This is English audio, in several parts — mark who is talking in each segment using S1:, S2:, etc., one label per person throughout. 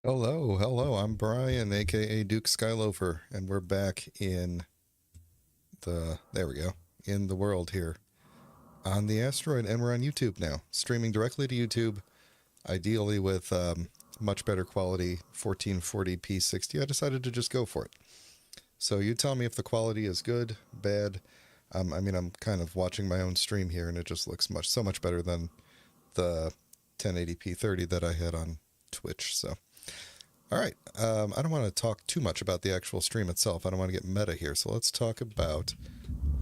S1: Hello, hello. I'm Brian, aka Duke Skyloafer, and we're back in there we go, in the world here on the Asteroid, and we're on YouTube now, streaming directly to YouTube, ideally with much better quality, 1440p 60. I decided to just go for it. So you tell me if the quality is good, bad. I'm kind of watching my own stream here, and it just looks so much better than the 1080p 30 that I had on Twitch. So. All right, I don't want to talk too much about the actual stream itself. I don't want to get meta here, so let's talk about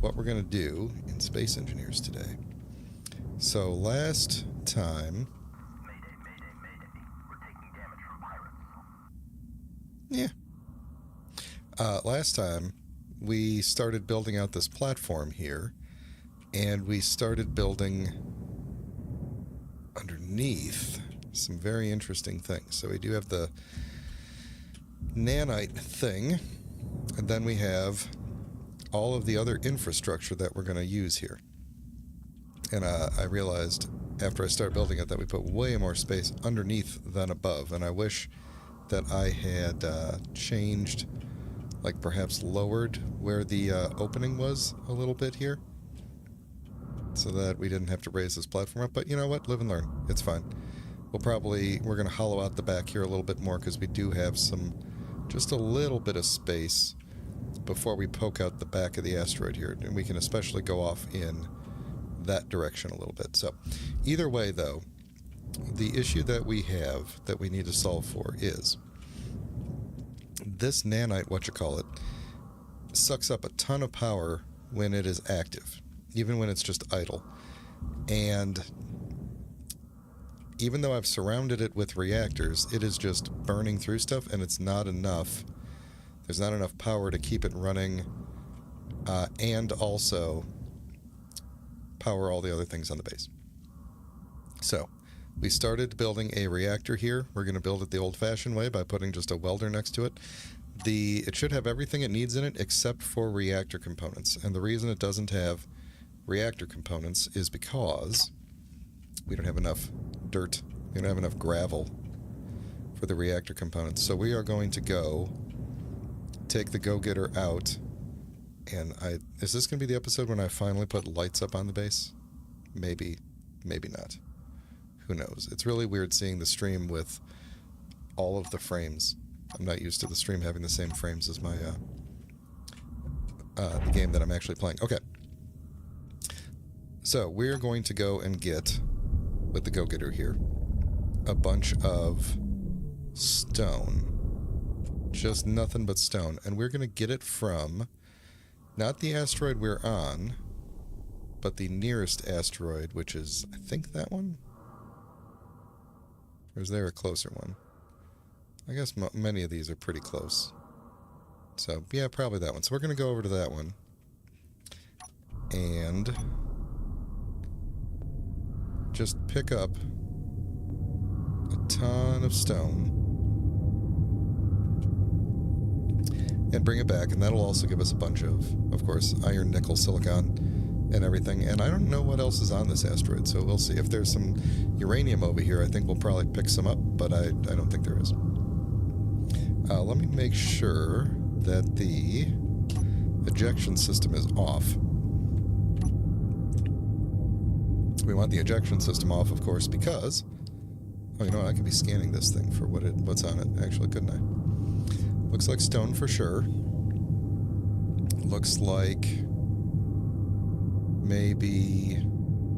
S1: what we're going to do in Space Engineers today. So last time... Yeah. Last time, we started building out this platform here, and we started building underneath some very interesting things. So we do have the nanite thing, and then we have all of the other infrastructure that we're going to use here. And I realized after I started building it that we put way more space underneath than above, and I wish that I had changed, like perhaps lowered where the opening was a little bit here, so that we didn't have to raise this platform up. But you know what? Live and learn. It's fine. We're going to hollow out the back here a little bit more because we do have just a little bit of space before we poke out the back of the asteroid here. And we can especially go off in that direction a little bit. So either way, though, the issue that we have that we need to solve for is this nanite, sucks up a ton of power when it is active, even when it's just idle. And even though I've surrounded it with reactors, it is just burning through stuff, and it's not enough. There's not enough power to keep it running, and also power all the other things on the base. So, we started building a reactor here. We're going to build it the old-fashioned way by putting just a welder next to it. It should have everything it needs in it except for reactor components. And the reason it doesn't have reactor components is because we don't have enough dirt. We don't have enough gravel for the reactor components. So we are going to go take the go-getter out. And is this going to be the episode when I finally put lights up on the base? Maybe, maybe not. Who knows? It's really weird seeing the stream with all of the frames. I'm not used to the stream having the same frames as my the game that I'm actually playing. Okay. So we're going to go and get, with the go-getter here, a bunch of stone. Just nothing but stone. And we're going to get it from, not the asteroid we're on, but the nearest asteroid, which is, I think, that one? Or is there a closer one? I guess many of these are pretty close. So, yeah, probably that one. So we're going to go over to that one. And just pick up a ton of stone and bring it back, and that'll also give us a bunch of course, iron, nickel, silicon, and everything. And I don't know what else is on this asteroid, so we'll see. If there's some uranium over here, I think we'll probably pick some up, but I don't think there is. Let me make sure that the ejection system is off. We want the ejection system off, of course, because... Oh, you know what? I could be scanning this thing for what's on it, actually, couldn't I? Looks like stone for sure. Looks like... maybe...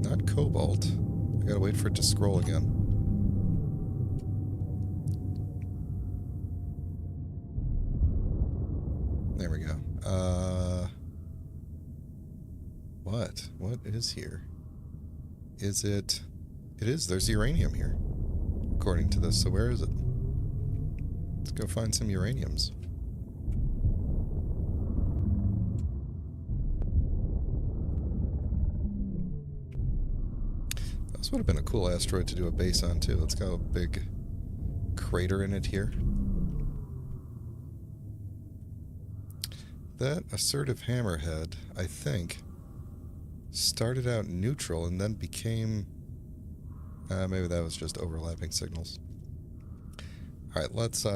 S1: not cobalt. I gotta wait for it to scroll again. There we go. What? What is here? Is it... It is. There's uranium here, according to this. So where is it? Let's go find some uraniums. This would have been a cool asteroid to do a base on, too. It's got a big crater in it here. That assertive hammerhead, I think, started out neutral and then became... maybe that was just overlapping signals. Alright, let's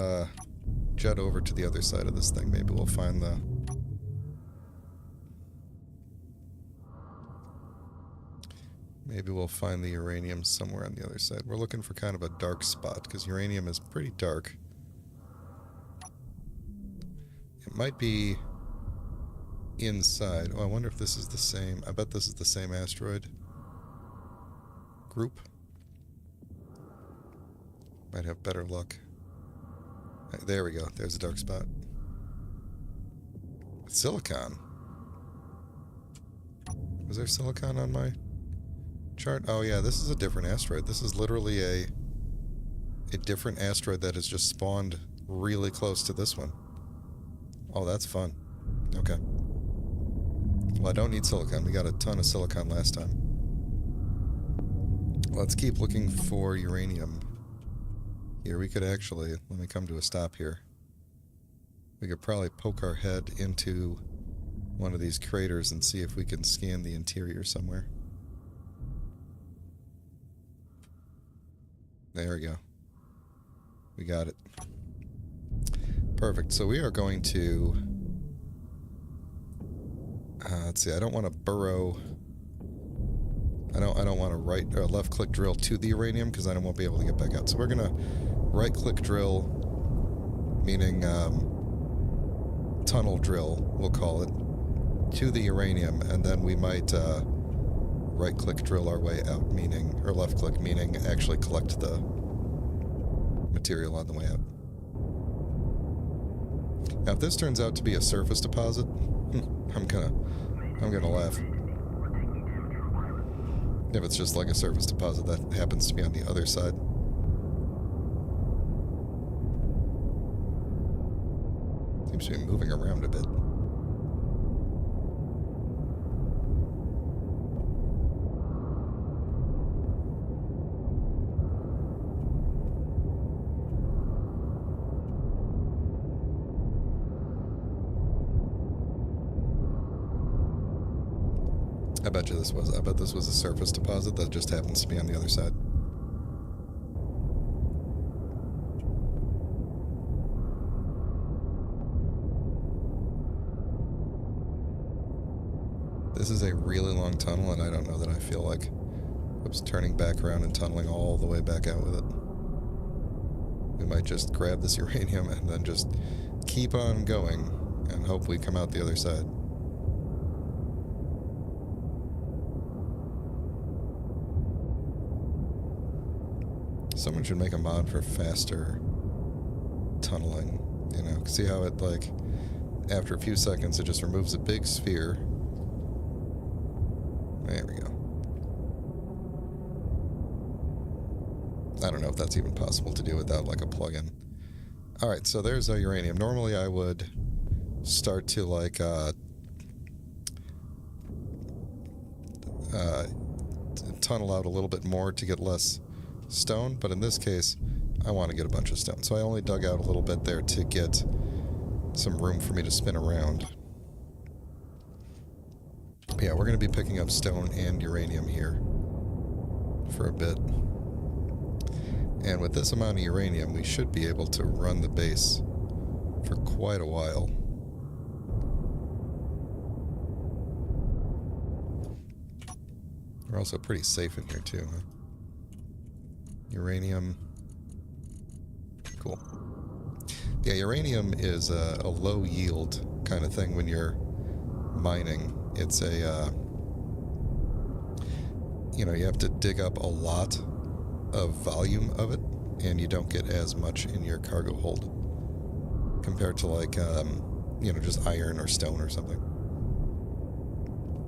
S1: jet over to the other side of this thing. Maybe we'll find the... Maybe we'll find the uranium somewhere on the other side. We're looking for kind of a dark spot, because uranium is pretty dark. It might be inside. Oh, I wonder if this is the same... I bet this is the same asteroid group. Might have better luck. There we go. There's a dark spot. Silicon. Was there silicon on my chart? Oh yeah, this is a different asteroid. This is literally a different asteroid that has just spawned really close to this one. Oh, that's fun. Okay. Well, I don't need silicon. We got a ton of silicon last time. Let's keep looking for uranium. Here, we could actually... Let me come to a stop here. We could probably poke our head into one of these craters and see if we can scan the interior somewhere. There we go. We got it. Perfect. So we are going to... let's see, I don't want to burrow... I don't want to right or left click drill to the uranium because then I won't be able to get back out. So we're gonna right click drill, meaning tunnel drill, we'll call it, to the uranium, and then we might right click drill our way out, meaning, or left click, meaning actually collect the material on the way out. Now, if this turns out to be a surface deposit, I'm gonna laugh. If it's just like a surface deposit that happens to be on the other side. Seems to be moving around a bit. I bet this was a surface deposit that just happens to be on the other side. This is a really long tunnel, and I don't know that I feel like turning back around and tunneling all the way back out with it. We might just grab this uranium and then just keep on going and hope we come out the other side. Someone should make a mod for faster tunneling, you know, see how it, like, after a few seconds it just removes a big sphere. There we go. I don't know if that's even possible to do without, like, a plugin. Alright, so there's our uranium. Normally I would start to, like, tunnel out a little bit more to get less stone, but in this case I want to get a bunch of stone, so I only dug out a little bit there to get some room for me to spin around. But yeah, we're going to be picking up stone and uranium here for a bit, and with this amount of uranium we should be able to run the base for quite a while. We're also pretty safe in here too, huh? Uranium. Cool. Yeah, uranium is a low yield kind of thing when you're mining. It's a, you know, you have to dig up a lot of volume of it, and you don't get as much in your cargo hold compared to, like, you know, just iron or stone or something.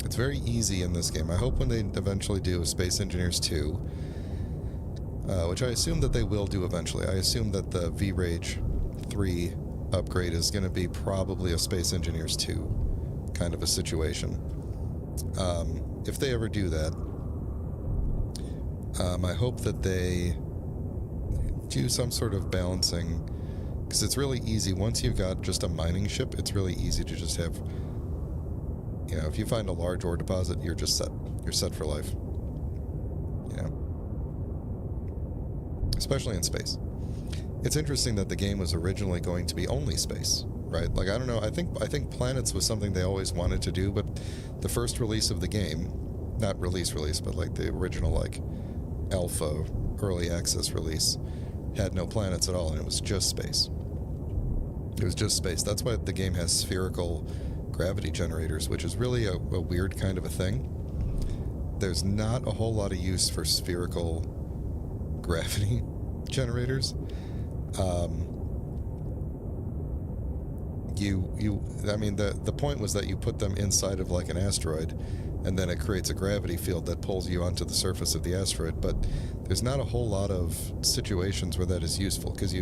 S1: It's very easy in this game. I hope when they eventually do Space Engineers 2, which I assume that they will do eventually. I assume that the V-Rage 3 upgrade is going to be probably a Space Engineers 2 kind of a situation. If they ever do that, I hope that they do some sort of balancing, because it's really easy. Once you've got just a mining ship, it's really easy to just have, you know, if you find a large ore deposit, you're just set. You're set for life. You know? Especially in space. It's interesting that the game was originally going to be only space, right? Like, I don't know. I think planets was something they always wanted to do, but the first release of the game, not release, but like the original like alpha early access release, had no planets at all, and it was just space. It was just space. That's why the game has spherical gravity generators, which is really a weird kind of a thing. There's not a whole lot of use for spherical gravity generators. I mean, the point was that you put them inside of like an asteroid, and then it creates a gravity field that pulls you onto the surface of the asteroid. But there's not a whole lot of situations where that is useful, because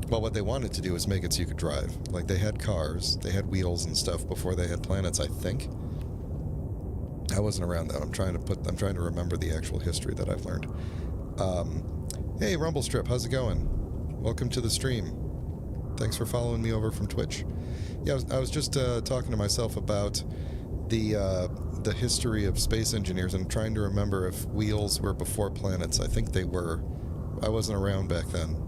S1: well, what they wanted to do was make it so you could drive. Like, they had cars, they had wheels and stuff before they had planets, I think. I wasn't around that. I'm trying to remember the actual history that I've learned. Hey, Rumblestrip, how's it going? Welcome to the stream. Thanks for following me over from Twitch. Yeah, I was just talking to myself about the history of space engineers and trying to remember if wheels were before planets. I think they were. I wasn't around back then.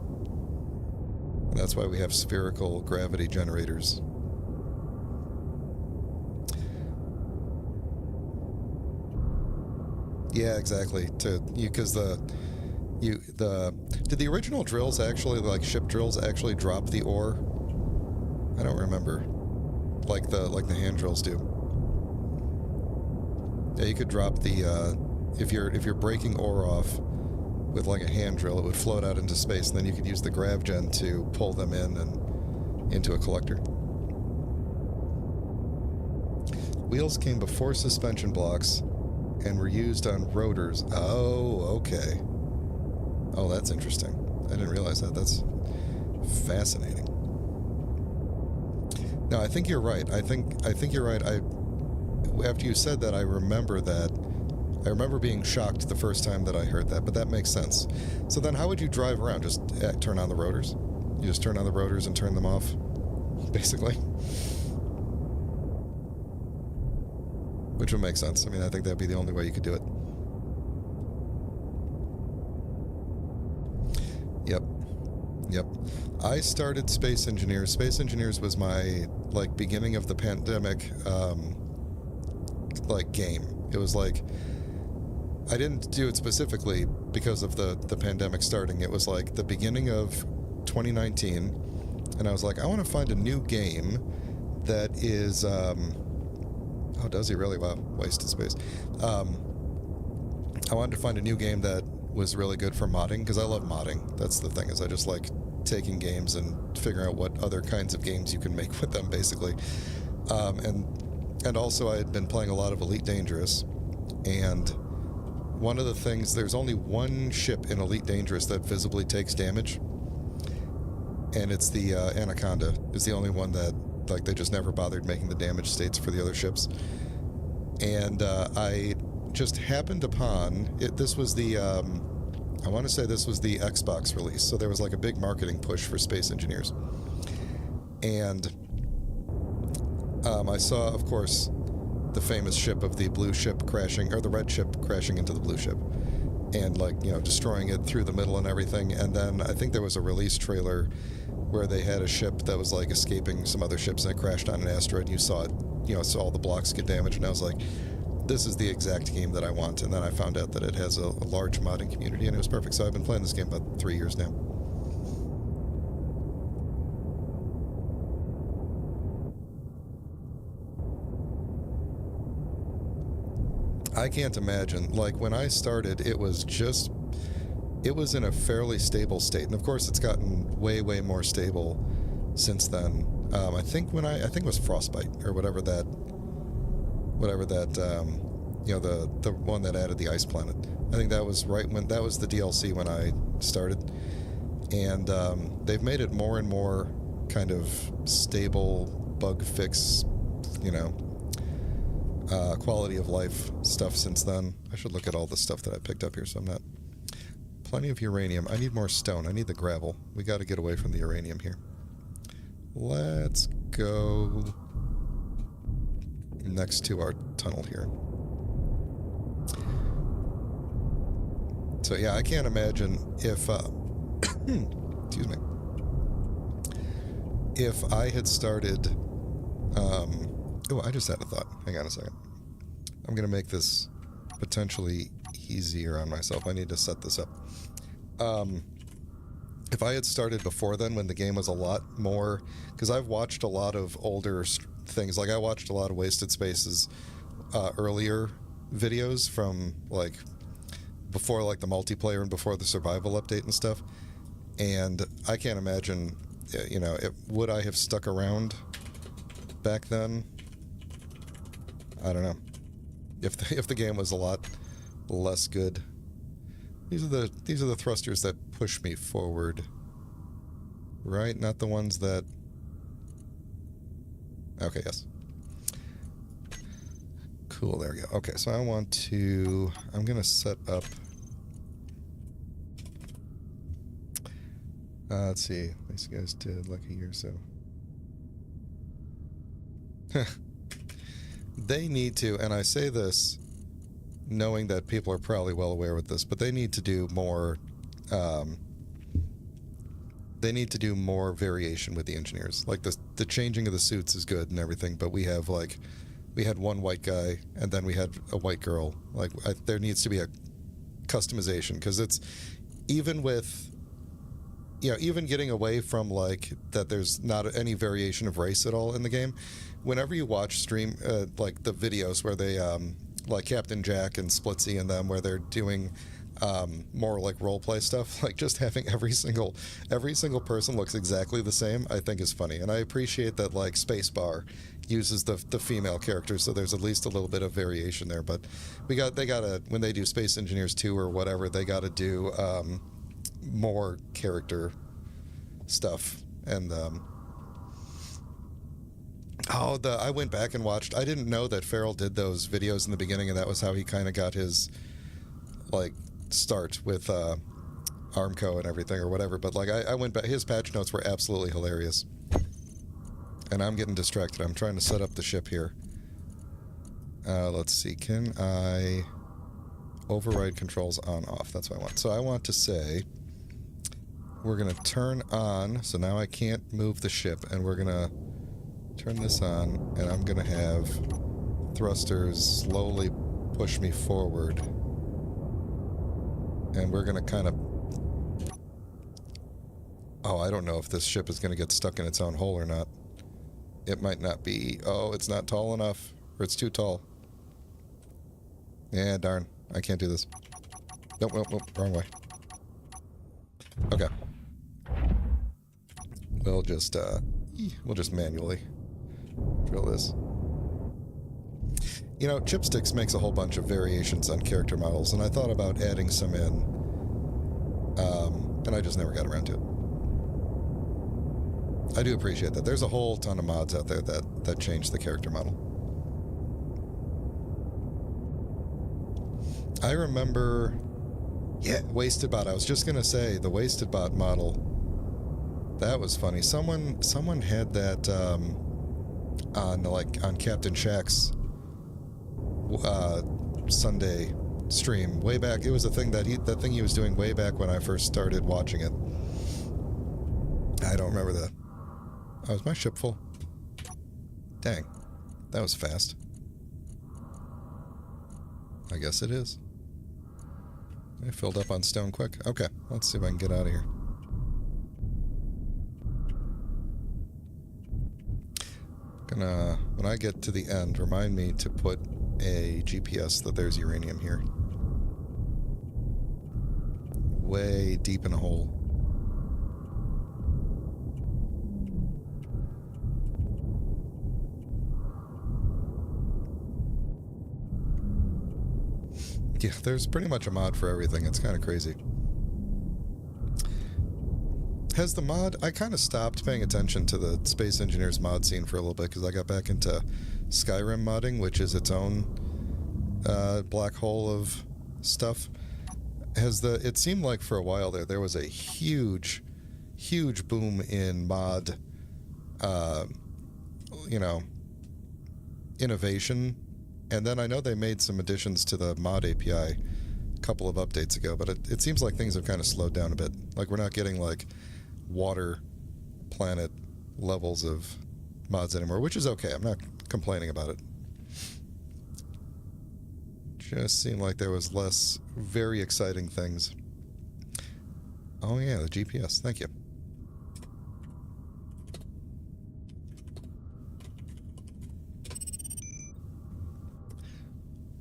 S1: And that's why we have spherical gravity generators. Yeah, exactly. Because did the original drills actually, like ship drills, actually drop the ore? I don't remember. Like the hand drills do. Yeah, you could drop the if you're breaking ore off with like a hand drill, it would float out into space, and then you could use the grav gen to pull them in and into a collector. Wheels came before suspension blocks and were used on rotors. Oh, okay. Oh, that's interesting. I didn't realize that. That's fascinating. No, I think you're right. I think you're right. After you said that, I remember that. I remember being shocked the first time that I heard that, but that makes sense. So then how would you drive around? Just turn on the rotors? You just turn on the rotors and turn them off, basically? Which would make sense. I mean, I think that'd be the only way you could do it. Yep. I started Space Engineers. Space Engineers was my, like, beginning of the pandemic, like, game. It was like, I didn't do it specifically because of the pandemic starting. It was like the beginning of 2019, and I was like, I want to find a new game that is, oh, does he really? Wow, wasted space. I wanted to find a new game that was really good for modding, because I love modding. That's the thing, is I just like taking games and figuring out what other kinds of games you can make with them, basically. And also I had been playing a lot of Elite Dangerous, and one of the things, there's only one ship in Elite Dangerous that visibly takes damage, and it's the Anaconda is the only one that, like, they just never bothered making the damage states for the other ships. And I just happened upon it. This was the I want to say this was the Xbox release, so there was like a big marketing push for Space Engineers. And I saw, of course, the famous ship of the blue ship crashing, or the red ship crashing into the blue ship, and, like, you know, destroying it through the middle and everything. And then I think there was a release trailer where they had a ship that was like escaping some other ships, and it crashed on an asteroid, and you saw it, you know, saw all the blocks get damaged, and I was like, this is the exact game that I want. And then I found out that it has a large modding community, and it was perfect. So I've been playing this game about 3 years now. I can't imagine, like, when I started, it was in a fairly stable state, and of course it's gotten way more stable since then. I think it was Frostbite, or whatever that you know, the one that added the ice planet. I think that was that was the DLC when I started, and they've made it more and more kind of stable, bug fix, you know, quality of life stuff since then. I should look at all the stuff that I picked up here, so I'm not. Plenty of uranium. I need more stone. I need the gravel. We got to get away from the uranium here. Let's go next to our tunnel here. So yeah, I can't imagine if excuse me. If I had started... oh, I just had a thought. Hang on a second. I'm going to make this potentially easier on myself. I need to set this up. If I had started before then, when the game was a lot more... Because I've watched a lot of older things. Like, I watched a lot of Wasted Spaces earlier videos from, like, before, like, the multiplayer and before the survival update and stuff. And I can't imagine, you know, would I have stuck around back then? I don't know. If the game was a lot less good. These are the thrusters that push me forward. Right? Not the ones that... Okay, yes. Cool, there we go. Okay, so I'm going to set up... let's see. These guys did like a year or so. They need to, and I say this knowing that people are probably well aware with this, but they need to do more... they need to do more variation with the engineers. Like, the changing of the suits is good and everything, but we have, like... We had one white guy, and then we had a white girl. Like, there needs to be a customization, because it's... Even with... You know, even getting away from, like, that there's not any variation of race at all in the game, whenever you watch like, the videos where they, like Captain Jack and Splitsy and them, where they're doing more, like, role-play stuff, like, just having every single person looks exactly the same, I think is funny. And I appreciate that, like, Spacebar uses the female characters, so there's at least a little bit of variation there. But they gotta, when they do Space Engineers 2 or whatever, they gotta do... more character stuff. And I went back and watched. I didn't know that Farrell did those videos in the beginning, and that was how he kind of got his, like, start with Armco and everything or whatever. But, like, I went back. His patch notes were absolutely hilarious. And I'm getting distracted. I'm trying to set up the ship here. Let's see. Can I override controls on off? That's what I want. So I want to say... We're going to turn on, so now I can't move the ship, and we're going to turn this on, and I'm going to have thrusters slowly push me forward. And we're going to kind of... Oh, I don't know if this ship is going to get stuck in its own hole or not. It might not be... Oh, it's not tall enough, or it's too tall. Yeah, darn. I can't do this. Nope, wrong way. Okay. We'll just manually drill this. You know, Chipsticks makes a whole bunch of variations on character models, and I thought about adding some in, and I just never got around to it. I do appreciate that. There's a whole ton of mods out there that change the character model. I remember... Yeah, Wasted Bot. I was just gonna say, the Wasted Bot model... That was funny. Someone had that on Captain Shack's Sunday stream way back. It was a thing that he was doing way back when I first started watching it. I don't remember that. Oh, is my ship full? Dang, that was fast. I guess it is. I filled up on stone quick. Okay, let's see if I can get out of here. When I get to the end, remind me to put a GPS that there's uranium here. Way deep in a hole. Yeah, there's pretty much a mod for everything. It's kind of crazy. Has the mod... I kind of stopped paying attention to the Space Engineers mod scene for a little bit because I got back into Skyrim modding, which is its own black hole of stuff. It seemed like for a while there was a huge boom in mod, innovation. And then I know they made some additions to the mod API a couple of updates ago, but it seems like things have kind of slowed down a bit. Like, we're not getting, like, water planet levels of mods anymore, which is okay. I'm not complaining about it. Just seemed like there was less very exciting things. Oh yeah, the GPS. Thank you.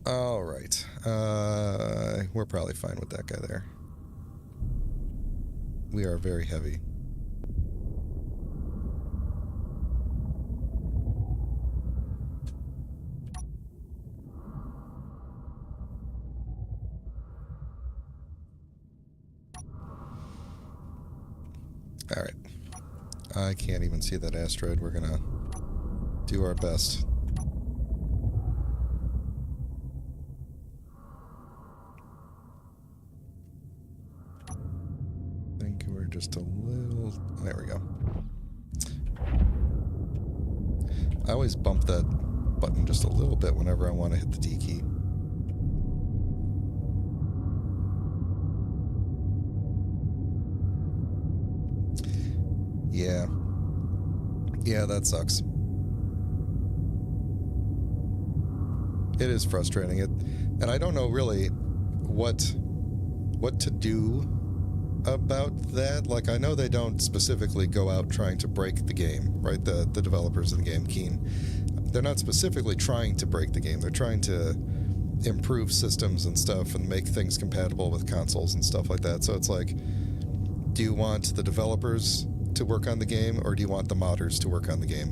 S1: All right. We're probably fine with that guy there. We are very heavy. All right. I can't even see that asteroid. We're gonna do our best. I think we're just a little... There we go. I always bump that button just a little bit whenever I want to hit the D key. Yeah. Yeah, that sucks. It is frustrating. And I don't know really what to do about that. Like, I know they don't specifically go out trying to break the game, right? The developers of the game, Keen. They're not specifically trying to break the game. They're trying to improve systems and stuff and make things compatible with consoles and stuff like that. So it's like, do you want the developers to work on the game, or do you want the modders to work on the game?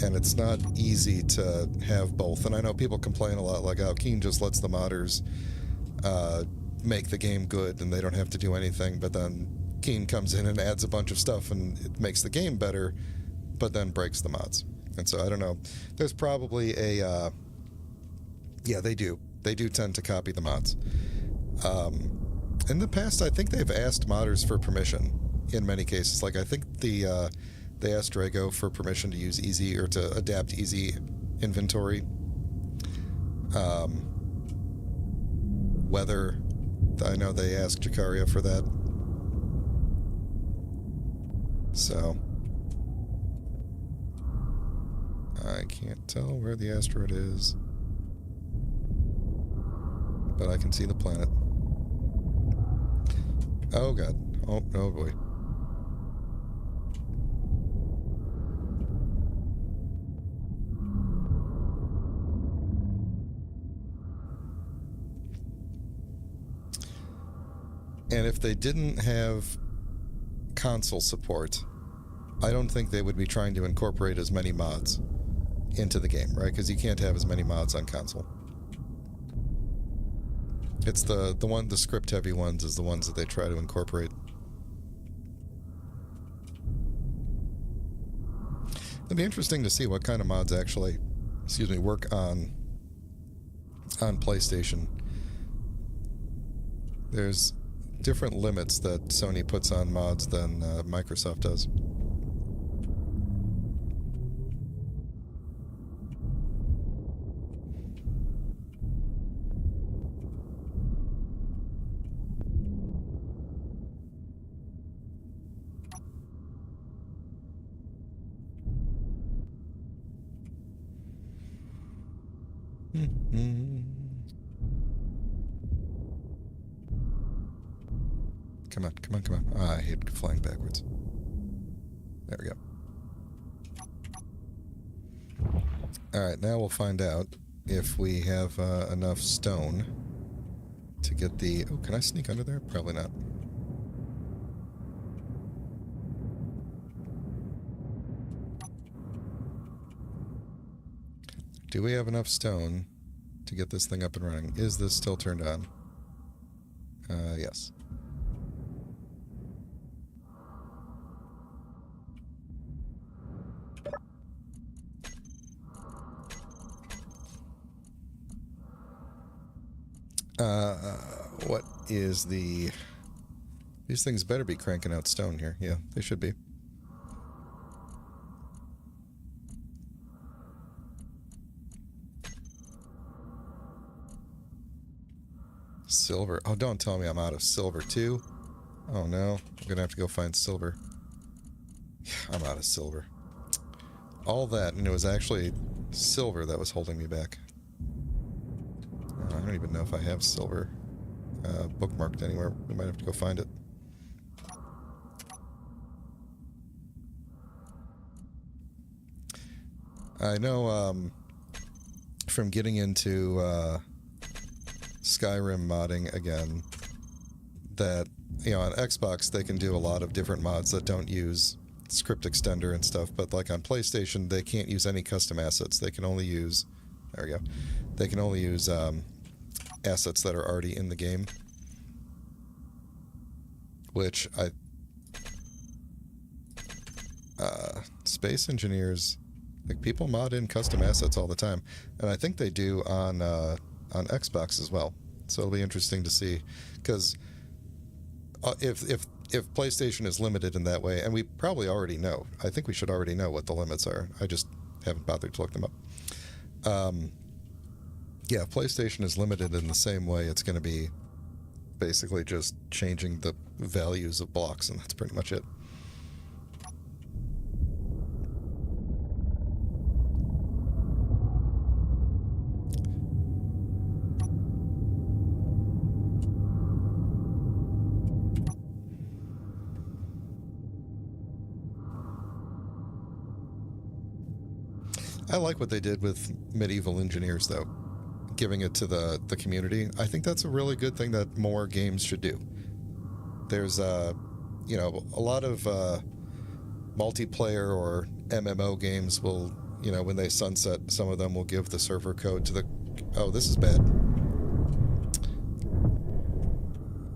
S1: And it's not easy to have both. And I know people complain a lot, like, oh, Keen just lets the modders make the game good and they don't have to do anything, but then Keen comes in and adds a bunch of stuff and it makes the game better, but then breaks the mods. And so I don't know. There's probably a yeah, they do tend to copy the mods. In the past, I think they've asked modders for permission in many cases. Like, I think they asked Drago for permission to use easy, or to adapt easy inventory. Weather, I know they asked Jacaria for that. So I can't tell where the asteroid is, but I can see the planet. Oh god. Oh boy. And if they didn't have console support, I don't think they would be trying to incorporate as many mods into the game, right? Because you can't have as many mods on console. It's the script heavy ones is the ones that they try to incorporate. It'd be interesting to see what kind of mods actually, work on PlayStation. There's different limits that Sony puts on mods than Microsoft does. Come on. Ah, I hate flying backwards. There we go. Alright, now we'll find out if we have enough stone to get the... Oh, can I sneak under there? Probably not. Do we have enough stone to get this thing up and running? Is this still turned on? Yes. What is the... These things better be cranking out stone here. Yeah, they should be. Silver. Oh, don't tell me I'm out of silver, too. Oh no, I'm gonna have to go find silver. I'm out of silver. All that, and it was actually silver that was holding me back. I don't even know if I have silver bookmarked anywhere. We might have to go find it. I know from getting into Skyrim modding again that, you know, on Xbox they can do a lot of different mods that don't use script extender and stuff, but like on PlayStation they can't use any custom assets. They can only use, there we go, they can only use assets that are already in the game, which space engineers, like, people mod in custom assets all the time, and I think they do on Xbox as well. So it'll be interesting to see, because if PlayStation is limited in that way, and we probably already know, I think we should already know what the limits are. I just haven't bothered to look them up. Yeah, if PlayStation is limited in the same way, it's going to be basically just changing the values of blocks, and that's pretty much it. I like what they did with medieval engineers, though, giving it to the community. I think that's a really good thing that more games should do. There's you know, a lot of multiplayer or MMO games will, you know, when they sunset, some of them will give the server code to the... Oh, this is bad.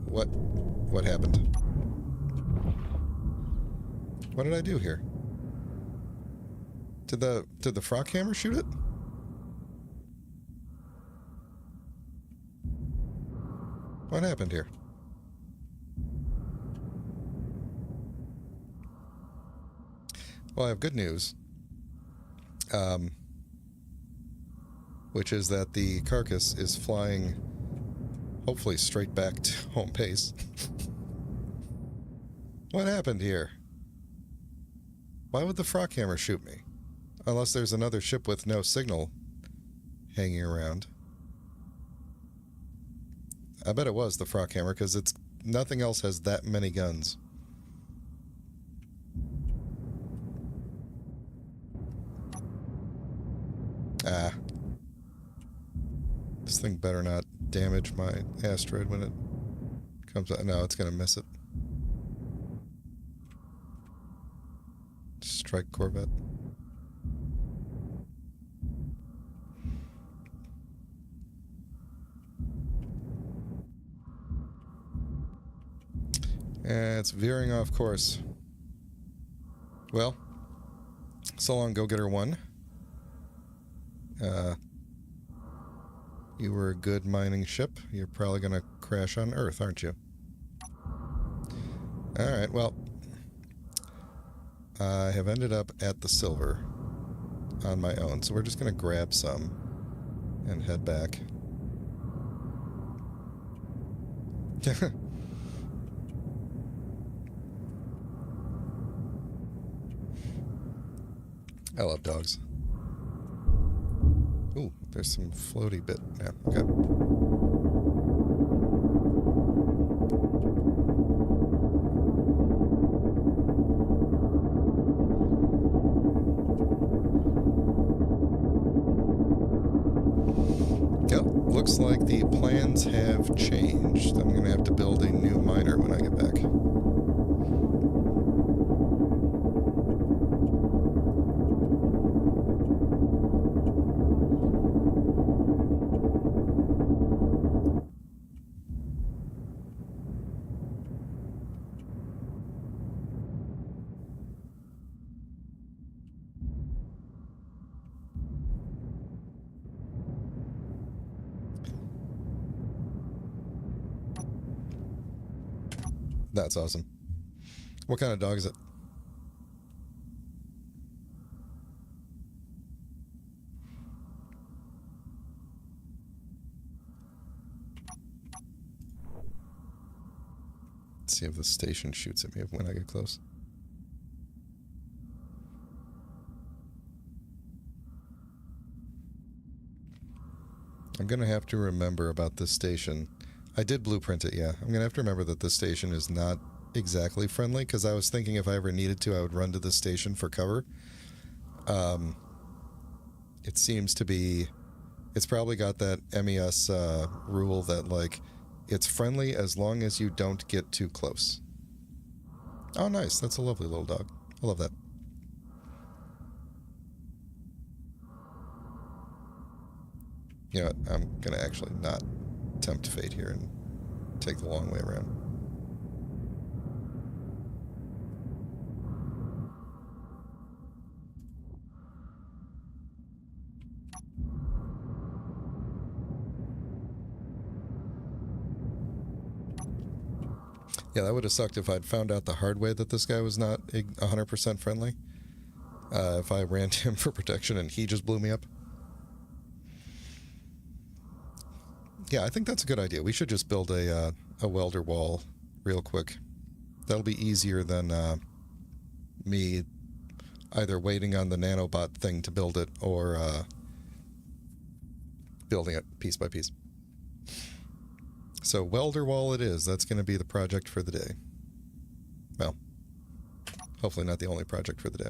S1: What happened? What did I do here? Did the frog hammer shoot it? What happened here? Well, I have good news. Which is that the carcass is flying, hopefully straight back to home base. What happened here? Why would the frog hammer shoot me? Unless there's another ship with no signal hanging around. I bet it was the frog hammer, because it's nothing else has that many guns. Ah. This thing better not damage my asteroid when it comes out. No, it's gonna miss it. Strike Corvette. And it's veering off course. Well, so long, Go-Getter 1. You were a good mining ship. You're probably going to crash on Earth, aren't you? Alright, well, I have ended up at the silver on my own, so we're just going to grab some and head back. I love dogs. Ooh, there's some floaty bit. Yeah, okay. Yep, looks like the plans have changed. I'm going to have to build a new miner when I get back. That's awesome. What kind of dog is it? Let's see if the station shoots at me when I get close. I'm going to have to remember about this station. I did blueprint it, yeah. I'm going to have to remember that this station is not exactly friendly, because I was thinking if I ever needed to, I would run to this station for cover. It seems to be... It's probably got that MES rule that, like, it's friendly as long as you don't get too close. Oh, nice. That's a lovely little dog. I love that. You know what? I'm going to actually not tempt fate here and take the long way around. Yeah, that would have sucked if I'd found out the hard way that this guy was not 100% friendly. If I ran to him for protection and he just blew me up. Yeah, I think that's a good idea. We should just build a welder wall real quick. That'll be easier than me either waiting on the nanobot thing to build it or building it piece by piece. So welder wall it is. That's going to be the project for the day. Well, hopefully not the only project for the day.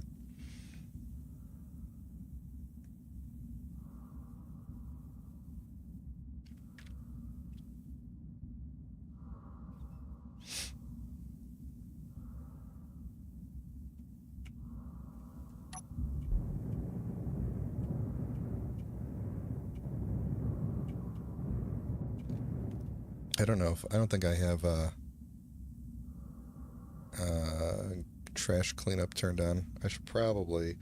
S1: I don't know if I don't think I have trash cleanup turned on. I should probably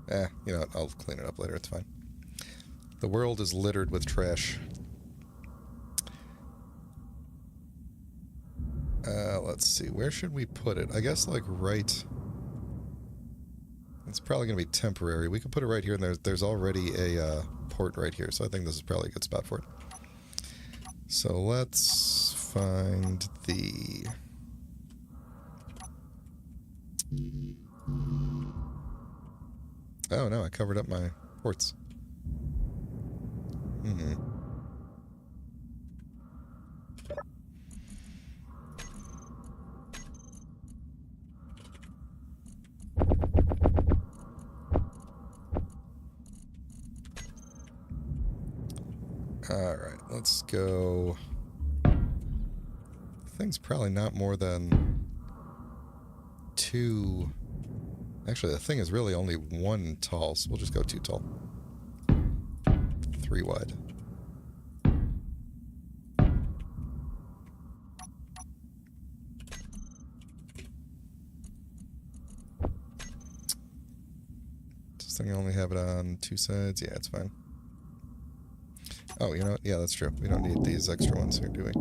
S1: you know what, I'll clean it up later, it's fine. The world is littered with trash. Let's see, where should we put it? I guess like right... It's probably going to be temporary. We could put it right here, and there's already a port right here, so I think this is probably a good spot for it. So let's find the... Oh no, I covered up my ports. Alright, let's go... The thing's probably not more than 2... Actually, the thing is really only 1 tall, so we'll just go 2 tall. 3 wide. Does this thing only have it on 2 sides? Yeah, it's fine. Oh, you know what? Yeah, that's true. We don't need these extra ones here, do we?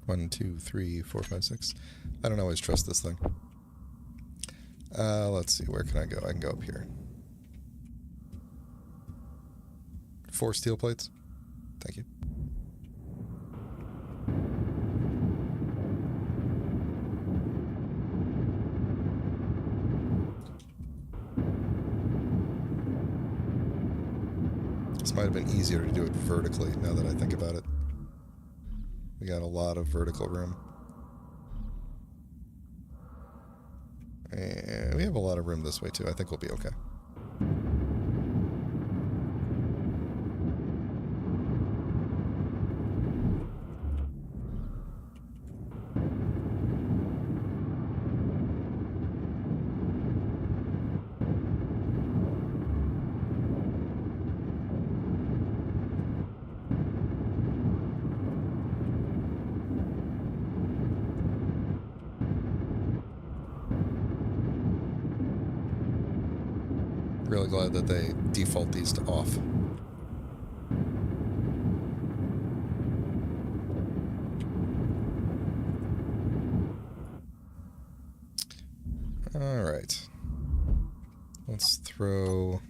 S1: One, two, three, 4, 5, 6. I don't always trust this thing. Let's see, where can I go? I can go up here. 4 steel plates? Thank you. This might have been easier to do it vertically, now that I think about it. We got a lot of vertical room. And we have a lot of room this way, too. I think we'll be okay. Really glad that they default these to off. Alright. Let's throw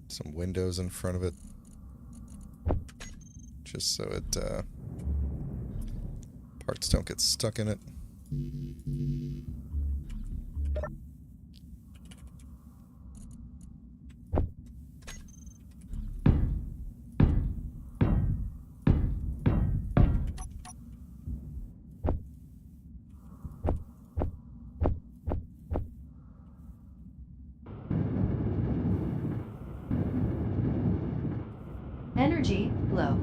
S1: some windows in front of it. Just so it, parts don't get stuck in it.
S2: Energy low.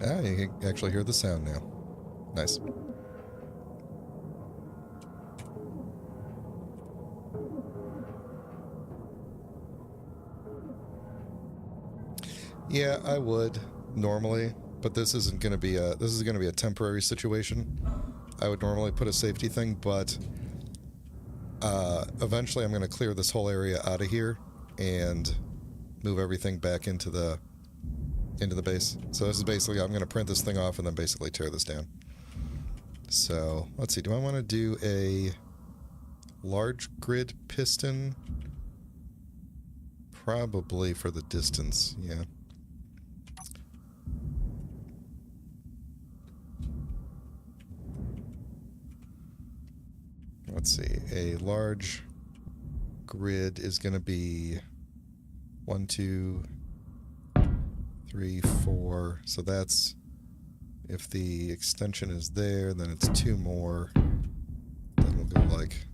S1: Ah, you can actually hear the sound now. Nice. Yeah, I would normally, but this isn't going to be a temporary situation. I would normally put a safety thing, but eventually I'm going to clear this whole area out of here and move everything back into the base. So this is basically, I'm going to print this thing off and then basically tear this down. So let's see, do I want to do a large grid piston? Probably for the distance, yeah. Let's see, a large grid is going to be 1, 2, 3, 4. So that's, if the extension is there, then it's 2 more. Then we'll go like,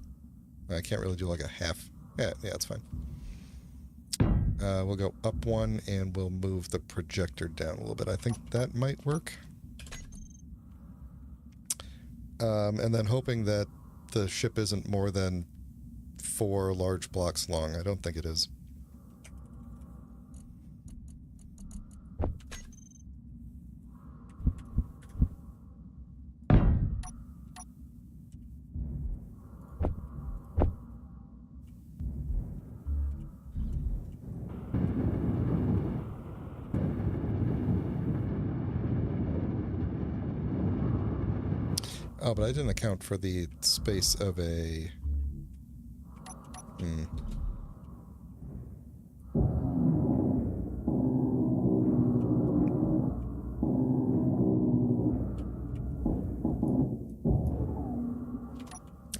S1: I can't really do like a half. Yeah, it's fine. We'll go up 1 and we'll move the projector down a little bit. I think that might work. And then hoping that the ship isn't more than 4 large blocks long. I don't think it is. Oh, but I didn't account for the space of a...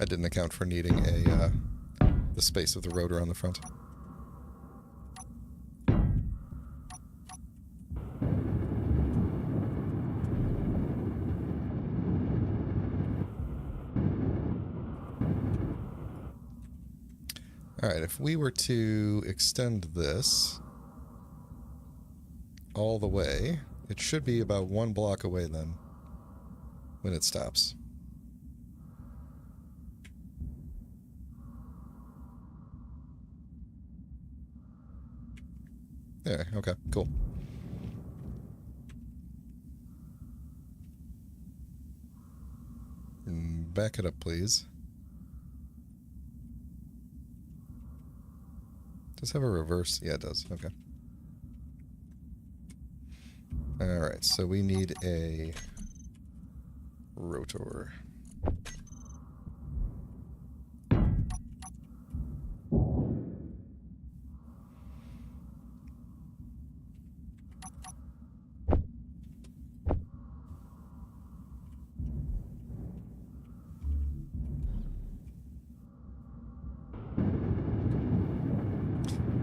S1: I didn't account for needing a, the space of the rotor on the front. Alright, if we were to extend this all the way, it should be about 1 block away then, when it stops. There, okay, cool. Back it up, please. Does it have a reverse? Yeah, it does. Okay. Alright, so we need a rotor.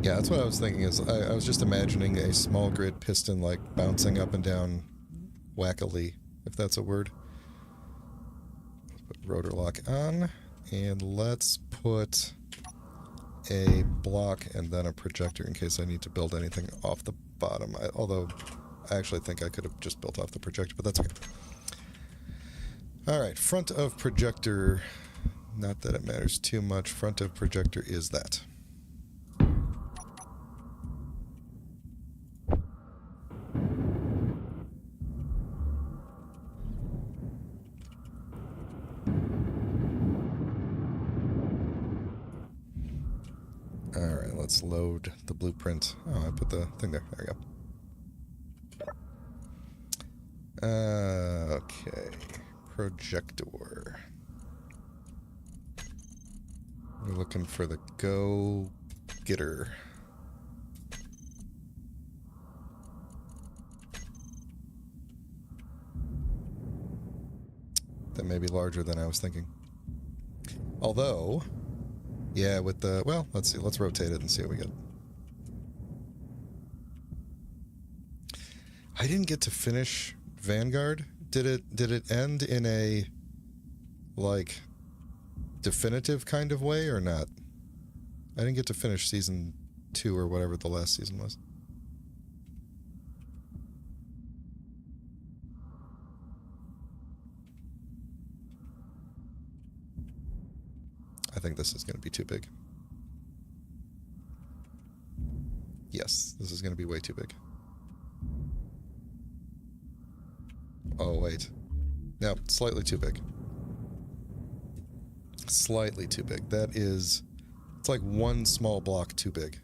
S1: Yeah, that's what I was thinking. Is I was just imagining a small grid piston like bouncing up and down wackily, if that's a word. Let's put rotor lock on, and let's put a block and then a projector in case I need to build anything off the bottom. Although I actually think I could have just built off the projector, but that's okay. Alright, front of projector. Not that it matters too much. Front of projector is that. Alright, let's load the blueprint. Oh, I put the thing there. There we go. Okay. Projector. We're looking for the go-getter. That may be larger than I was thinking. Although, yeah, with the... Well, let's see. Let's rotate it and see what we get. I didn't get to finish Vanguard. Did it end in a, like, definitive kind of way or not? I didn't get to finish season 2 or whatever the last season was. I think this is going to be too big. Yes, this is going to be way too big. Oh, wait. No, slightly too big. Slightly too big. That is... It's like one small block too big.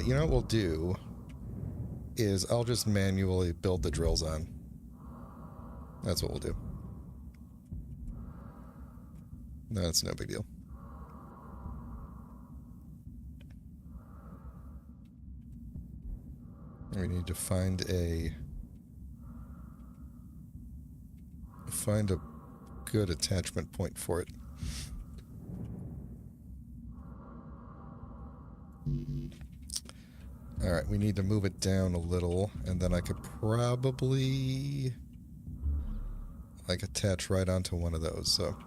S1: You know what we'll do is I'll just manually build the drills on. That's what we'll do. No, it's no big deal. We need to find a good attachment point for it. Alright, we need to move it down a little, and then I could probably, like, attach right onto one of those, so.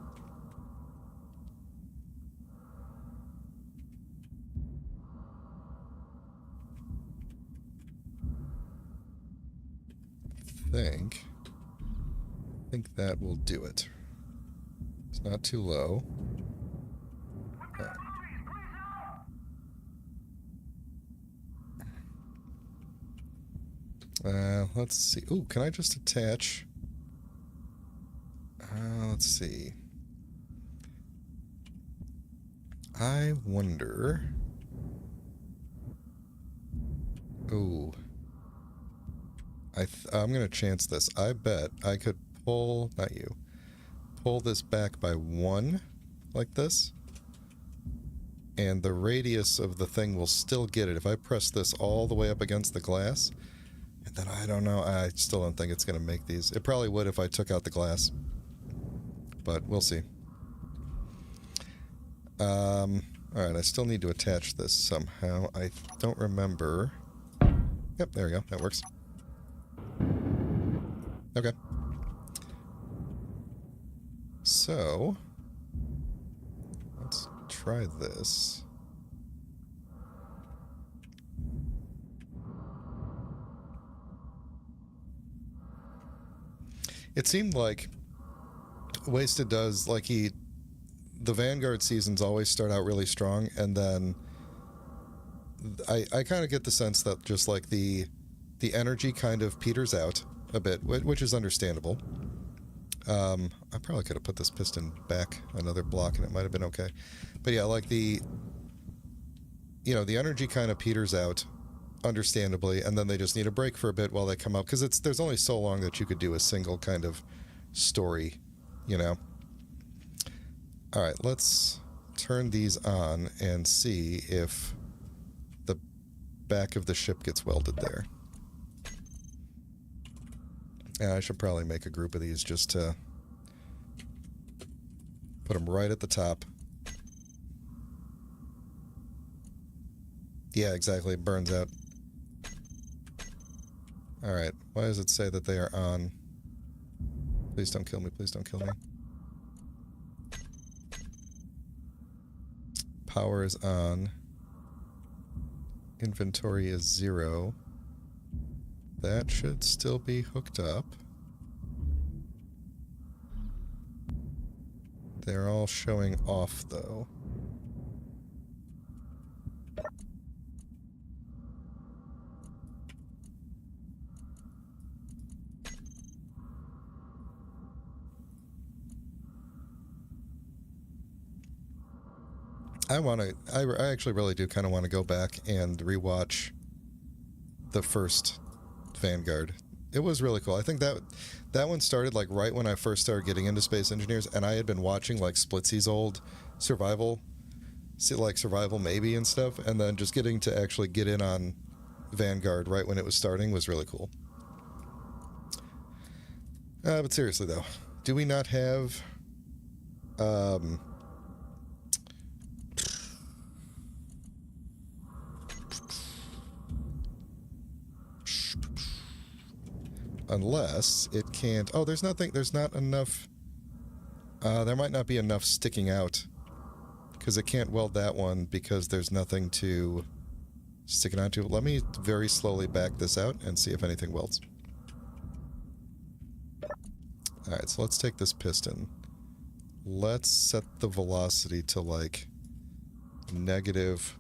S1: I think that will do it. It's not too low. Let's see. Ooh, can I just attach? Let's see. I wonder... Ooh. I'm gonna chance this. I bet I could pull... Not you. Pull this back by 1, like this. And the radius of the thing will still get it. If I press this all the way up against the glass... And then I don't know, I still don't think it's going to make these. It probably would if I took out the glass. But we'll see. Alright, I still need to attach this somehow. I don't remember. Yep, there we go. That works. Okay. So, let's try this. It seemed like Wasted does, like the Vanguard seasons always start out really strong, and then I kind of get the sense that just like the energy kind of peters out a bit, which is understandable. I probably could have put this piston back another block and it might have been okay. But yeah, like the energy kind of peters out, understandably, and then they just need a break for a bit while they come up, because there's only so long that you could do a single kind of story, you know. All right, let's turn these on and see if the back of the ship gets welded there. Yeah, I should probably make a group of these just to put them right at the top. Yeah, exactly, it burns out. Alright, why does it say that they are on? Please don't kill me, please don't kill me. Power is on. Inventory is 0. That should still be hooked up. They're all showing off, though. I actually really do kind of want to go back and rewatch the first Vanguard. It was really cool. I think that one started like right when I first started getting into Space Engineers, and I had been watching like Splitsy's old survival, like Survival Maybe and stuff, and then just getting to actually get in on Vanguard right when it was starting was really cool. But seriously though, do we not have unless it can't... Oh, there's not enough... there might not be enough sticking out. Because it can't weld that one because there's nothing to stick it onto. Let me very slowly back this out and see if anything welds. Alright, so let's take this piston. Let's set the velocity to like negative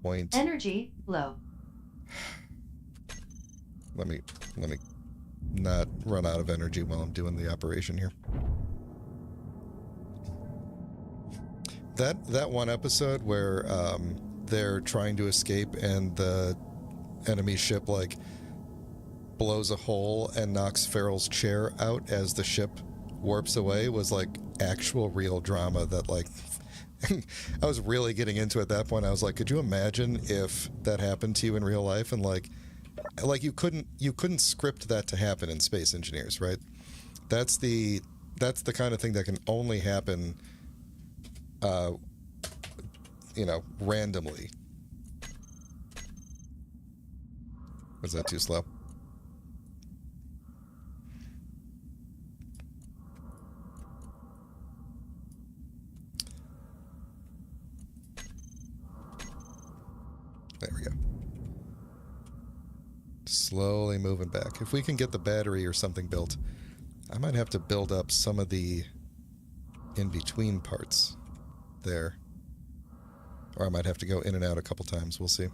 S1: point...
S2: Energy low.
S1: Let me not run out of energy while I'm doing the operation here. That one episode where they're trying to escape and the enemy ship like blows a hole and knocks Farrell's chair out as the ship warps away was like actual real drama that like I was really getting into at that point. I was like, could you imagine if that happened to you in real life? And like you couldn't script that to happen in Space Engineers, right? That's the kind of thing that can only happen randomly. Was that too slow? There we go. Slowly moving back. If we can get the battery or something built, I might have to build up some of the in-between parts there. Or I might have to go in and out a couple times. We'll see.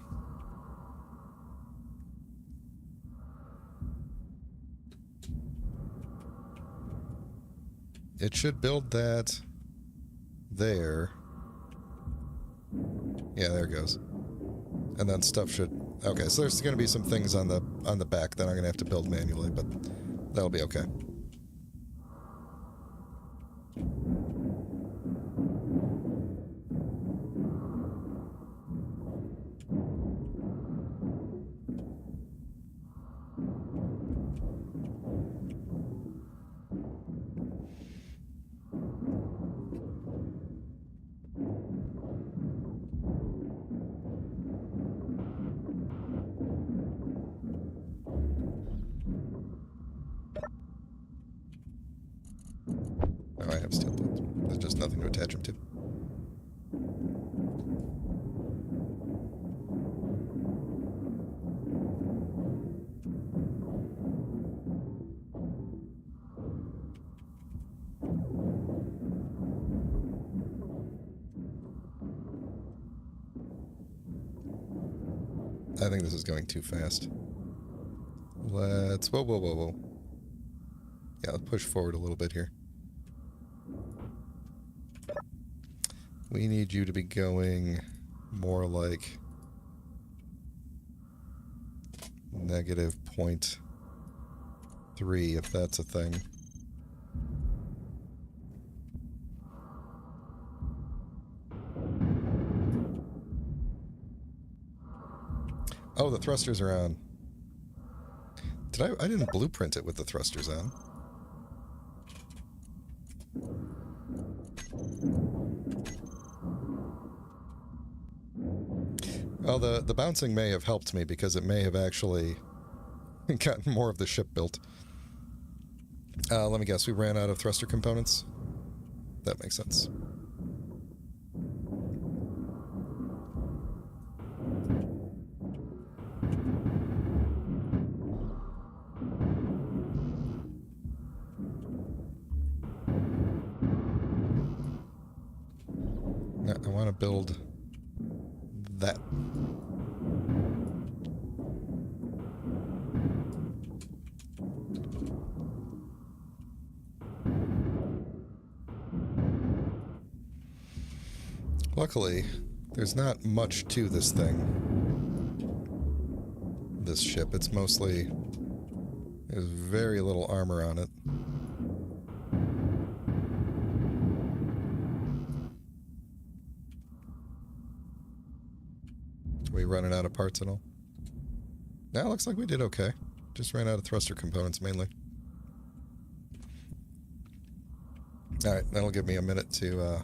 S1: It should build that there. Yeah, there it goes. And then stuff should... Okay, so there's going to be some things on the back that I'm going to have to build manually, but that'll be okay. Oh, I have steel plates. There's just nothing to attach them to. I think this is going too fast. Let's... Whoa. Yeah, let's push forward a little bit here. We need you to be going more like negative 0.3, if that's a thing. Oh, the thrusters are on. I didn't blueprint it with the thrusters on. Well, the bouncing may have helped me because it may have actually gotten more of the ship built. Let me guess, we ran out of thruster components? That makes sense. I want to build that. Luckily, there's not much to this thing. This ship. It's mostly... There's very little armor on it. Are we running out of parts at all? Now it looks like we did okay. Just ran out of thruster components mainly. Alright, that'll give me a minute to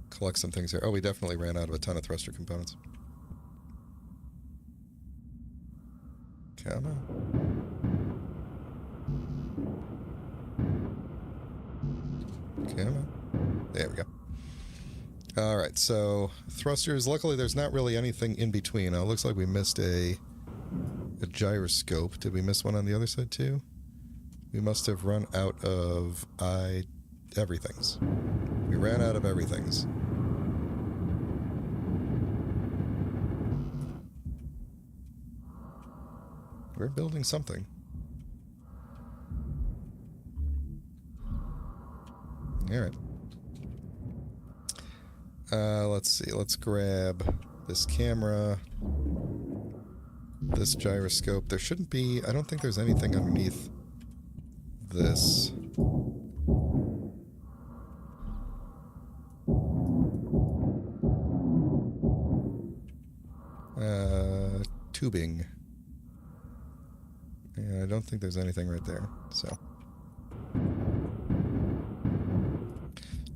S1: collect some things here. Oh, we definitely ran out of a ton of thruster components. Come on. Come on. There we go. Alright, so thrusters. Luckily, there's not really anything in between. It looks like we missed a gyroscope. Did we miss one on the other side, too? We must have run out of everythings. We ran out of everythings. We're building something. Alright. Let's see. Let's grab this camera. This gyroscope. There shouldn't be... I don't think there's anything underneath this. Tubing. Yeah, I don't think there's anything right there, so...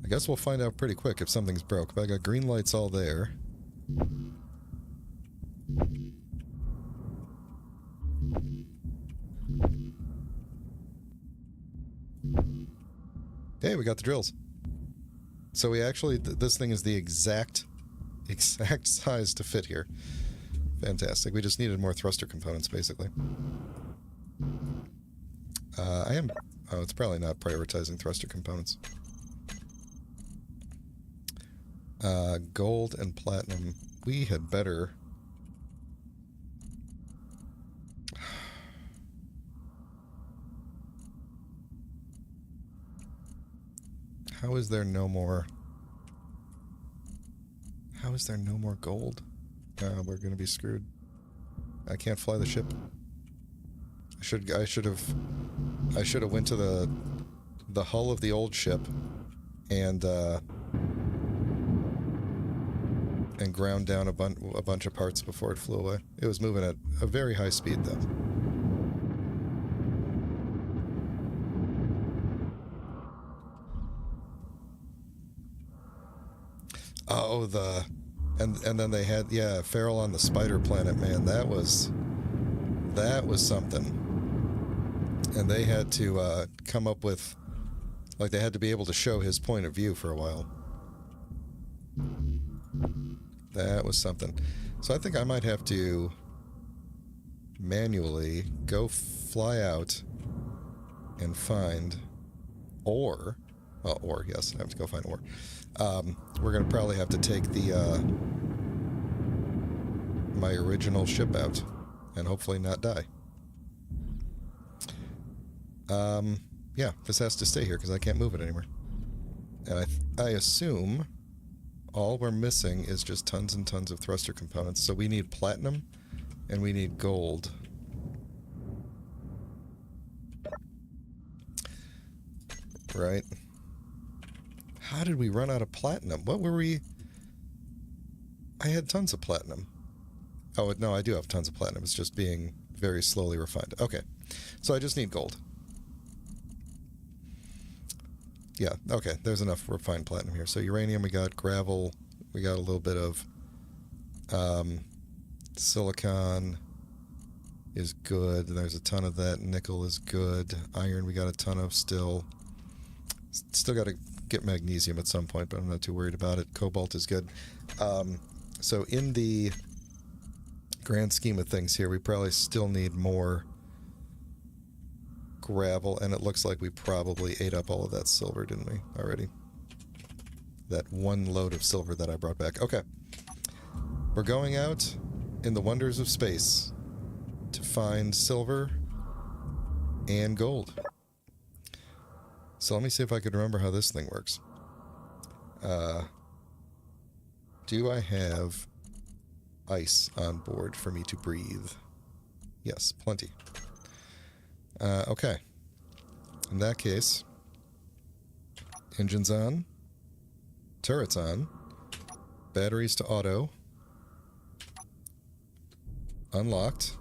S1: I guess we'll find out pretty quick if something's broke. But I got green lights all there. Hey, we got the drills. So we actually... this thing is the exact size to fit here. Fantastic. We just needed more thruster components, basically. I am... Oh, it's probably not prioritizing thruster components. Gold and platinum. We had better... How is there no more... How is there no more gold? We're gonna be screwed. I can't fly the ship. I should have went to the hull of the old ship and ground down a bunch of parts before it flew away. It was moving at a very high speed, though. Oh, and then they had, yeah, Feral on the Spider Planet, man. That was something. And they had to come up with, like, they had to be able to show his point of view for a while. That was something. So I think I might have to manually go fly out and find ore. Well, ore, yes, I have to go find ore. We're going to probably have to take the my original ship out and hopefully not die. Yeah, this has to stay here because I can't move it anymore. And I assume all we're missing is just tons and tons of thruster components. So we need platinum and we need gold. Right. How did we run out of platinum? What were we... I had tons of platinum. Oh, no, I do have tons of platinum. It's just being very slowly refined. Okay. So I just need gold. Yeah, okay. There's enough refined platinum here. So uranium, we got gravel. We got a little bit of silicon is good. There's a ton of that. Nickel is good. Iron, we got a ton of still. Still got to get magnesium at some point, but I'm not too worried about it. Cobalt is good. So in the grand scheme of things here, we probably still need more gravel, and it looks like we probably ate up all of that silver, didn't we, already? That one load of silver that I brought back. Okay. We're going out in the wonders of space to find silver and gold. So let me see if I could remember how this thing works. Do I have ice on board for me to breathe? Yes, plenty. Okay. In that case, engines on, turrets on, batteries to auto, unlocked,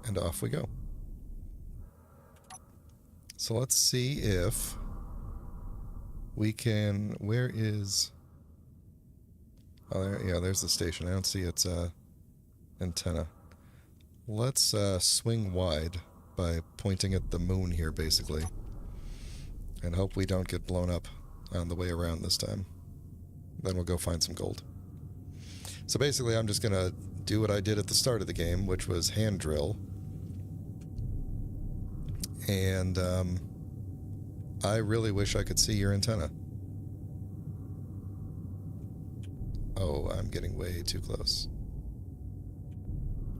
S1: and off we go. So let's see if we can... Where is... Oh, there, yeah, there's the station. I don't see its antenna. Let's swing wide by pointing at the moon here, basically. And hope we don't get blown up on the way around this time. Then we'll go find some gold. So basically, I'm just going to do what I did at the start of the game, which was hand drill. And I really wish I could see your antenna. Oh, I'm getting way too close.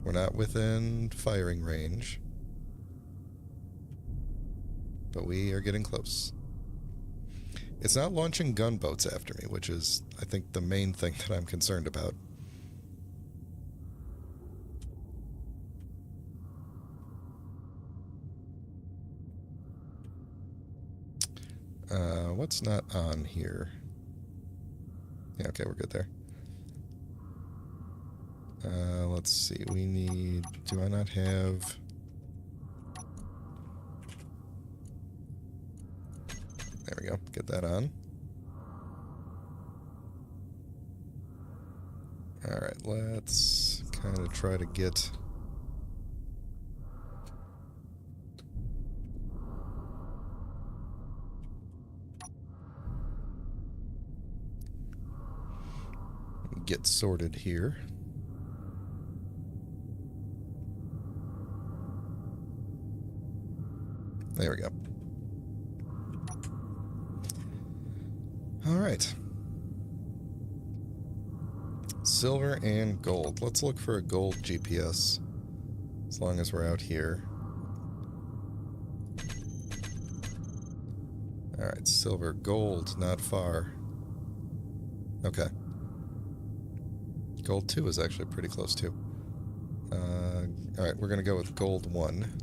S1: We're not within firing range. But we are getting close. It's not launching gunboats after me, which is, I think, the main thing that I'm concerned about. What's not on here? Yeah, okay, we're good there. Let's see, we need... Do I not have... There we go, get that on. Alright, let's kind of try to get... Get sorted here. There we go. All right. Silver and gold. Let's look for a gold GPS, as long as we're out here. All right, silver, gold, not far. Okay. Gold 2 is actually pretty close, too. Alright, we're going to go with gold 1.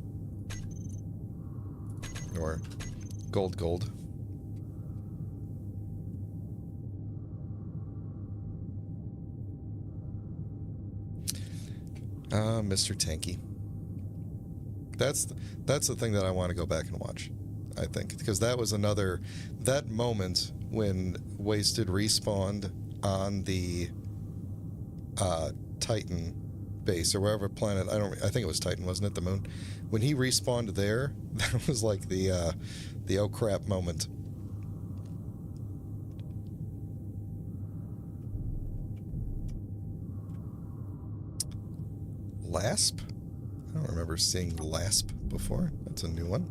S1: Or gold. Mr. Tanky. That's the thing that I want to go back and watch, I think. Because that was another... That moment when Wasted respawned on the... Titan base or wherever planet, I think it was Titan, wasn't it? The moon. When he respawned there, that was like the oh crap moment. Lasp? I don't remember seeing Lasp before. That's a new one.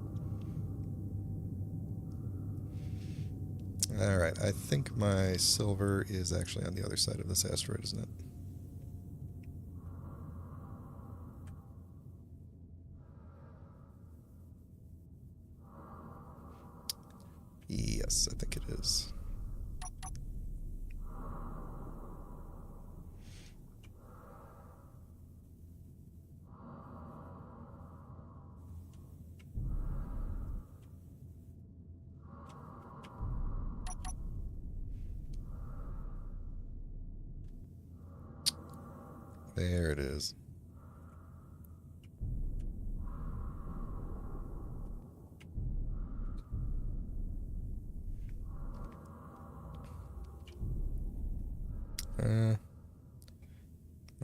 S1: Alright, I think my silver is actually on the other side of this asteroid, isn't it? Yes, I think it is. There it is.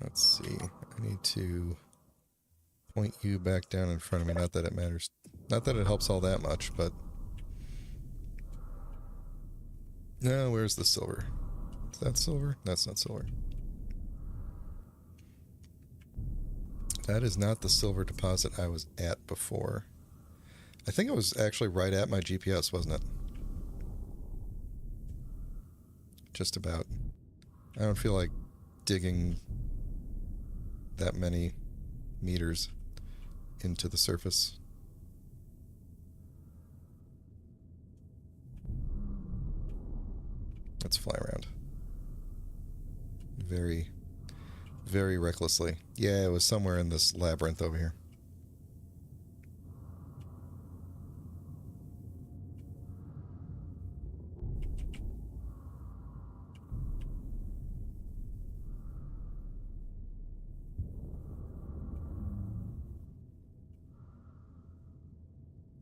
S1: Let's see. I need to point you back down in front of me. Not that it matters. Not that it helps all that much, but... No, where's the silver? Is that silver? That's not silver. That is not the silver deposit I was at before. I think it was actually right at my GPS, wasn't it? Just about. I don't feel like digging that many meters into the surface. Let's fly around. very, very recklessly. Yeah, it was somewhere in this labyrinth over here.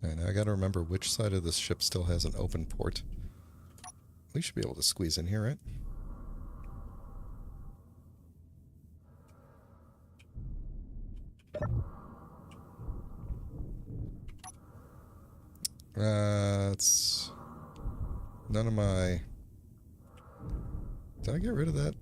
S1: And I gotta remember which side of this ship still has an open port. We should be able to squeeze in here, right? It's none of my... Did I get rid of that?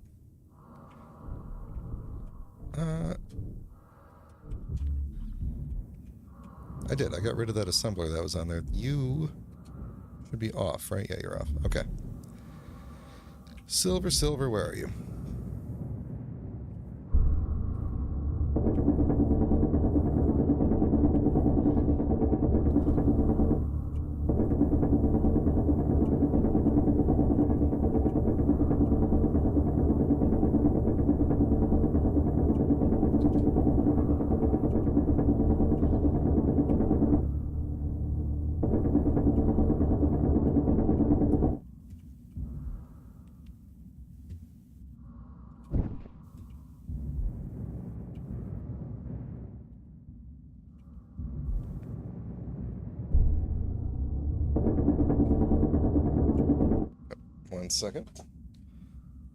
S1: I did. I got rid of that assembler that was on there. You should be off, right? Yeah, you're off. Okay. Silver, Silver, where are you? One second.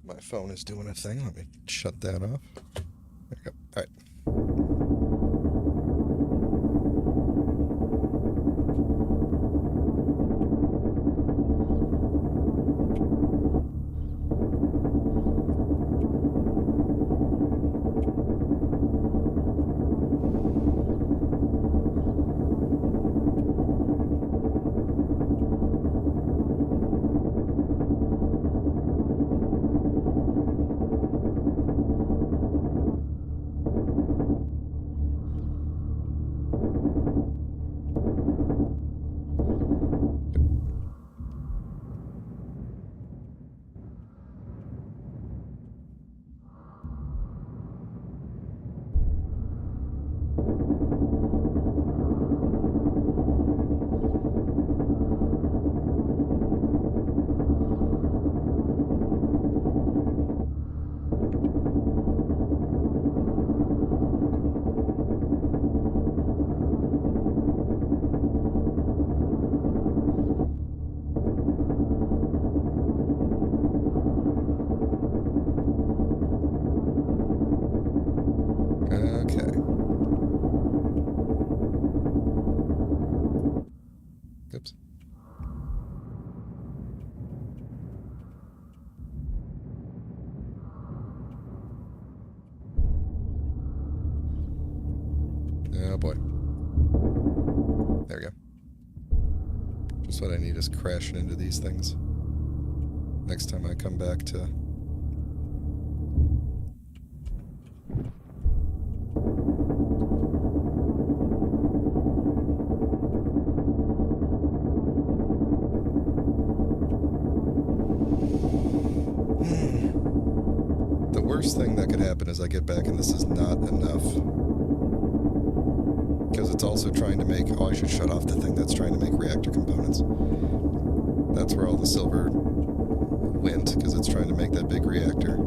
S1: My phone is doing a thing. Let me shut that off. There you go. All right. Okay. Oops. Oh boy. There we go. Just what I need is crashing into these things. Next time I come back to... The worst thing that could happen is I get back and this is not enough. Because it's also trying to make... Oh, I should shut off the thing that's trying to make reactor components. That's where all the silver went, because it's trying to make that big reactor.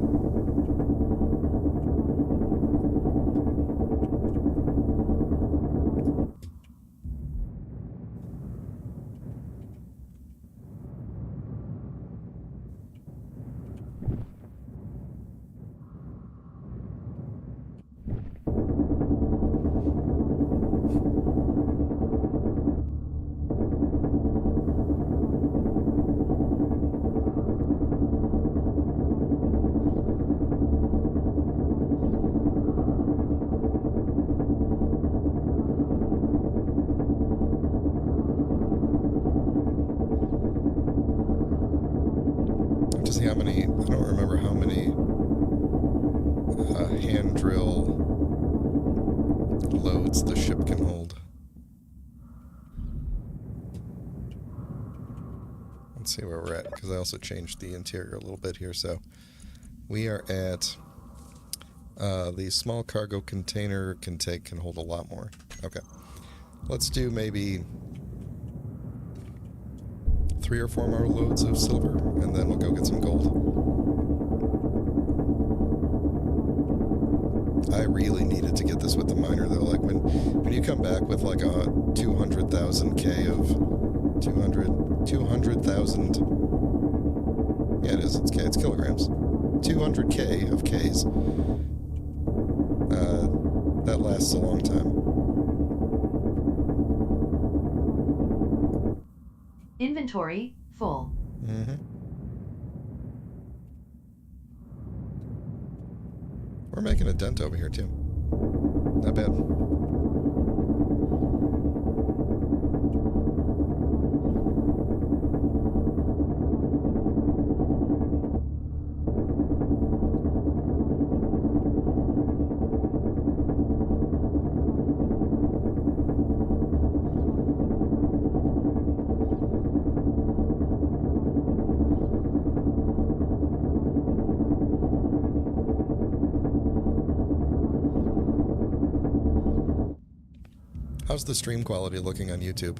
S1: How many, I don't remember how many hand drill loads the ship can hold. Let's see where we're at, because I also changed the interior a little bit here, so We are at the small cargo container can hold a lot more. Okay. Let's do maybe 3 or 4 more loads of silver, and then we'll go get some gold. I really needed to get this with the miner, though. Like, when you come back with, like, a 200,000 K of... 200,000... Yeah, it is. It's K. It's kilograms. 200K of Ks. That lasts a long time.
S2: Inventory full.
S1: Mm-hmm. We're making a dent over here, too. Not bad. How's the stream quality looking on YouTube?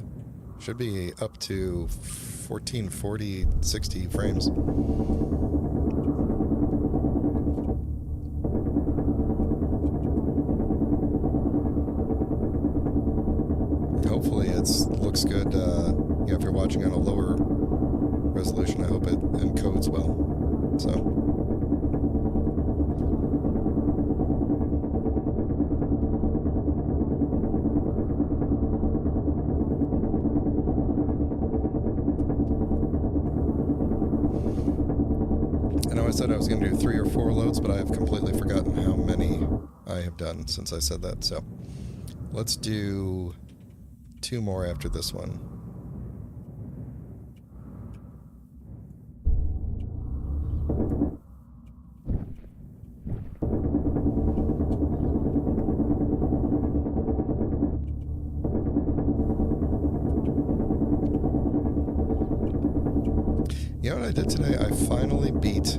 S1: Should be up to 1440, 60 frames. Hopefully it looks good. Yeah, if you're watching on a lower resolution, I hope it encodes well. So. I said I was going to do 3 or 4 loads, but I have completely forgotten how many I have done since I said that. So let's do 2 more after this one. You know what I did today? I finally beat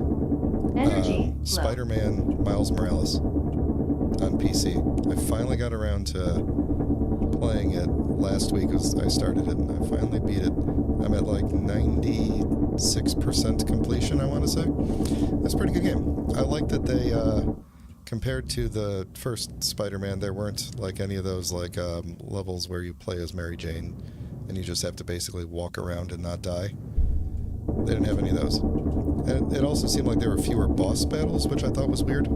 S1: Spider-Man Miles Morales on PC. I finally got around to playing it last week as I started it, and I finally beat it. I'm at like 96% completion, I want to say. That's a pretty good game. I like that they, compared to the first Spider-Man, there weren't like any of those like levels where you play as Mary Jane and you just have to basically walk around and not die. They didn't have any of those. And it also seemed like there were fewer boss battles, which I thought was weird.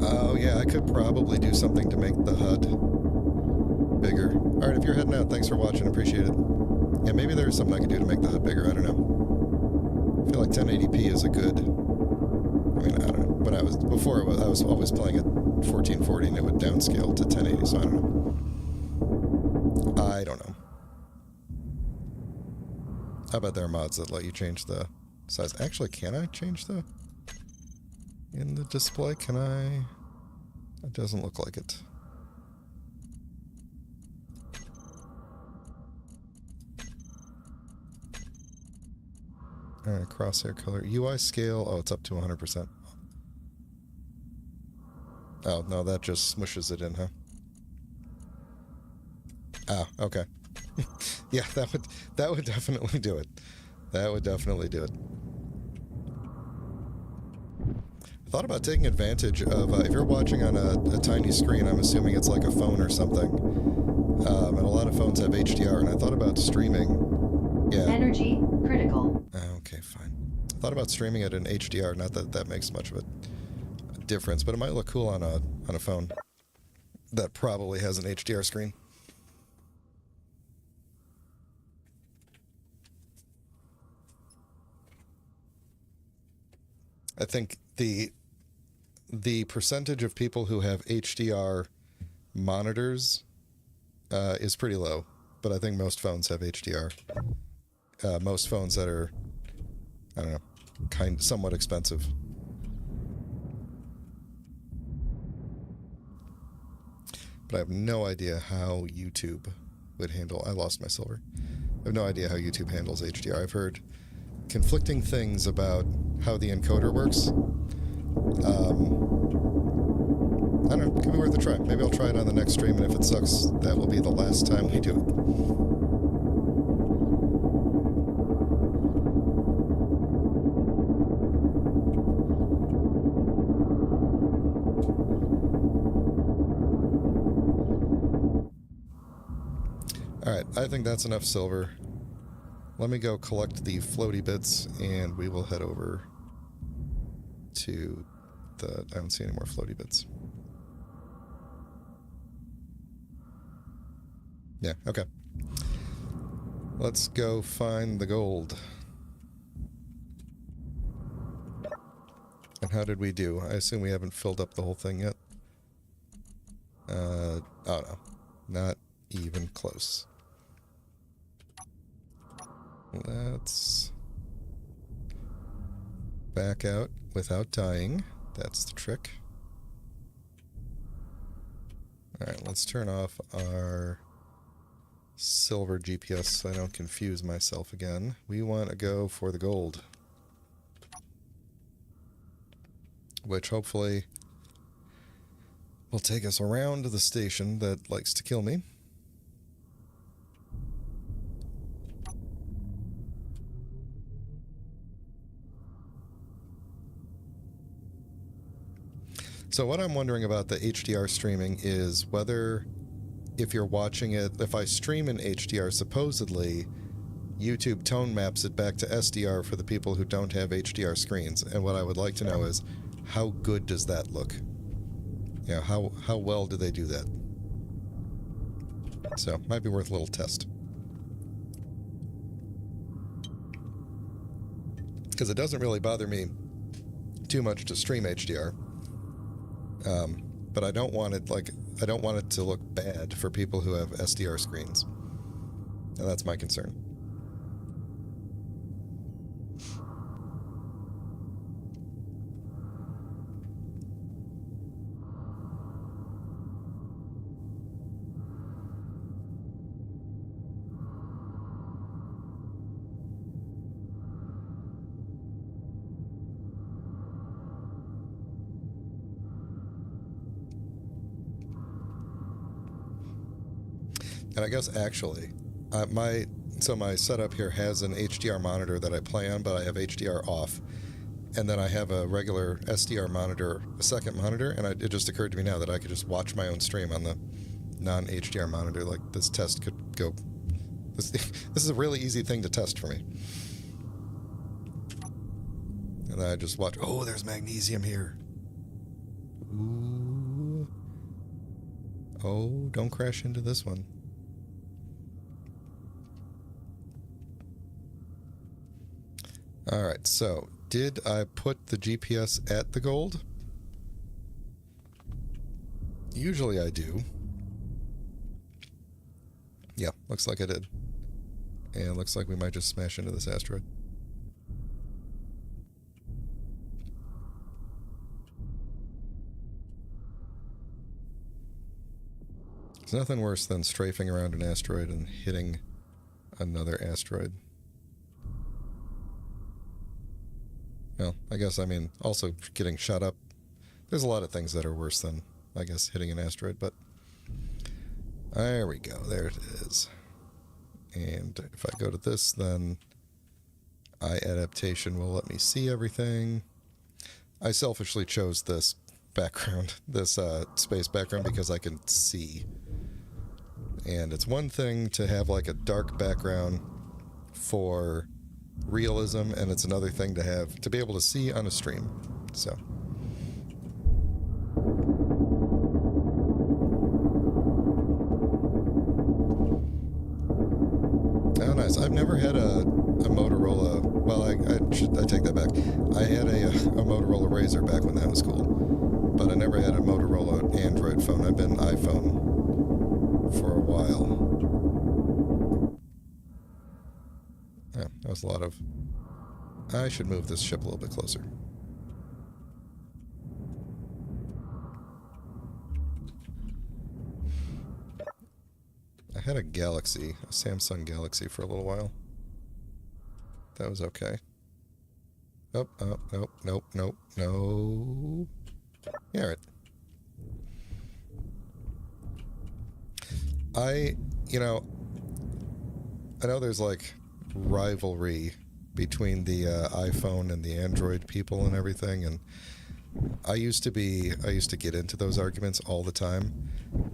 S1: Oh, yeah, I could probably do something to make the HUD bigger. Alright, if you're heading out, thanks for watching. Appreciate it. Yeah, maybe there's something I could do to make the HUD bigger. I don't know. I feel like 1080p is a good... I mean, I don't know. But I was always playing at 1440 and it would downscale to 1080, so I don't know. I don't know. How about there are mods that let you change the size? Actually, can I change the... in the display? Can I... It doesn't look like it. Alright, crosshair color. UI scale. Oh, it's up to 100%. Oh, no, that just smushes it in, huh? Ah, okay. Yeah, that would definitely do it. That would definitely do it. I thought about taking advantage of, if you're watching on a tiny screen, I'm assuming it's like a phone or something. And a lot of phones have HDR, and I thought about streaming. Yeah.
S2: Energy critical.
S1: Okay, fine. I thought about streaming it in HDR, not that that makes much of a difference, but it might look cool on a phone that probably has an HDR screen. I think the percentage of people who have HDR monitors is pretty low, but I think most phones have HDR. Most phones that are, I don't know, somewhat expensive. But I have no idea how YouTube would handle... I lost my silver. I have no idea how YouTube handles HDR. I've heard conflicting things about how the encoder works. I don't know. Could be worth a try. Maybe I'll try it on the next stream, and if it sucks, that will be the last time we do it. Alright, I think that's enough silver. Let me go collect the floaty bits, and we will head over to the... I don't see any more floaty bits. Yeah, okay. Let's go find the gold. And how did we do? I assume we haven't filled up the whole thing yet. Oh no. Not even close. Let's back out without dying. That's the trick. Alright, let's turn off our silver GPS so I don't confuse myself again. We want to go for the gold, which hopefully will take us around to the station that likes to kill me. So what I'm wondering about the HDR streaming is whether, if you're watching it, if I stream in HDR, supposedly YouTube tone maps it back to SDR for the people who don't have HDR screens. And what I would like to know is, how good does that look? Yeah, how well do they do that? So, might be worth a little test. Because it doesn't really bother me too much to stream HDR. But I don't want it to look bad for people who have SDR screens. And that's my concern. And I guess actually, my setup here has an HDR monitor that I play on, but I have HDR off. And then I have a regular SDR monitor, a second monitor, and it just occurred to me now that I could just watch my own stream on the non-HDR monitor. Like, this test could go... This is a really easy thing to test for me. And then I just watch... Oh, there's magnesium here. Ooh. Oh, don't crash into this one. Alright, so, did I put the GPS at the gold? Usually I do. Yeah, looks like I did. And looks like we might just smash into this asteroid. There's nothing worse than strafing around an asteroid and hitting another asteroid. Well, I guess, I mean, also getting shot up. There's a lot of things that are worse than, I guess, hitting an asteroid, but... There we go, there it is. And if I go to this, then eye adaptation will let me see everything. I selfishly chose this background, this space background, because I can see. And it's one thing to have like a dark background for realism, and it's another thing to be able to see on a stream. So oh, nice. I've never had a Motorola. Well, I take that back. I had a Motorola Razr back when that was cool, but I never had a Motorola Android phone. I've been iPhone for a while. Yeah, that was a lot of... I should move this ship a little bit closer. had a Galaxy, a Samsung Galaxy for a little while. That was okay. Oh, nope, nope, nope, no. Yeah, right. I know there's like rivalry between the iPhone and the Android people and everything, and I used to get into those arguments all the time,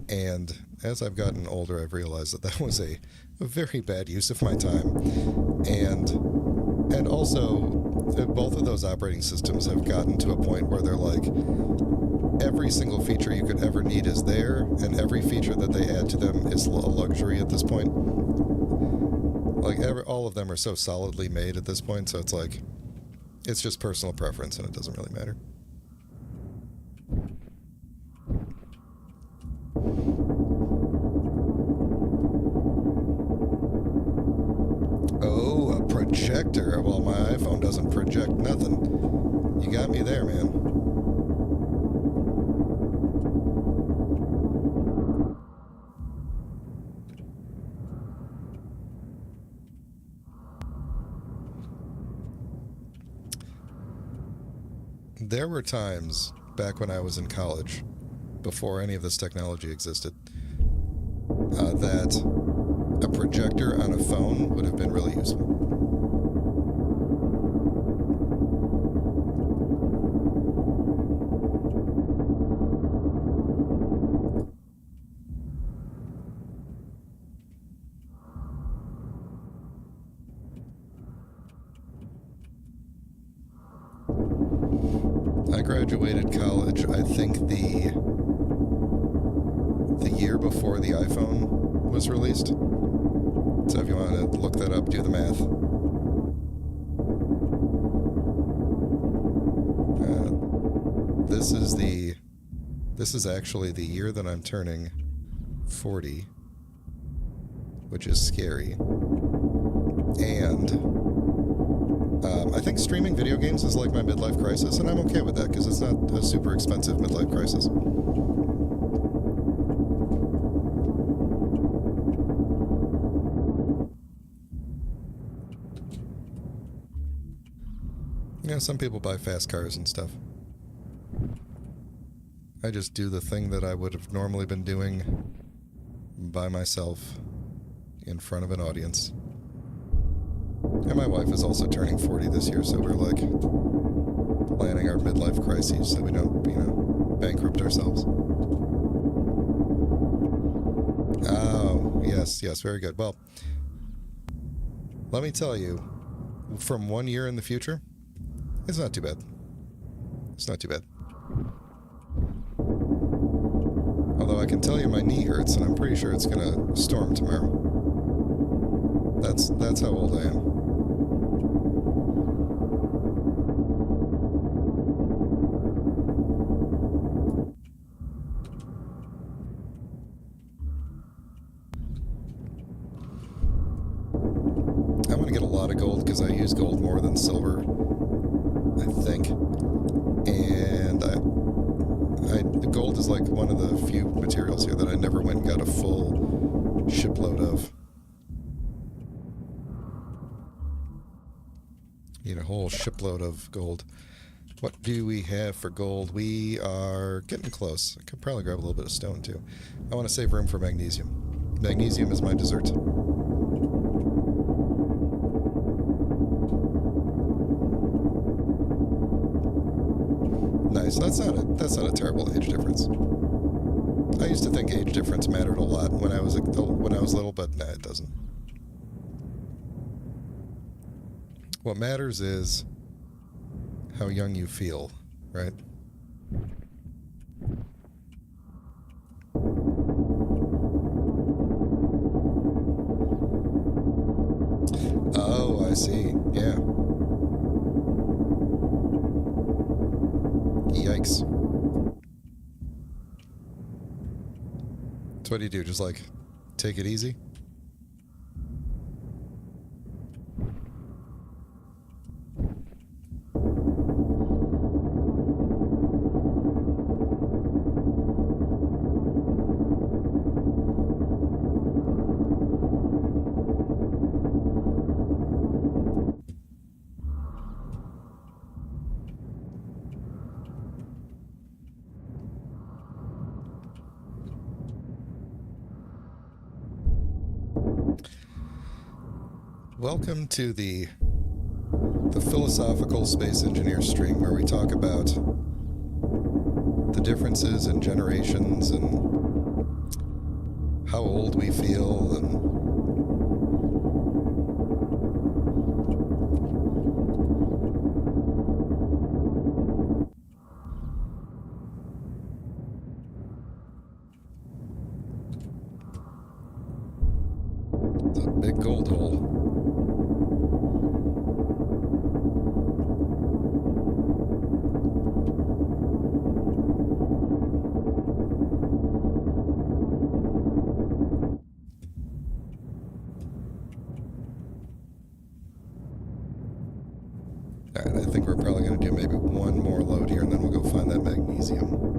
S1: and as I've gotten older, I've realized that was a very bad use of my time, and also both of those operating systems have gotten to a point where they're like, every single feature you could ever need is there, and every feature that they add to them is a luxury at this point. Like, all of them are so solidly made at this point, so it's like, it's just personal preference, and it doesn't really matter. Oh, a projector. Well, my iPhone doesn't project nothing. You got me there, man. There were times back when I was in college, before any of this technology existed, that a projector on a phone would have been really useful. I graduated college, I think the year before the iPhone was released. So if you want to look that up, do the math. This is actually the year that I'm turning 40, which is scary. And I think streaming video games is like my midlife crisis, and I'm okay with that because it's not a super expensive midlife crisis. Yeah, some people buy fast cars and stuff. I just do the thing that I would have normally been doing by myself in front of an audience. And my wife is also turning 40 this year, so we're like planning our midlife crises so we don't, bankrupt ourselves. Oh, yes, very good. Well, let me tell you, from 1 year in the future, it's not too bad. It's not too bad. Although I can tell you my knee hurts, and I'm pretty sure it's gonna storm tomorrow. That's how old I am. I'm gonna get a lot of gold because I use gold more than silver, I think. And gold is like one of the few materials here that I never went and got a full shipload of. Need a whole shipload of gold. What do we have for gold? We are getting close. I could probably grab a little bit of stone too. I want to save room for magnesium. Magnesium is my dessert. Nice. That's not a terrible age difference. I used to think age difference mattered a lot when I was little, but nah, it doesn't. What matters is how young you feel, right? Oh, I see. Yeah. Yikes. So what do you do? Just like take it easy? Welcome to the philosophical space engineer stream, where we talk about the differences in generations and how old we feel and it's a big gold hole. Alright, I think we're probably going to do maybe one more load here, and then we'll go find that magnesium.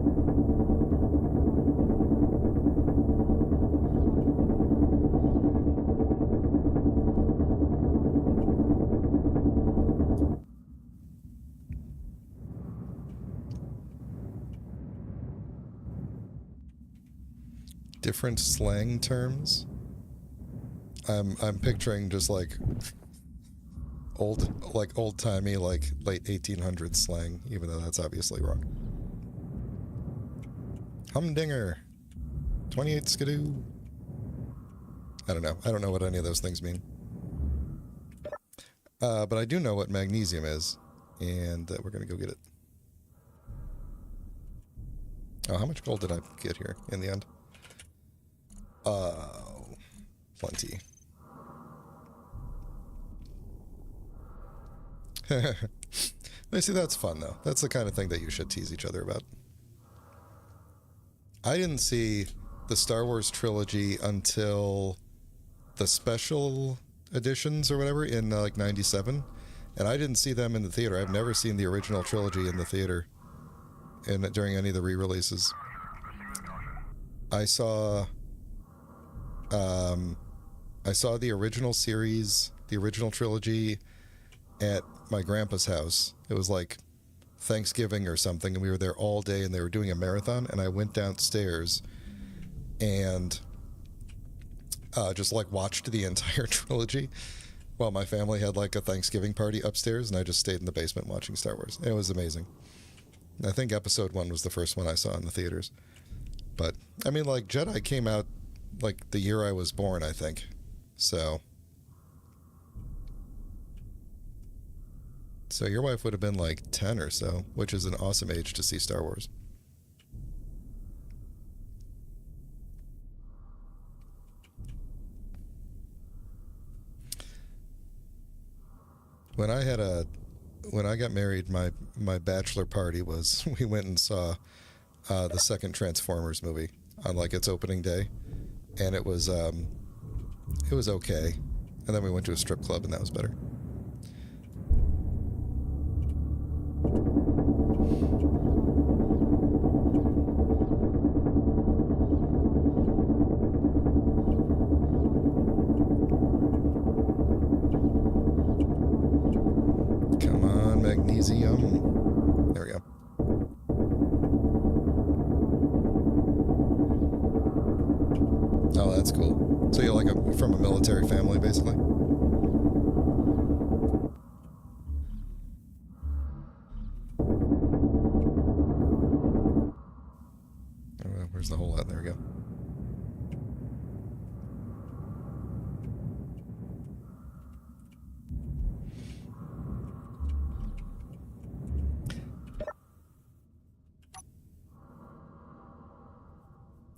S1: Different slang terms. I'm picturing just like old-timey, like late 1800s slang, even though that's obviously wrong. Humdinger. 28 skidoo. I don't know. I don't know what any of those things mean. But I do know what magnesium is, and we're going to go get it. Oh, how much gold did I get here in the end? Plenty. I see, that's fun, though. That's the kind of thing that you should tease each other about. I didn't see the Star Wars trilogy until the special editions or whatever in, like, 97. And I didn't see them in the theater. I've never seen the original trilogy in the theater during any of the re-releases. I saw the original series, the original trilogy, at my grandpa's house. It was like Thanksgiving or something, and we were there all day, and they were doing a marathon, and I went downstairs and just like watched the entire trilogy while my family had like a Thanksgiving party upstairs, and I just stayed in the basement watching Star Wars. It was amazing. I think episode 1 was the first one I saw in the theaters. But I mean, like, Jedi came out like the year I was born, I think. So your wife would have been like 10 or so, which is an awesome age to see Star Wars. When I got married, my bachelor party was, we went and saw the second Transformers movie on like its opening day, and it was okay. And then we went to a strip club, and that was better. Come on, magnesium. There we go. Oh, that's cool. So you're like from a military family, basically? Where's the hole at? There we go.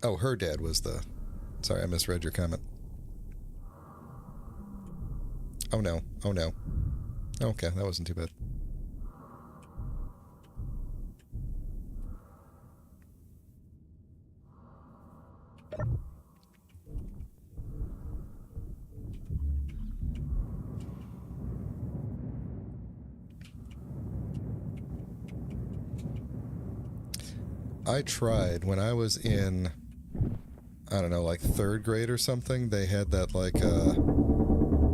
S1: Oh, her dad was the... Sorry, I misread your comment. Oh no, oh no. Okay, that wasn't too bad. I tried when I was in, I don't know, like 3rd grade or something. They had that like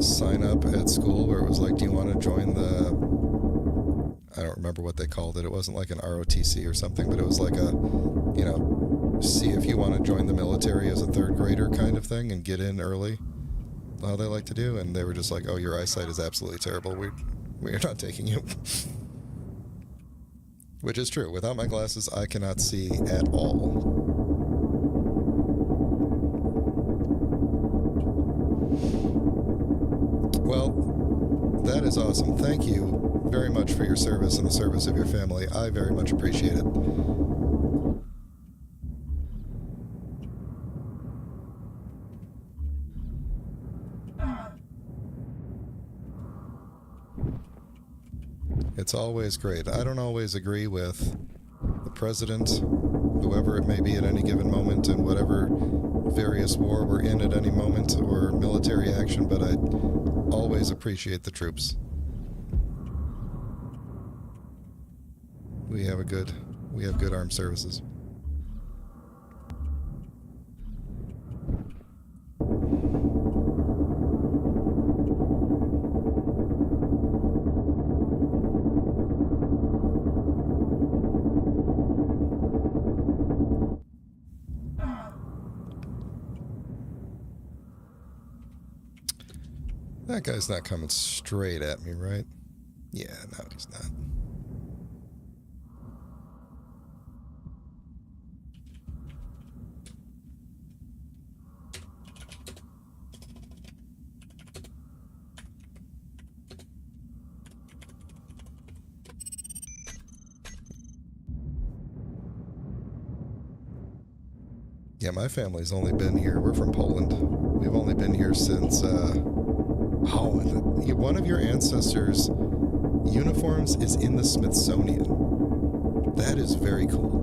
S1: sign up at school where it was like, do you want to join the, I don't remember what they called it. It wasn't like an ROTC or something, but it was like a, you know, see if you want to join the military as a 3rd grader kind of thing and get in early. how they like to do, and they were just like, oh, your eyesight is absolutely terrible. We're not taking you. Which is true. Without my glasses, I cannot see at all. Well, that is awesome. Thank you very much for your service and the service of your family. I very much appreciate it. It's always great. I don't always agree with the president, whoever it may be at any given moment, and whatever various war we're in at any moment, or military action, but I always appreciate the troops. We have good armed services. That guy's not coming straight at me, right? Yeah, no, he's not. Yeah, my family's only been here. We're from Poland. We've only been here since, one of your ancestors' uniforms is in the Smithsonian. That is very cool.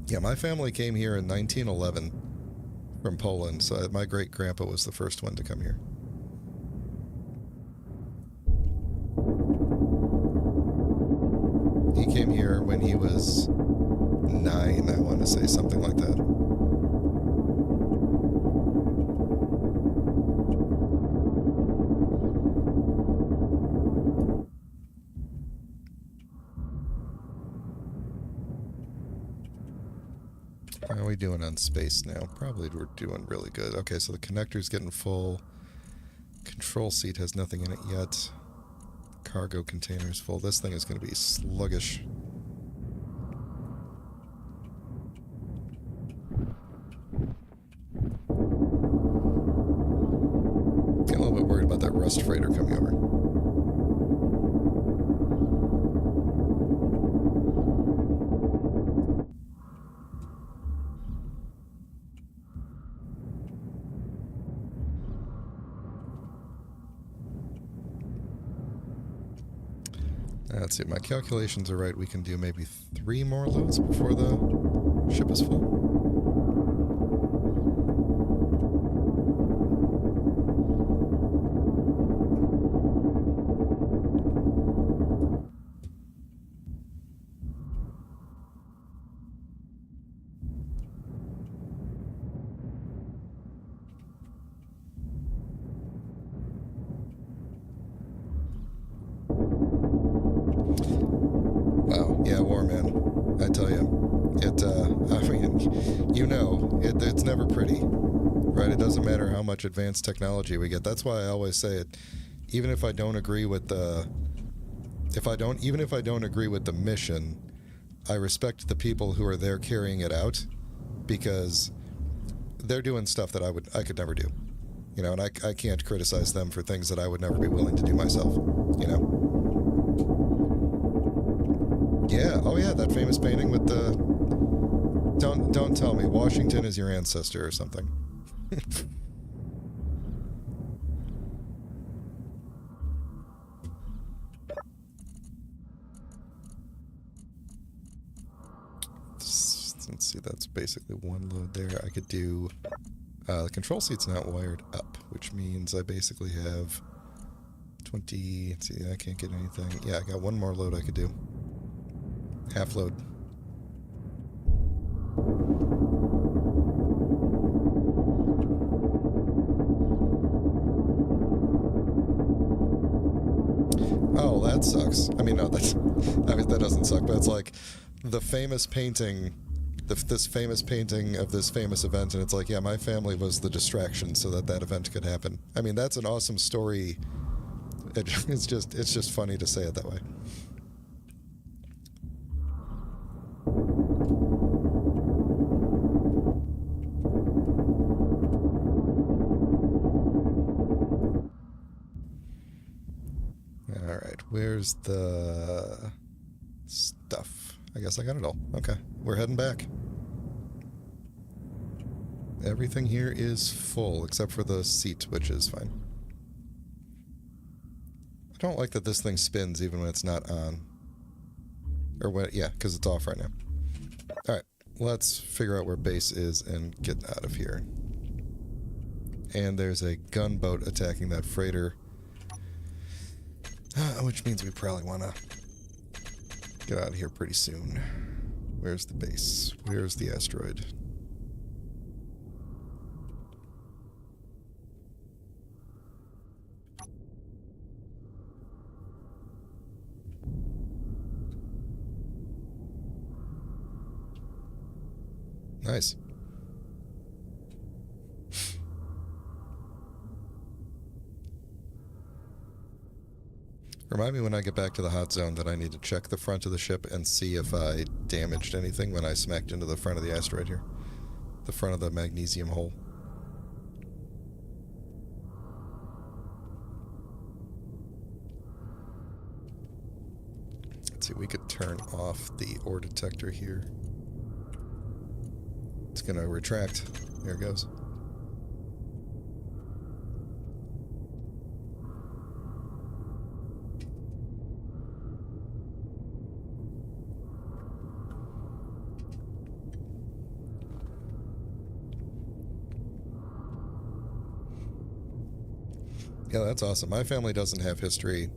S1: Yeah, my family came here in 1911 from Poland, so my great-grandpa was the first one to come here. He came here when he was 9, I want to say, something like that. How are we doing on space now? Probably we're doing really good. Okay, so the connector's getting full. Control seat has nothing in it yet. Cargo container's full. This thing is going to be sluggish. Getting a little bit worried about that rust freighter coming over. Let's see, if my calculations are right, we can do maybe 3 more loads before the ship is full. Wow, yeah, war, man. I tell you. It's never pretty, right? It doesn't matter how much advanced technology we get. That's why I always say it, even if I don't agree with the mission, I respect the people who are there carrying it out, because they're doing stuff that I could never do. You know, and I can't criticize them for things that I would never be willing to do myself, you know? Yeah, oh yeah, that famous painting with the... Don't tell me Washington is your ancestor or something. Let's see, that's basically one load there. I could do... the control seat's not wired up, which means I basically have 20... Let's see, I can't get anything. Yeah, I got one more load I could do. Half load. Oh, that sucks. I mean, no, that doesn't suck, but it's like the famous painting this famous painting of this famous event, and it's like, yeah, my family was the distraction so that that event could happen. I mean, that's an awesome story. It's just funny to say it that way. All right, where's the stuff? I guess I got it all. Okay, we're heading back. Everything here is full except for the seat, which is fine. I don't like that this thing spins even when it's not on. Or when, yeah, because it's off right now. All right, let's figure out where base is and get out of here. And there's a gunboat attacking that freighter. Which means we probably want to get out of here pretty soon. Where's the base? Where's the asteroid? Nice. Remind me when I get back to the hot zone that I need to check the front of the ship and see if I damaged anything when I smacked into the front of the asteroid here. The front of the magnesium hole. Let's see, we could turn off the ore detector here. It's going to retract. There it goes. Yeah, that's awesome. My family doesn't have history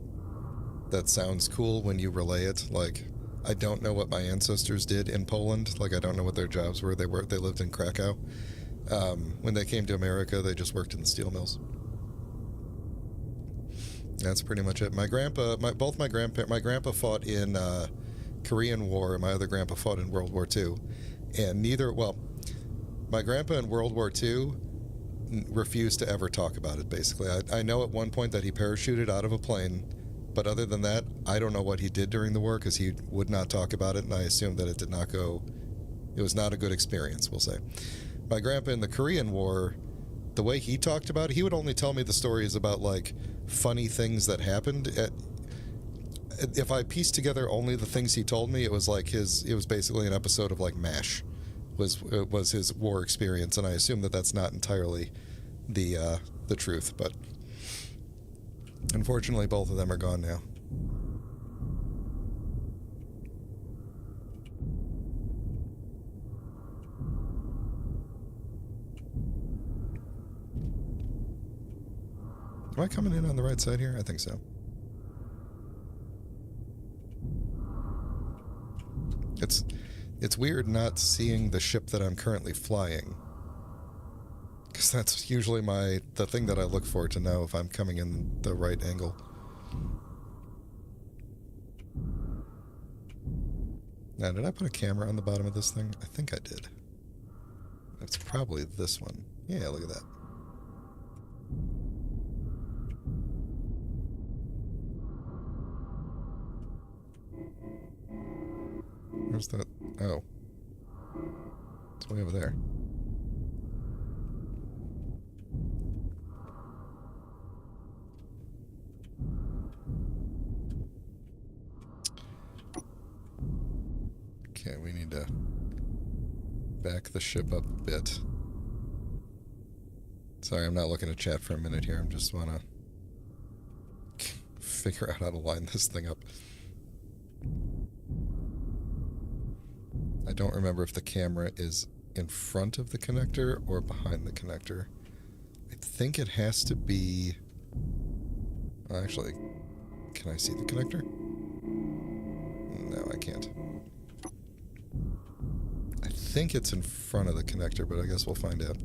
S1: that sounds cool when you relay it. Like, I don't know what my ancestors did in Poland. Like, I don't know what their jobs were. They lived in Krakow. When they came to America, they just worked in the steel mills. That's pretty much it. My grandpa fought in Korean War, and my other grandpa fought in World War II. And my grandpa in World War II refused to ever talk about it, basically. I know at one point that he parachuted out of a plane, but other than that, I don't know what he did during the war because he would not talk about it, and I assume that it was not a good experience, we'll say. My grandpa in the Korean War, the way he talked about it, he would only tell me the stories about, like, funny things that happened. If I pieced together only the things he told me, it was basically an episode of, like, MASH. Was his war experience, and I assume that that's not entirely the truth, but unfortunately both of them are gone now. Am I coming in on the right side here? I think so. It's weird not seeing the ship that I'm currently flying, because that's usually the thing that I look for to know if I'm coming in the right angle. Now, did I put a camera on the bottom of this thing? I think I did. It's probably this one. Yeah, look at that. Where's that? Oh. It's way over there. Okay, we need to back the ship up a bit. Sorry, I'm not looking at chat for a minute here. I just want to figure out how to line this thing up. I don't remember if the camera is in front of the connector or behind the connector. I think it has to be... Actually, can I see the connector? No, I can't. I think it's in front of the connector, but I guess we'll find out.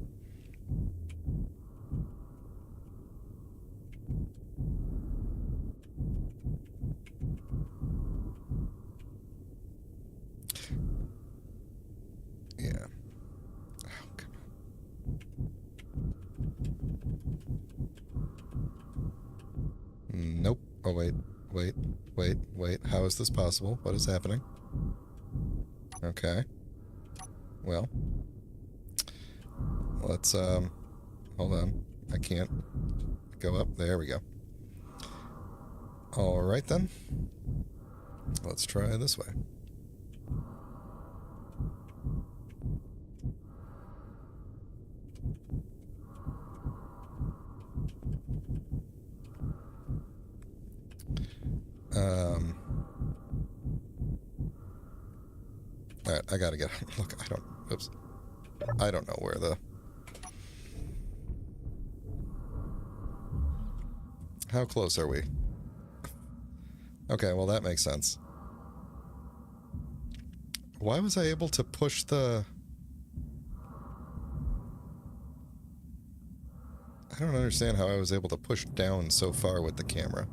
S1: Oh, wait. Wait. How is this possible? What is happening? Okay. Well. Let's, hold on. I can't go up. There we go. Alright then. Let's try this way. Alright, I gotta get... Look, I don't... Oops. I don't know where the... How close are we? Okay, well that makes sense. Why was I able to push the... I don't understand how I was able to push down so far with the camera.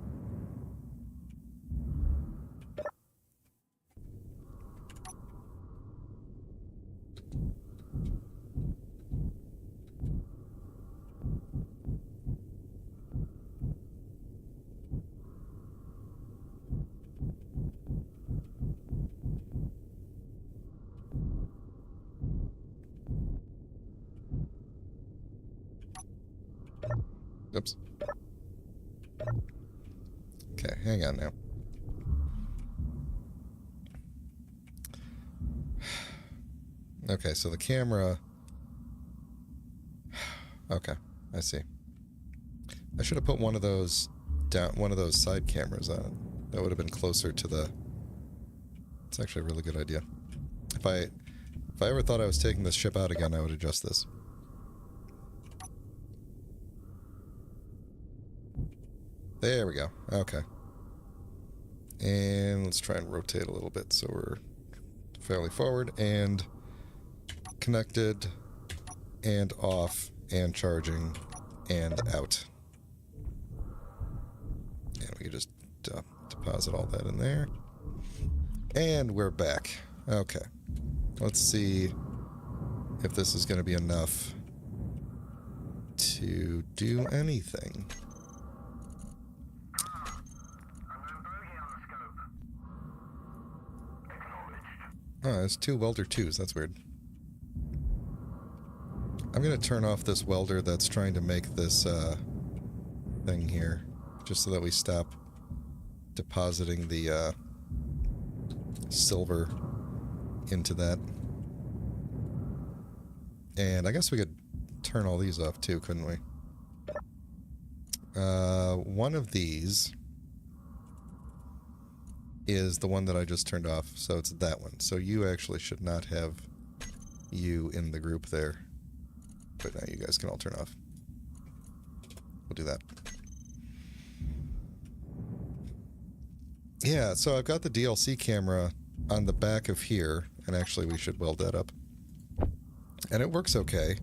S1: Oops. Okay, hang on now. Okay, so the camera... Okay, I see. I should have put one of those down, one of those side cameras on it. That would have been closer to the... It's actually a really good idea. If I ever thought I was taking this ship out again, I would adjust this. There we go. Okay. And let's try and rotate a little bit so we're fairly forward and connected and off and charging and out. And we can just deposit all that in there. And we're back. Okay. Let's see if this is going to be enough to do anything. Oh, there's two welder 2s. That's weird. I'm going to turn off this welder that's trying to make this thing here, just so that we stop depositing the silver into that. And I guess we could turn all these off too, couldn't we? One of these is the one that I just turned off, so it's that one. So you actually should not have you in the group there. But now you guys can all turn off. We'll do that. Yeah, so I've got the DLC camera on the back of here, and actually we should weld that up. And it works okay.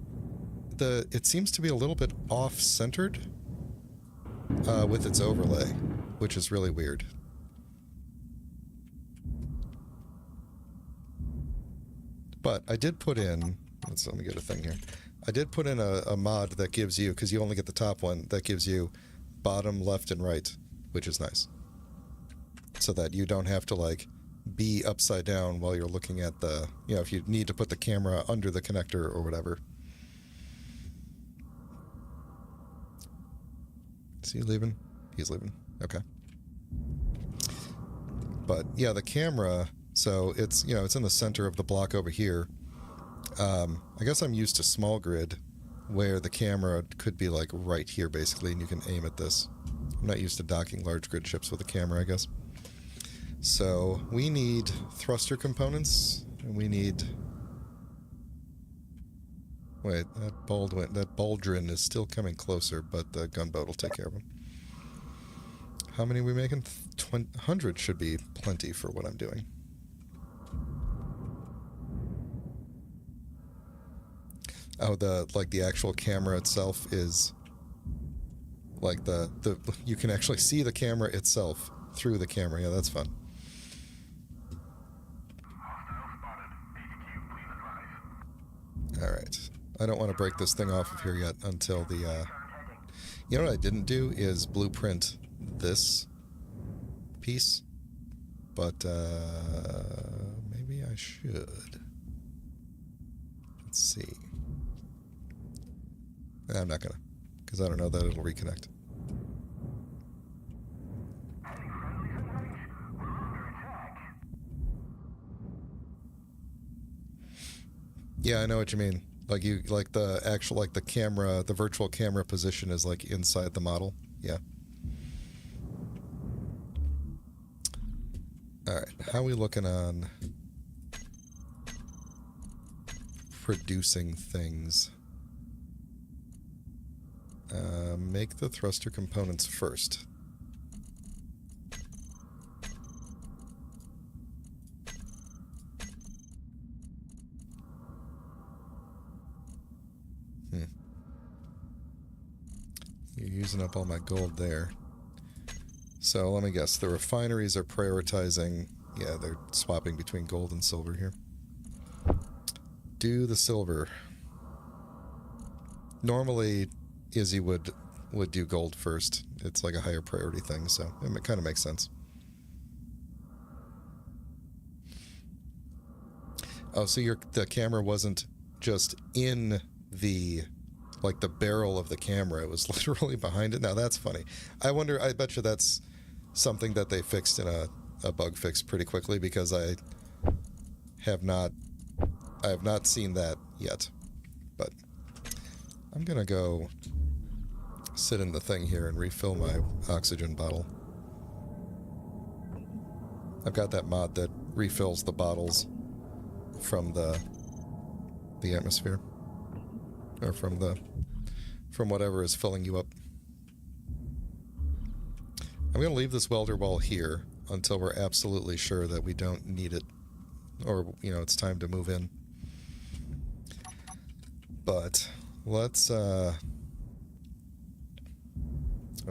S1: It seems to be a little bit off-centered with its overlay, which is really weird. But I did put in... let me get a thing here. I did put in a mod that gives you, because you only get the top one, that gives you bottom, left, and right, which is nice. So that you don't have to, like, be upside down while you're looking at the... You know, if you need to put the camera under the connector or whatever. Is he leaving? He's leaving. Okay. But, yeah, the camera... So it's, you know, it's in the center of the block over here. I guess I'm used to small grid, where the camera could be like right here basically, and you can aim at this. I'm not used to docking large grid ships with a camera, I guess. So we need thruster components, and we need... Wait, that Baldwin is still coming closer, but the gunboat will take care of him. How many are we making? 100 should be plenty for what I'm doing. Oh, the actual camera itself is like you can actually see the camera itself through the camera. Yeah, that's fun. All right. I don't want to break this thing off of here yet until the you know what I didn't do is blueprint this piece, but maybe I should. Let's see. I'm not gonna, because I don't know that it'll reconnect. Yeah, I know what you mean. Like the actual, like the camera, the virtual camera position is like inside the model. Yeah. All right, how are we looking on producing things? Make the thruster components first. You're using up all my gold there. So let me guess, the refineries are prioritizing, yeah, they're swapping between gold and silver here. Do the silver. Normally, Izzy would do gold first. It's like a higher priority thing, so it kind of makes sense. Oh, so the camera wasn't just in the, like the barrel of the camera. It was literally behind it. Now that's funny. I bet you that's something that they fixed in a bug fix pretty quickly, because I have not seen that yet. But I'm gonna go sit in the thing here and refill my oxygen bottle. I've got that mod that refills the bottles from the atmosphere, or from whatever is filling you up. I'm going to leave this welder wall here until we're absolutely sure that we don't need it, or, you know, it's time to move in. But let's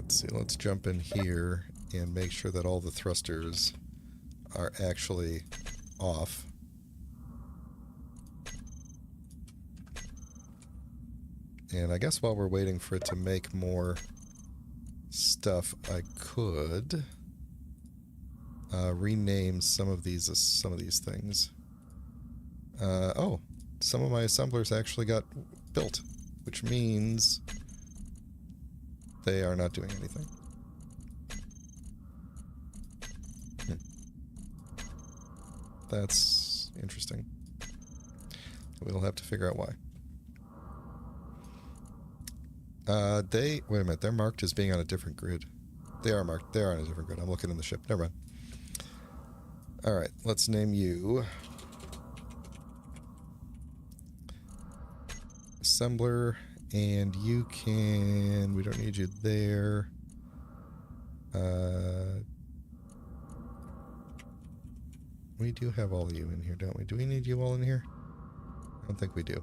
S1: see, let's jump in here and make sure that all the thrusters are actually off. And I guess while we're waiting for it to make more stuff, I could rename some of these things. Oh, some of my assemblers actually got built, which means they are not doing anything. That's interesting. We'll have to figure out why. Wait a minute, they're marked as being on a different grid. They are marked, they're on a different grid. I'm looking in the ship, never mind. Alright, let's name you Assembler, and you can, we don't need you there. We do have all of you in here, don't we? Do we need you all in here? I don't think we do.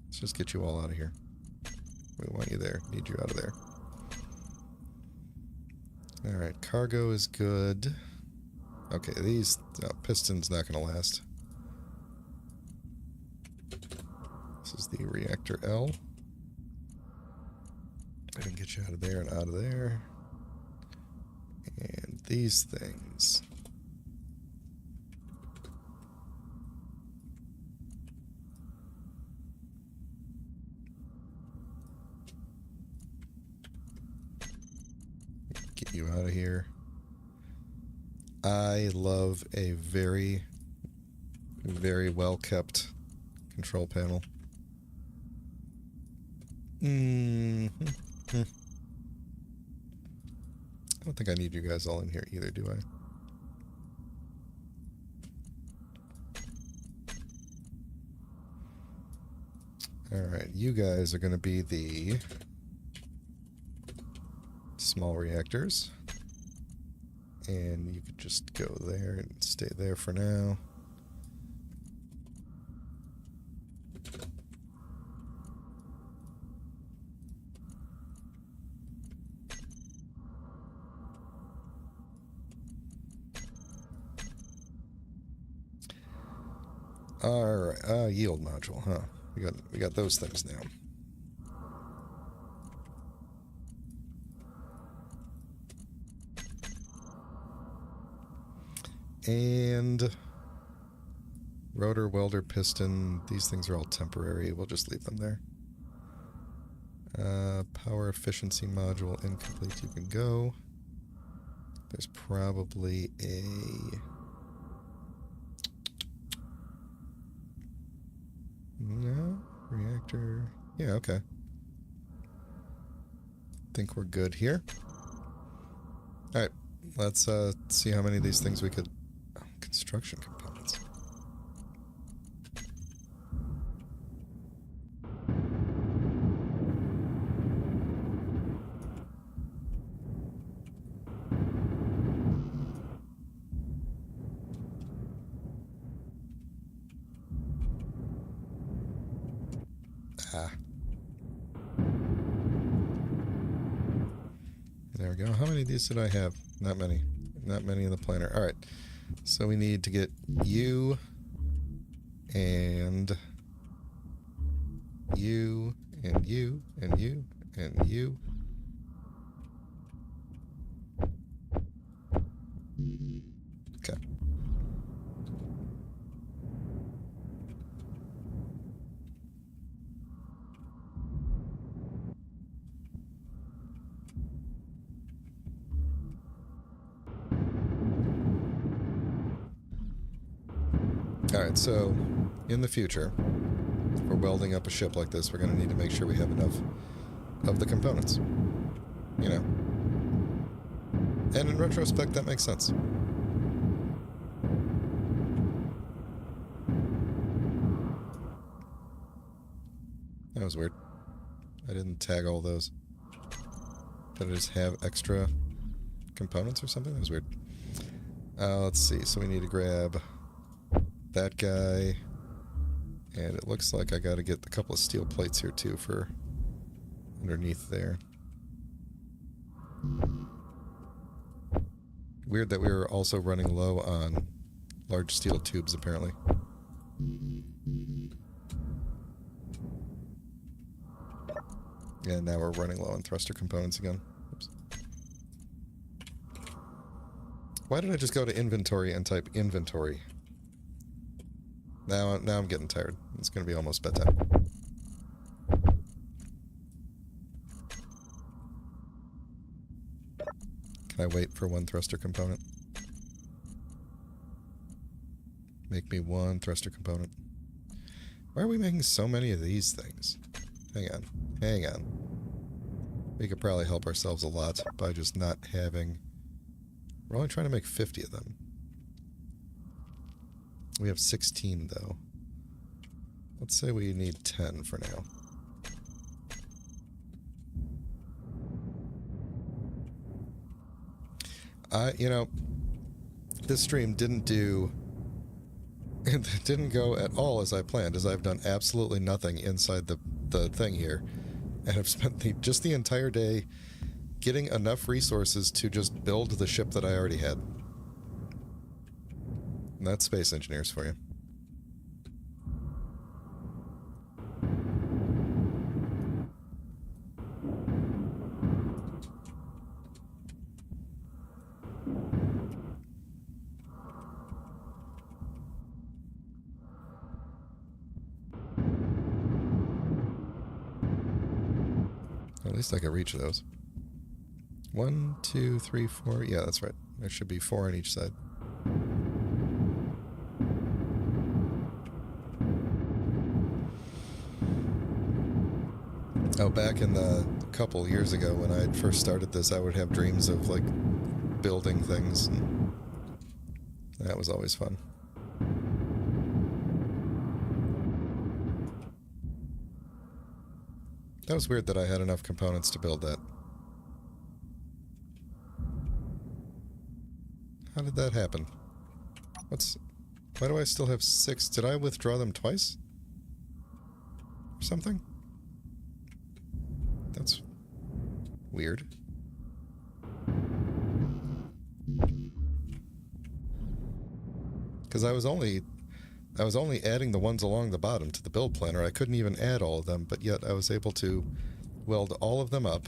S1: Let's just get you all out of here. We want you there. Need you out of there. Alright, cargo is good. Okay, these piston's not going to last. This is the reactor L. I can get you out of there and out of there. And these things. Get you out of here. I love a very, very well kept control panel. I don't think I need you guys all in here either, do I? Alright, you guys are going to be the small reactors. And you could just go there and stay there for now. Alright, yield module, huh? We got those things now. And rotor, welder, piston. These things are all temporary. We'll just leave them there. Power efficiency module incomplete. You can go. There's probably a... No? Reactor... Yeah, okay. Think we're good here. Alright, let's see how many of these things we could... Oh, construction components. Ah. There we go. How many of these did I have? Not many. Not many in the planner. Alright. So we need to get you and you and you and you and you. Okay. Alright, so in the future, if we're welding up a ship like this, we're going to need to make sure we have enough of the components. You know. And in retrospect, that makes sense. That was weird. I didn't tag all those. Did I just have extra components or something? That was weird. Let's see. So we need to grab that guy. And it looks like I got to get a couple of steel plates here too for underneath there. Weird that we were also running low on large steel tubes apparently. And now we're running low on thruster components again. Oops. Why did I just go to inventory and type inventory? Now I'm getting tired. It's going to be almost bedtime. Can I wait for one thruster component? Make me one thruster component. Why are we making so many of these things? Hang on. Hang on. We could probably help ourselves a lot by just not having... We're only trying to make 50 of them. We have 16, though. Let's say we need 10 for now. You know, this stream didn't do... It didn't go at all as I planned, as I've done absolutely nothing inside the thing here. And I've spent just the entire day getting enough resources to just build the ship that I already had. And that's Space Engineers for you. At least I can reach those. 1, 2, 3, 4. Yeah, that's right. There should be 4 on each side. Oh, back in the couple years ago when I first started this, I would have dreams of, like, building things. And that was always fun. That was weird that I had enough components to build that. How did that happen? Why do I still have 6? Did I withdraw them twice? Or something? That's weird. Because I was only adding the ones along the bottom to the build planner. I couldn't even add all of them, but yet I was able to weld all of them up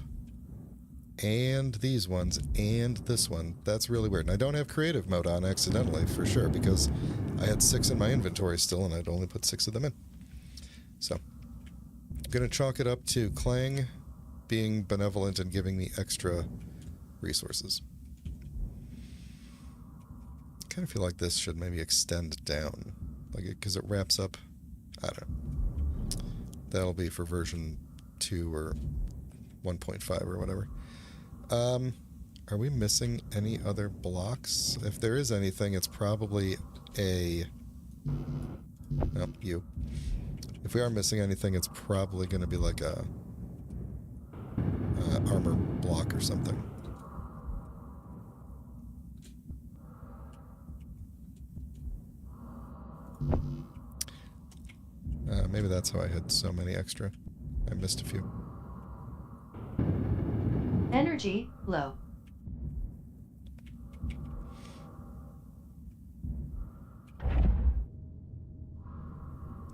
S1: and these ones, and this one. That's really weird. And I don't have creative mode on accidentally, for sure, because I had 6 in my inventory still, and I'd only put 6 of them in. So, I'm going to chalk it up to Clang being benevolent and giving me extra resources. I kind of feel like this should maybe extend down, like because it wraps up. I don't know. That'll be for version 2 or 1.5 or whatever. Are we missing any other blocks? If there is anything, it's probably a... No, you. If we are missing anything, it's probably going to be like a armor block or something. Maybe that's how I had so many extra. I missed a few.
S2: Energy low.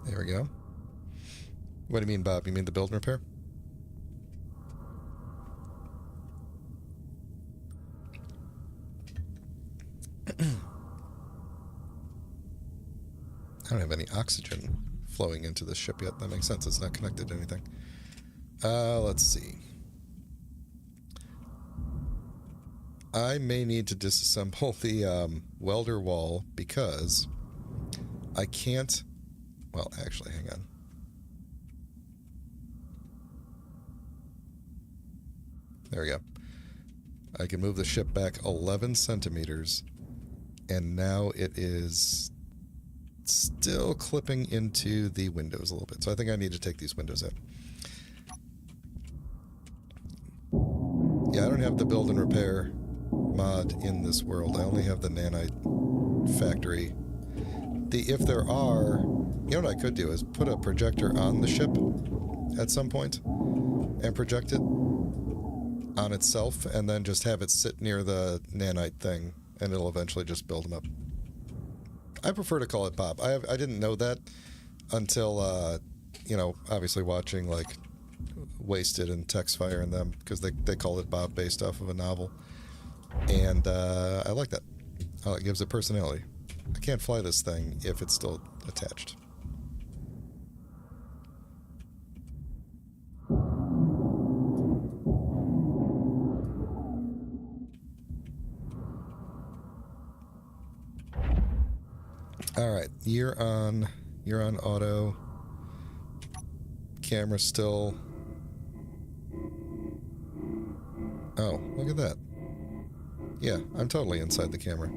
S1: There we go. What do you mean, Bob? You mean the build and repair? I don't have any oxygen flowing into this ship yet. That makes sense. It's not connected to anything. Let's see. I may need to disassemble the welder wall because I can't... Well, actually, hang on. There we go. I can move the ship back 11 centimeters, and now it is still clipping into the windows a little bit. So I think I need to take these windows out. Yeah, I don't have the build and repair mod in this world. I only have the nanite factory. If there are... You know what I could do is put a projector on the ship at some point and project it on itself and then just have it sit near the nanite thing and it'll eventually just build them up. I prefer to call it Bob. I didn't know that until, you know, obviously watching, like, Wasted and Textfire and them, because they call it Bob based off of a novel. And I like that. It gives it personality. I can't fly this thing if it's still attached. All right, you're on auto. Camera still. Oh, look at that. Yeah, I'm totally inside the camera.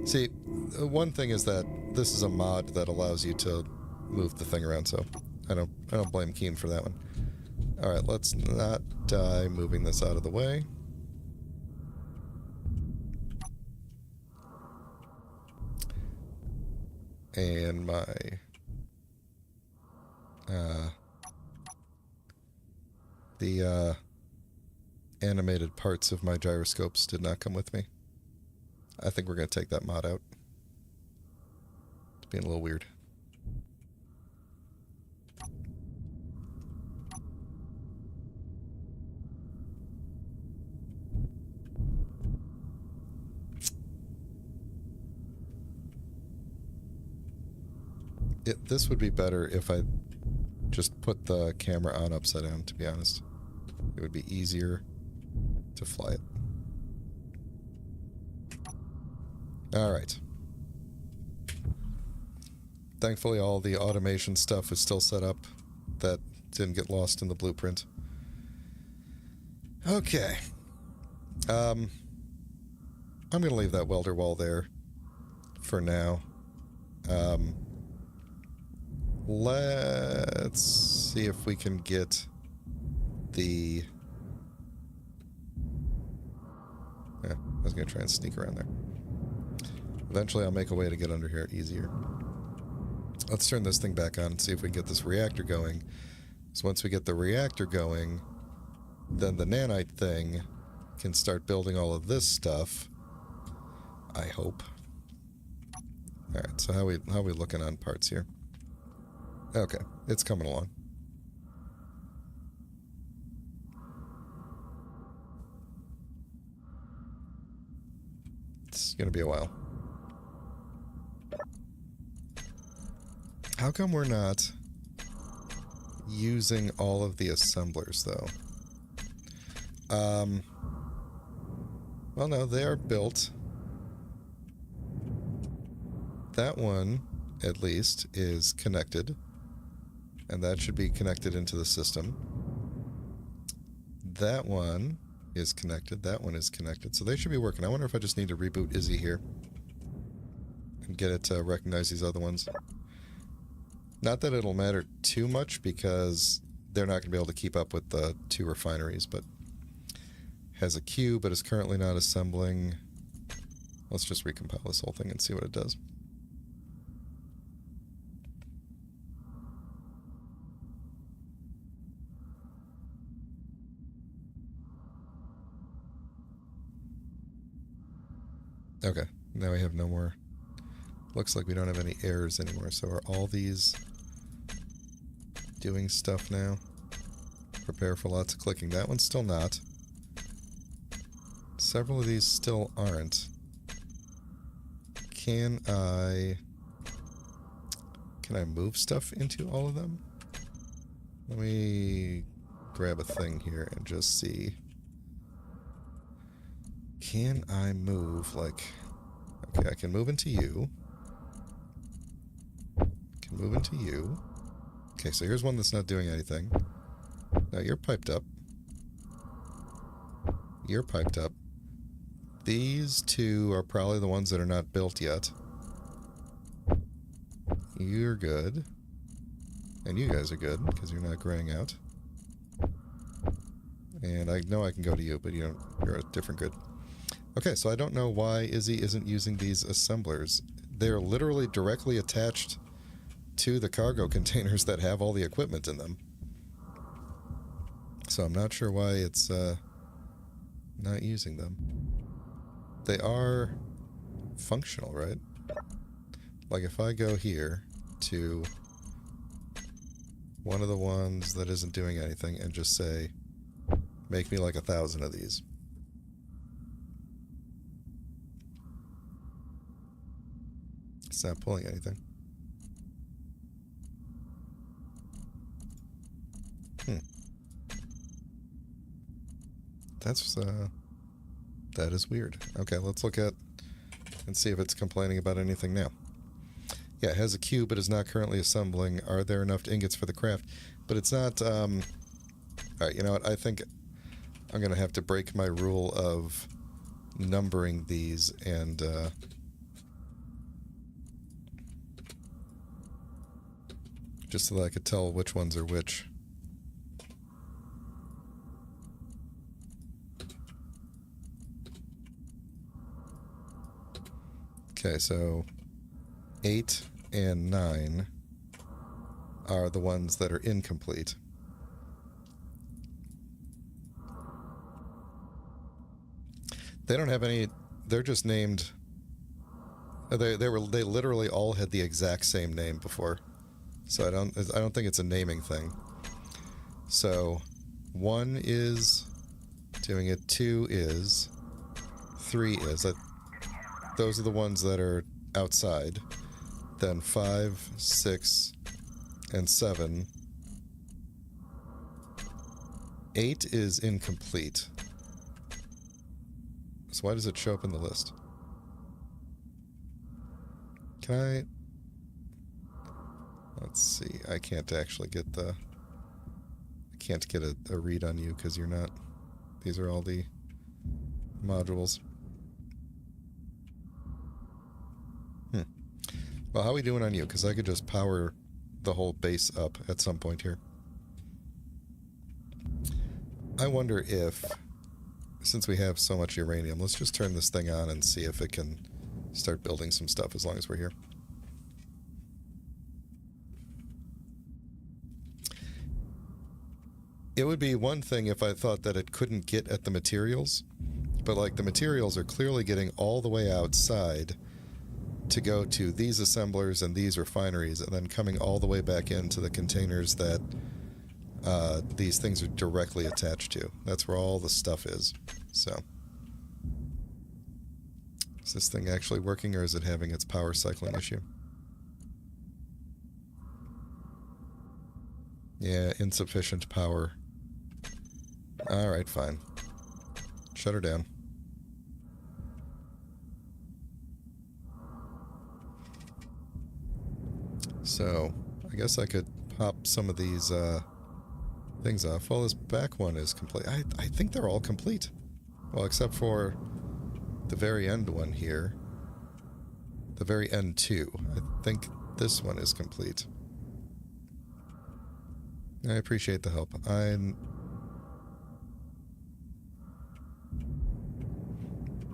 S1: See, one thing is that this is a mod that allows you to move the thing around, so I don't blame Keen for that one. All right, let's not die moving this out of the way. And my the animated parts of my gyroscopes did not come with me. I think we're going to take that mod out. It's being a little weird. This would be better if I just put the camera on upside down, to be honest. It would be easier to fly it. Alright. Thankfully, all the automation stuff is still set up. That didn't get lost in the blueprint. Okay. I'm going to leave that welder wall there for now. Let's see if we can get the... Yeah, I was going to try and sneak around there. Eventually I'll make a way to get under here easier. Let's turn this thing back on and see if we can get this reactor going. So once we get the reactor going, then the nanite thing can start building all of this stuff. I hope. Alright, so how are we looking on parts here? Okay, it's coming along. going to be a while. How come we're not using all of the assemblers, though? Well, no, they are built. That one, at least, is connected. And that should be connected into the system. That one is connected. That one is connected. So they should be working. I wonder if I just need to reboot Izzy here. And get it to recognize these other ones. Not that it'll matter too much, because they're not going to be able to keep up with the 2 refineries, but has a queue, but is currently not assembling. Let's just recompile this whole thing and see what it does. Okay, now we have no more. Looks like we don't have any errors anymore. So are all these doing stuff now? Prepare for lots of clicking. That one's still not. Several of these still aren't. Can I move stuff into all of them? Let me grab a thing here and just see. Can I move, like... Okay, I can move into you. Can move into you. Okay, so here's one that's not doing anything. Now you're piped up. You're piped up. These 2 are probably the ones that are not built yet. You're good. And you guys are good, because you're not graying out. And I know I can go to you, but you're a different grid. Okay, so I don't know why Izzy isn't using these assemblers. They're literally directly attached to the cargo containers that have all the equipment in them. So I'm not sure why it's not using them. They are functional, right? Like if I go here to one of the ones that isn't doing anything and just say, make me like 1,000 of these. It's not pulling anything. That is weird. Okay, let's look at and see if it's complaining about anything now. Yeah, it has a queue, but is not currently assembling. Are there enough ingots for the craft? But it's not, alright, you know what? I think I'm going to have to break my rule of numbering these and, just so that I could tell which ones are which. Okay, so 8 and 9 are the ones that are incomplete. They don't have any, they're just named, they literally all had the exact same name before. So I don't think it's a naming thing. So 1 is doing it, 2 is, 3 is. Those are the ones that are outside. Then 5, 6, and 7. 8 is incomplete. So why does it show up in the list? Can I... Let's see. I can't actually get the... I can't get a read on you because you're not... These are all the modules. Well, how are we doing on you? Because I could just power the whole base up at some point here. I wonder if, since we have so much uranium, let's just turn this thing on and see if it can start building some stuff as long as we're here. It would be one thing if I thought that it couldn't get at the materials, but like the materials are clearly getting all the way outside to go to these assemblers and these refineries, and then coming all the way back into the containers that these things are directly attached to. That's where all the stuff is. So Is this thing actually working, or is it having its power cycling issue? Yeah, insufficient power. Alright, fine. Shut her down. So, I guess I could pop some of these things off. Well, this back one is complete. I think they're all complete. Well, except for the very end one here. The very end two. I think this one is complete. I appreciate the help.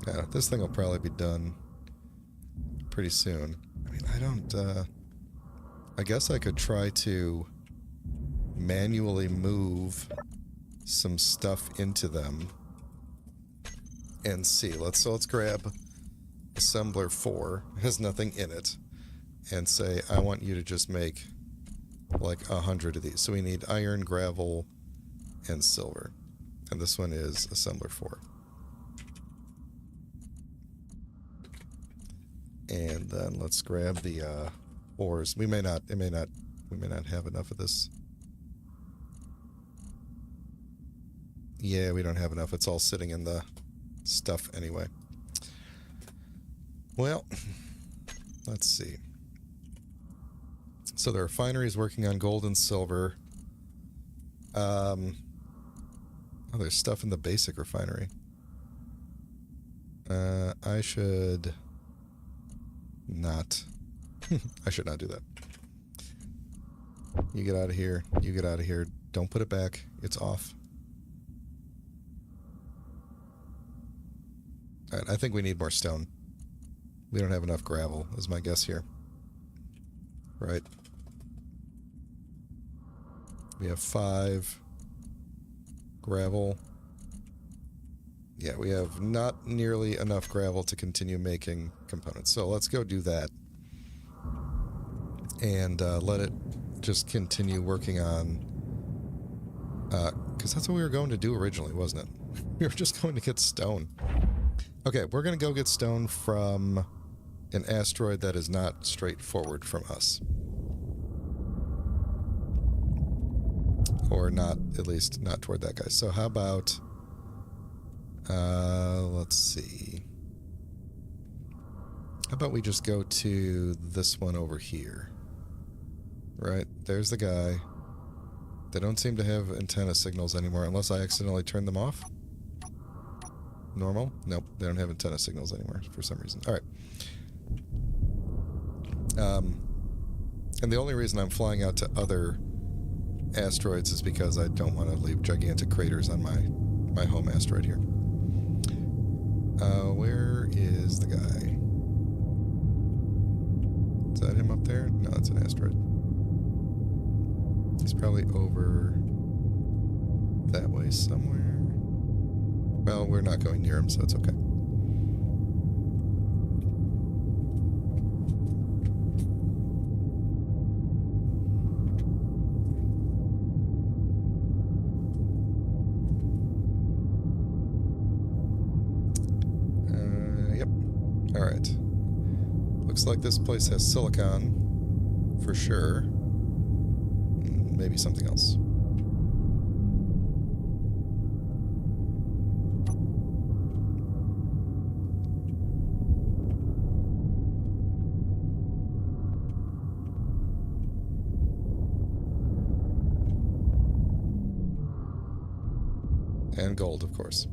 S1: Yeah, this thing will probably be done pretty soon. I mean, I guess I could try to manually move some stuff into them and see. Let's grab assembler 4, has nothing in it, and say I want you to just make like 100 of these. So we need iron, gravel, and silver. And this one is assembler 4. And then let's grab the ores. We may not have enough of this. Yeah, we don't have enough. It's all sitting in the stuff anyway. Well, let's see. So the refinery's working on gold and silver. Oh, there's stuff in the basic refinery. I should not. I should not do that. You get out of here. You get out of here. Don't put it back. It's off. Alright, I think we need more stone. We don't have enough gravel, is my guess here. Right. We have 5 gravel. Yeah, we have not nearly enough gravel to continue making components. So let's go do that. And let it just continue working on... because that's what we were going to do originally, wasn't it? We were just going to get stone. Okay, we're going to go get stone from an asteroid that is not straightforward from us. Or not, at least not toward that guy. So how about... let's see. How about we just go to this one over here? Right, there's the guy. They don't seem to have antenna signals anymore, unless I accidentally turned them off. Normal? Nope, they don't have antenna signals anymore for some reason. Alright. And the only reason I'm flying out to other asteroids is because I don't want to leave gigantic craters on my home asteroid here. Where is the guy? Is that him up there? No, that's an asteroid. He's probably over that way somewhere. Well, we're not going near him, so it's okay. Yep. Alright. Looks like this place has silicon, for sure. Maybe something else. And gold, of course.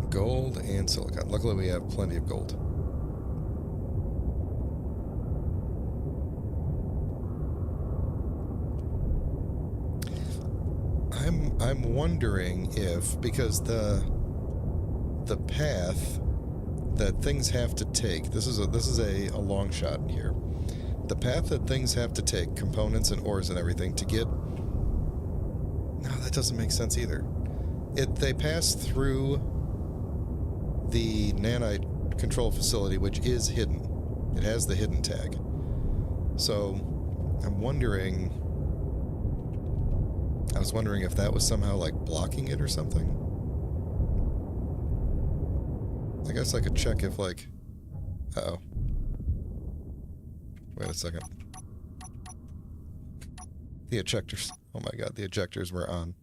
S1: Gold and silicon. Luckily we have plenty of gold. I'm wondering if, because the path that things have to take, this is a long shot here. The path that things have to take, components and ores and everything, to get... No, that doesn't make sense either. They pass through the nanite control facility, which is hidden. It has the hidden tag. So I'm wondering... I was wondering if that was somehow, like, blocking it or something. I guess I could check if, like... Uh-oh. Wait a second. The ejectors. Oh my god, the ejectors were on.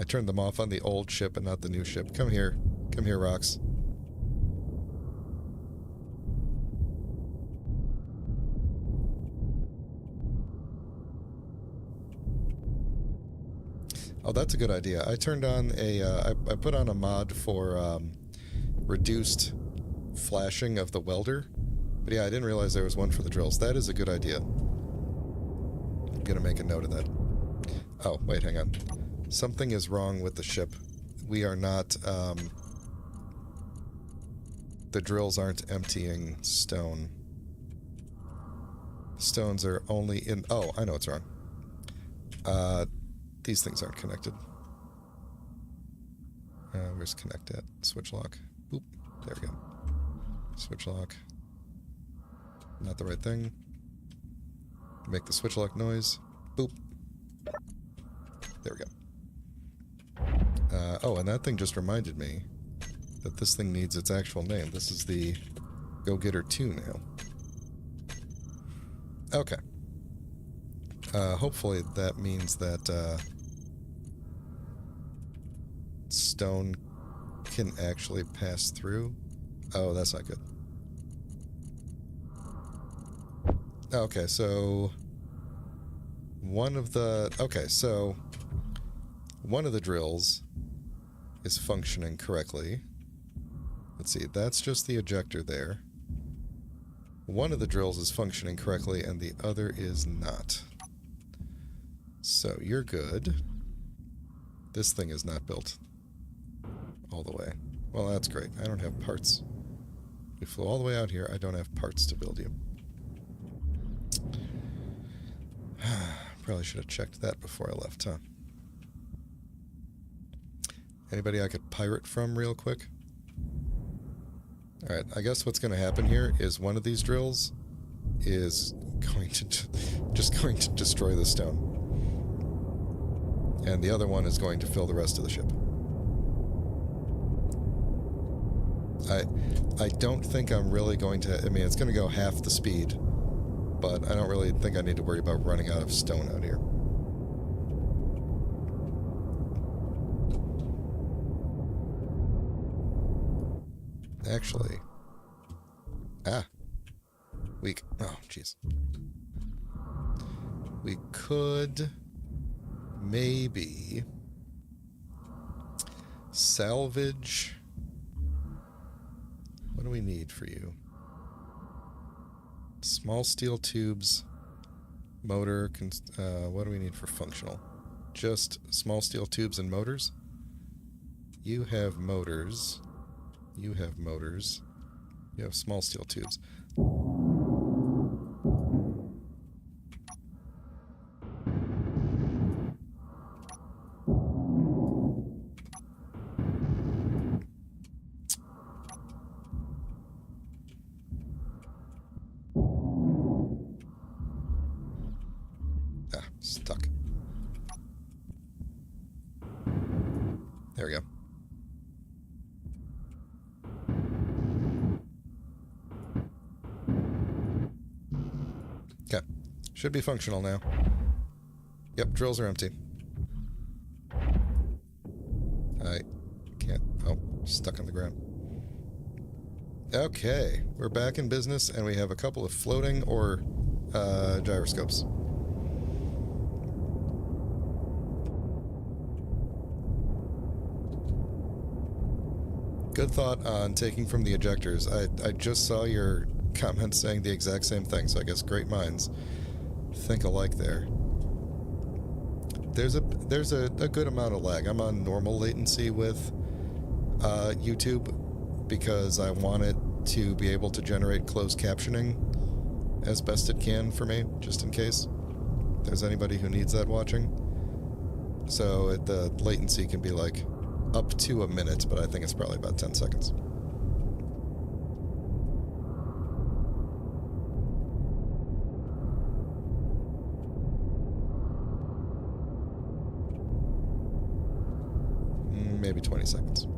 S1: I turned them off on the old ship and not the new ship. Come here. Come here, Rox. Oh, that's a good idea. I turned on a... I put on a mod for reduced flashing of the welder. But yeah, I didn't realize there was one for the drills. That is a good idea. I'm gonna make a note of that. Oh, wait, hang on. Something is wrong with the ship. We are not, the drills aren't emptying stone. Stones are only in... Oh, I know what's wrong. These things aren't connected. Where's connect at? Switch lock. Boop. There we go. Switch lock. Not the right thing. Make the switch lock noise. Boop. There we go. Oh, and that thing just reminded me that this thing needs its actual name. This is the Go-Getter 2 now. Okay. Hopefully that means that stone can actually pass through. Oh, that's not good. Okay, so one of the... Okay, so one of the drills is functioning correctly. Let's see, that's just the ejector there. One of the drills is functioning correctly and the other is not. So you're good. This thing is not built all the way. Well, that's great. I don't have parts. We flew all the way out here. I don't have parts to build you. Probably should have checked that before I left, huh? Anybody I could pirate from real quick? Alright, I guess what's going to happen here is one of these drills is going to just going to destroy the stone. And the other one is going to fill the rest of the ship. I don't think I'm really going to... I mean, it's going to go half the speed, but I don't really think I need to worry about running out of stone out here. Actually... Ah. Weak. Oh, jeez. We could... maybe... salvage... What do we need for you? Small steel tubes, motor, what do we need for functional? Just small steel tubes and motors? You have motors. You have motors. You have small steel tubes. Stuck. There we go. Okay. Should be functional now. Yep, drills are empty. I can't... Oh, stuck on the ground. Okay, we're back in business, and we have a couple of floating or gyroscopes. Good thought on taking from the ejectors. I just saw your comment saying the exact same thing, so I guess great minds think alike there. There's a good amount of lag. I'm on normal latency with YouTube because I want it to be able to generate closed captioning as best it can for me, just in case there's anybody who needs that watching. So the latency can be like up to a minute, but I think it's probably about 10 seconds. Maybe 20 seconds.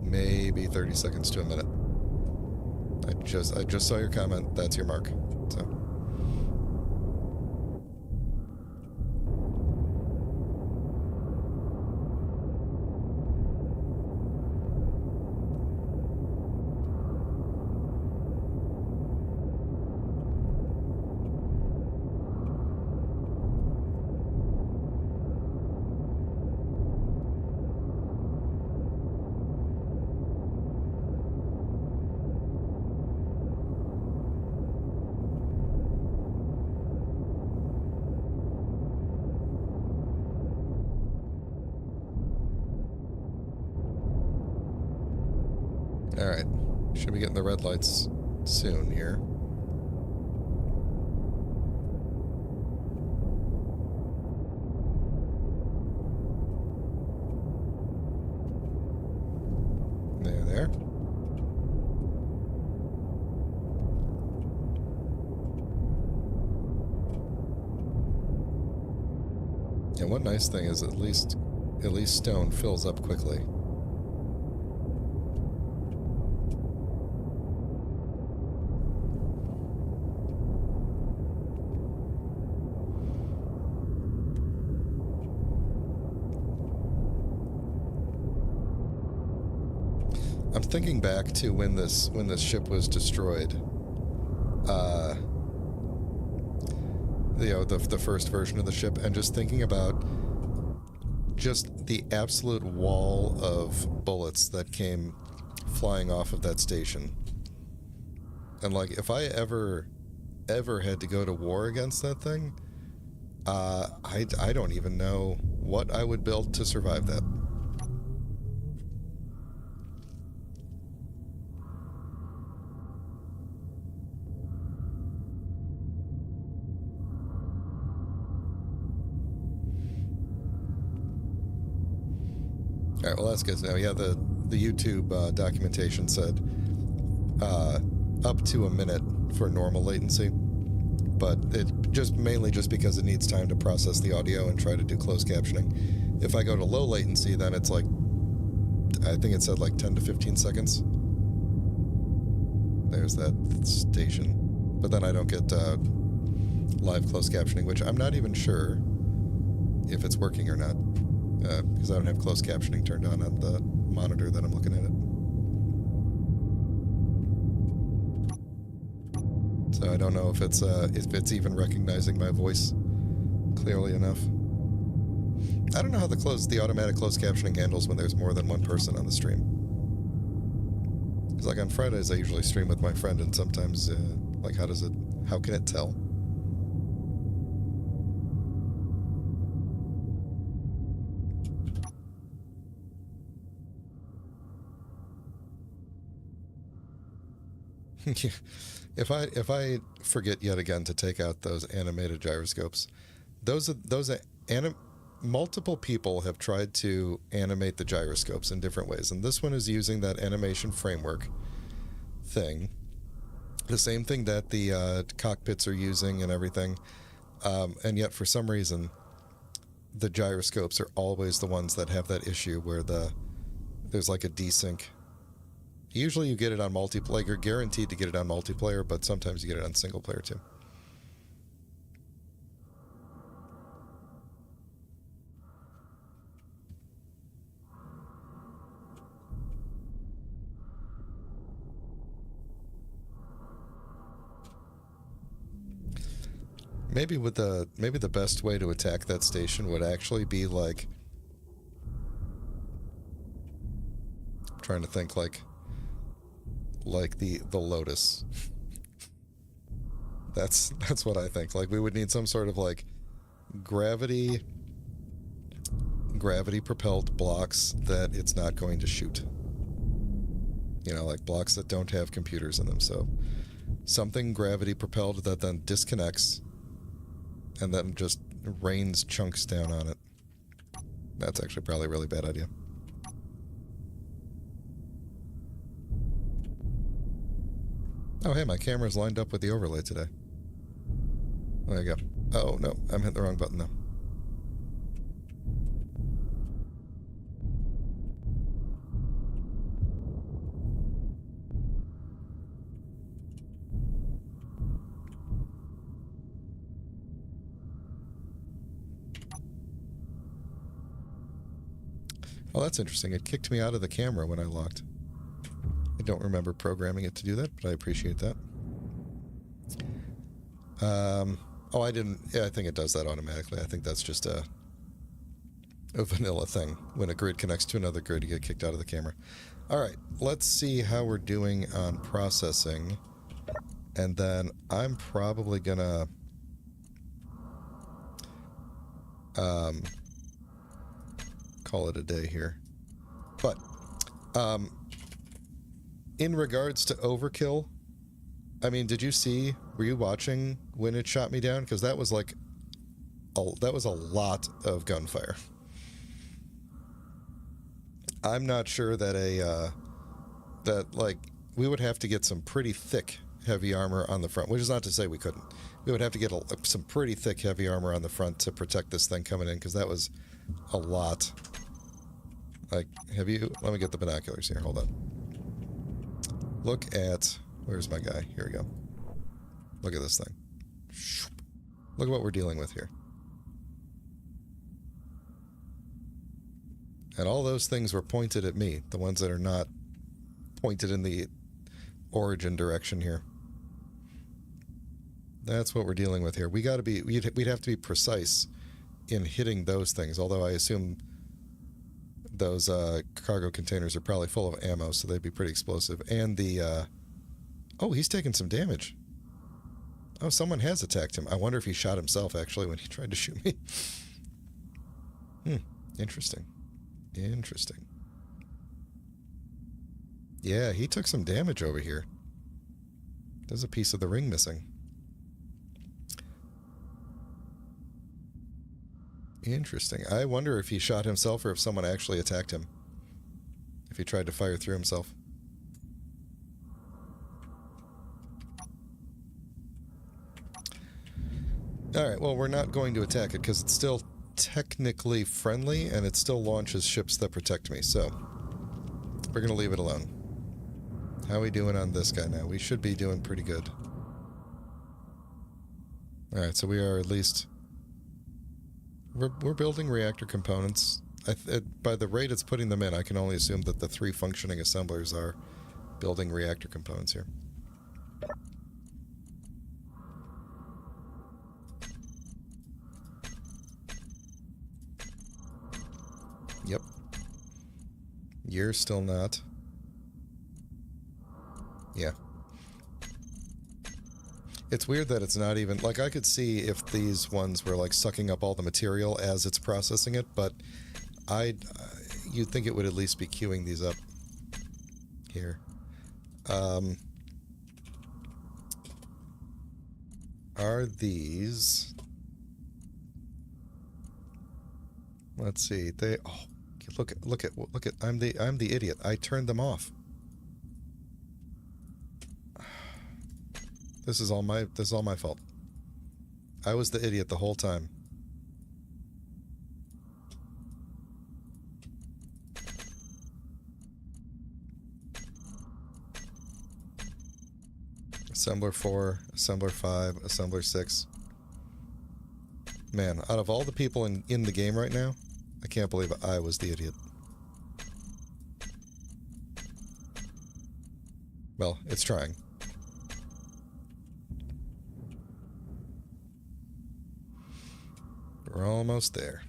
S1: Maybe 30 seconds to a minute. I just saw your comment. That's your mark. So. Alright, should be getting the red lights soon here. There. And one nice thing is at least stone fills up quickly. I'm thinking back to when this ship was destroyed. The first version of the ship, and just thinking about just the absolute wall of bullets that came flying off of that station. And like, if I ever had to go to war against that thing, I don't even know what I would build to survive that. All right, well, that's good to know. Yeah, the YouTube documentation said up to a minute for normal latency, but it mainly just because it needs time to process the audio and try to do closed captioning. If I go to low latency, then it's like, I think it said like 10 to 15 seconds. There's that station. But then I don't get live closed captioning, which I'm not even sure if it's working or not. Because I don't have closed captioning turned on the monitor that I'm looking at it. So I don't know if it's even recognizing my voice clearly enough. I don't know how the automatic closed captioning handles when there's more than one person on the stream. Because like on Fridays I usually stream with my friend, and sometimes like how can it tell? If I forget yet again to take out those animated gyroscopes, multiple people have tried to animate the gyroscopes in different ways, and this one is using that animation framework thing, the same thing that the cockpits are using and everything, and yet for some reason the gyroscopes are always the ones that have that issue where there's like a desync. Usually you get it on multiplayer. You're guaranteed to get it on multiplayer, but sometimes you get it on single player too. Maybe the best way to attack that station would actually be like, I'm trying to think like the Lotus. That's what I think. Like, we would need some sort of like gravity propelled blocks that it's not going to shoot. You know, like blocks that don't have computers in them. So something gravity propelled that then disconnects and then just rains chunks down on it. That's actually probably a really bad idea. Oh, hey, my camera's lined up with the overlay today. There you go. Oh, no, I'm hitting the wrong button, though. Oh, that's interesting. It kicked me out of the camera when I locked. I don't remember programming it to do that, but I appreciate that. Oh, I didn't... Yeah, I think it does that automatically. I think that's just a vanilla thing. When a grid connects to another grid, you get kicked out of the camera. All right, let's see how we're doing on processing. And then I'm probably gonna... call it a day here. But, in regards to overkill, I mean, did you see, were you watching when it shot me down? Because that was like, that was a lot of gunfire. I'm not sure that that, like, we would have to get some pretty thick heavy armor on the front, which is not to say we couldn't. We would have to get some pretty thick heavy armor on the front to protect this thing coming in, because that was a lot. Like, let me get the binoculars here, hold on. Look at, where's my guy? Here we go. Look at this thing. Look at what we're dealing with here. And all those things were pointed at me, the ones that are not pointed in the origin direction here. That's what we're dealing with here. We'd have to be precise in hitting those things, although I assume those cargo containers are probably full of ammo, so they'd be pretty explosive. And the... oh, he's taking some damage. Oh, someone has attacked him. I wonder if he shot himself, actually, when he tried to shoot me. Interesting. Interesting. Yeah, he took some damage over here. There's a piece of the ring missing. Interesting. I wonder if he shot himself or if someone actually attacked him. If he tried to fire through himself. Alright, well, we're not going to attack it because it's still technically friendly and it still launches ships that protect me, so we're going to leave it alone. How are we doing on this guy now? We should be doing pretty good. Alright, so we are at least... We're building reactor components. By the rate it's putting them in, I can only assume that the 3 functioning assemblers are building reactor components here. Yep. You're still not. Yeah. It's weird that it's not even... Like, I could see if these ones were, like, sucking up all the material as it's processing it, but you'd think it would at least be queuing these up. Here. Are these... Let's see. They... Oh, look at... I'm the idiot. I turned them off. This is all my fault. I was the idiot the whole time. Assembler 4, Assembler 5, Assembler 6. Man, out of all the people in the game right now, I can't believe I was the idiot. Well, it's trying. We're almost there.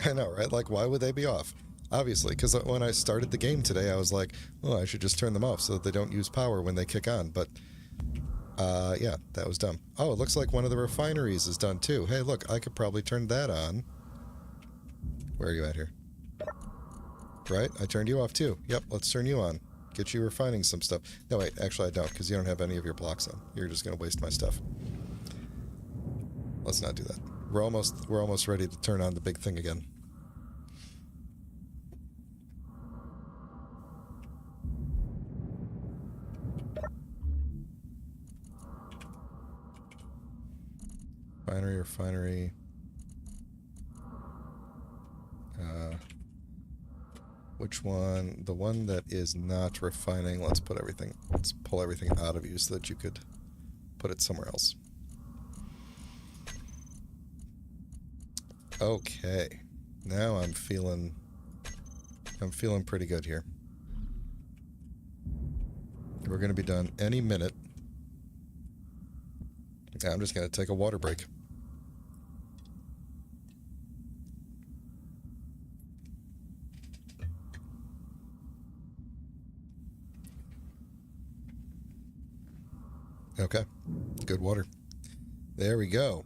S1: I know, right? Like, why would they be off? Obviously, because when I started the game today, I was like, oh, I should just turn them off so that they don't use power when they kick on. But, yeah, that was dumb. Oh, it looks like one of the refineries is done, too. Hey, look, I could probably turn that on. Where are you at here? right? I turned you off too. Yep, let's turn you on. Get you refining some stuff. No, wait, actually I don't, because you don't have any of your blocks on. You're just going to waste my stuff. Let's not do that. We're almost ready to turn on the big thing again. Refinery. Which one? The one that is not refining. Let's pull everything out of you so that you could put it somewhere else. Okay. Now I'm feeling pretty good here. We're going to be done any minute. I'm just going to take a water break. Okay, good water. There we go.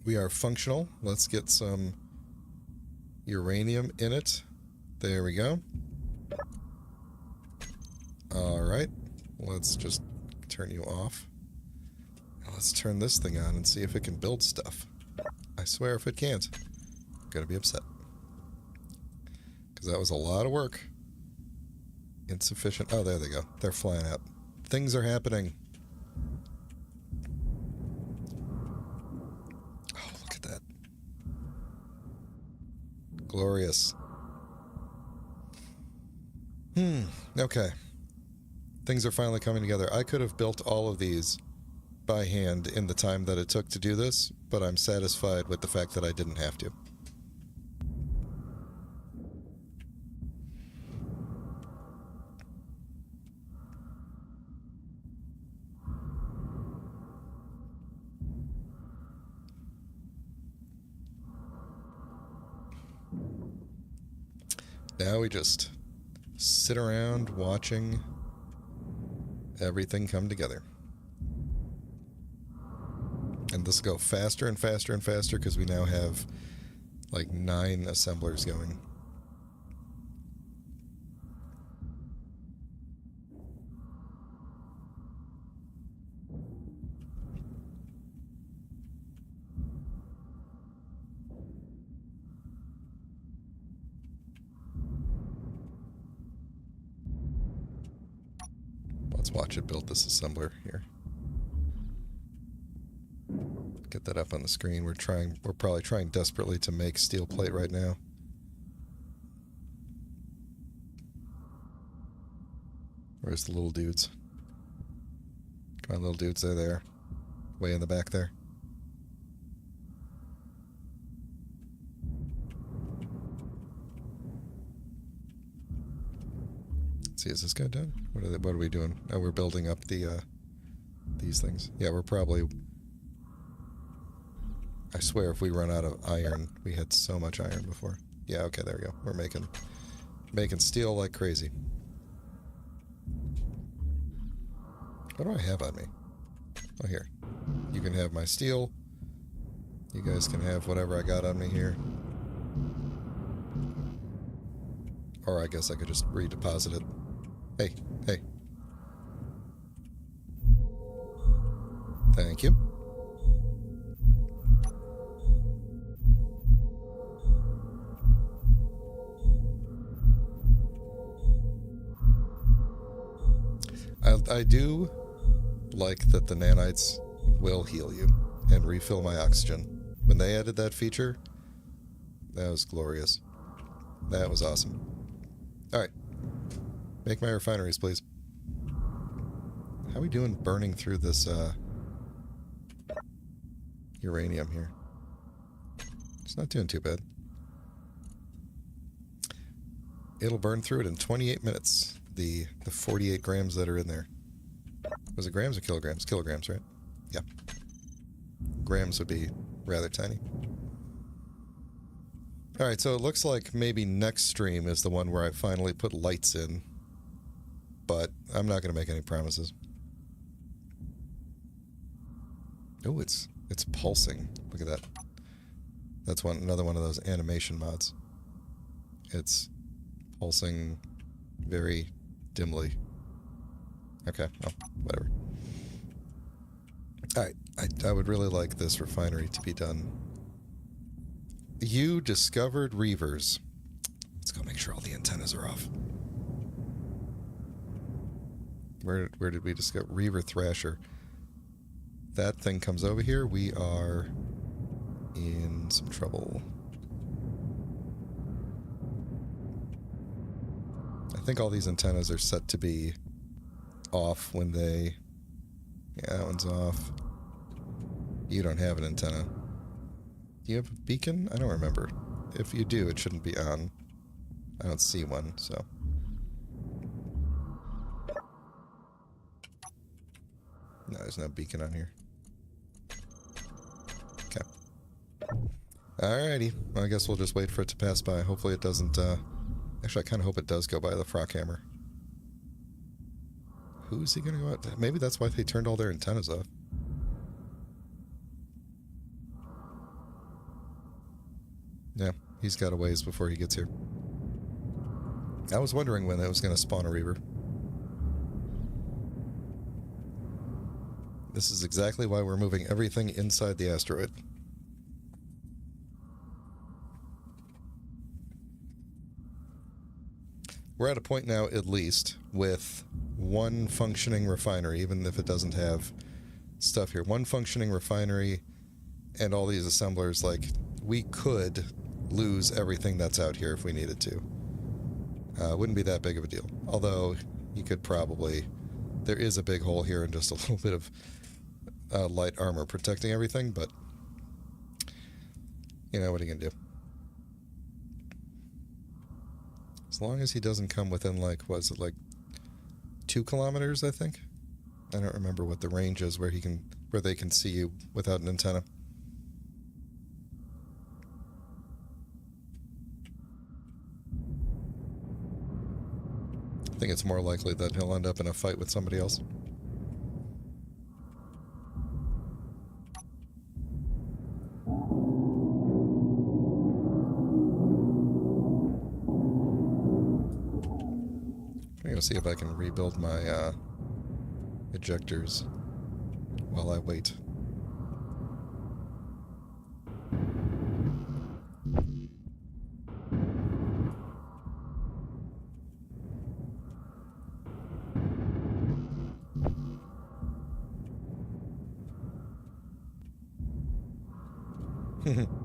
S1: We are functional. Let's get some uranium in it. There we go. All right, let's just turn you off. Let's turn this thing on and see if it can build stuff. I swear if it can't, I'm gonna be upset. Because that was a lot of work. Insufficient. Oh, there they go. They're flying out. Things are happening. Oh, look at that. Glorious. Okay. Things are finally coming together. I could have built all of these by hand in the time that it took to do this, but I'm satisfied with the fact that I didn't have to. Now we just sit around watching everything come together. And this will go faster and faster and faster because we now have like 9 assemblers going. Let's watch it build this assembler here. Get that up on the screen. We're probably trying desperately to make steel plate right now. Where's the little dudes? Come on, little dudes, they're there. Way in the back there. Let's see, is this guy done? What are we doing? Oh, we're building up the these things. Yeah, we're probably... I swear if we run out of iron, we had so much iron before. Yeah, okay, there we go. We're making steel like crazy. What do I have on me? Oh, here. You can have my steel. You guys can have whatever I got on me here. Or I guess I could just redeposit it. Hey, hey. Thank you. I do like that the nanites will heal you and refill my oxygen. When they added that feature, that was glorious. That was awesome. Alright. Make my refineries, please. How are we doing burning through this uranium here? It's not doing too bad. It'll burn through it in 28 minutes. The 48 grams that are in there. Was it grams or kilograms? Kilograms, right? Yeah. Grams would be rather tiny. Alright, so it looks like maybe next stream is the one where I finally put lights in. But I'm not going to make any promises. Oh, it's pulsing. Look at that. That's another one of those animation mods. It's pulsing very dimly. Okay, well, whatever. Alright, I would really like this refinery to be done. You discovered reavers. Let's go make sure all the antennas are off. Where did we discover? Reaver Thrasher. That thing comes over here. We are in some trouble. I think all these antennas are set to be off when they... Yeah, that one's off. You don't have an antenna. Do you have a beacon? I don't remember. If you do, it shouldn't be on. I don't see one, so... No, there's no beacon on here. Okay. Alrighty. Well, I guess we'll just wait for it to pass by. Hopefully it doesn't, Actually, I kind of hope it does go by the Frockhammer. Who's he gonna go out? Maybe that's why they turned all their antennas off. Yeah, he's got a ways before he gets here. I was wondering when it was gonna spawn a Reaver. This is exactly why we're moving everything inside the asteroid. We're at a point now, at least, with one functioning refinery, even if it doesn't have stuff here. One functioning refinery and all these assemblers, like, we could lose everything that's out here if we needed to. Wouldn't be that big of a deal. Although, you could probably... There is a big hole here and just a little bit of light armor protecting everything, but... You know, what are you gonna do? As long as he doesn't come within, like, was it like 2 kilometers, I think? I don't remember what the range is where they can see you without an antenna. I think it's more likely that he'll end up in a fight with somebody else. I'm gonna see if I can rebuild my ejectors while I wait.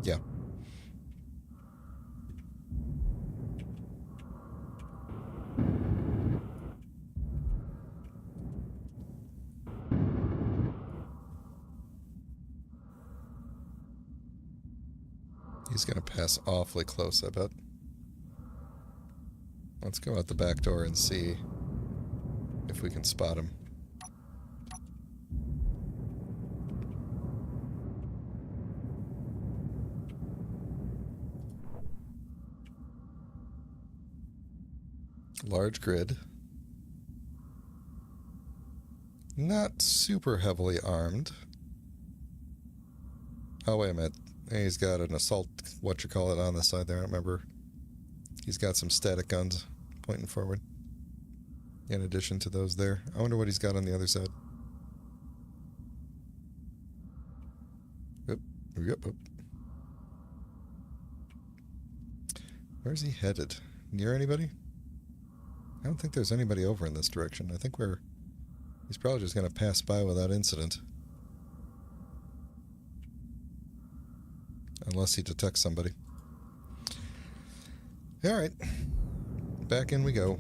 S1: Yeah. He's gonna pass awfully close, I bet. Let's go out the back door and see if we can spot him. Large grid. Not super heavily armed. Oh, wait a minute. He's got an assault, whatchamacallit, on the side there. I don't remember. He's got some static guns pointing forward. In addition to those there. I wonder what he's got on the other side. Yep. Where's he headed? Near anybody? I don't think there's anybody over in this direction. I think he's probably just going to pass by without incident. Unless he detects somebody. Alright. Back in we go.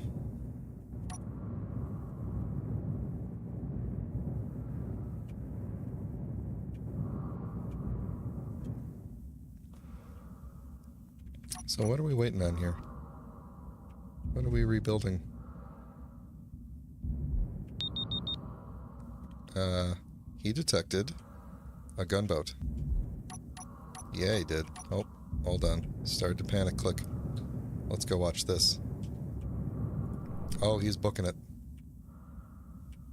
S1: So what are we waiting on here? What are we rebuilding? He detected a gunboat. Yeah, he did. Oh, hold on. Started to panic click. Let's go watch this. Oh, he's booking it.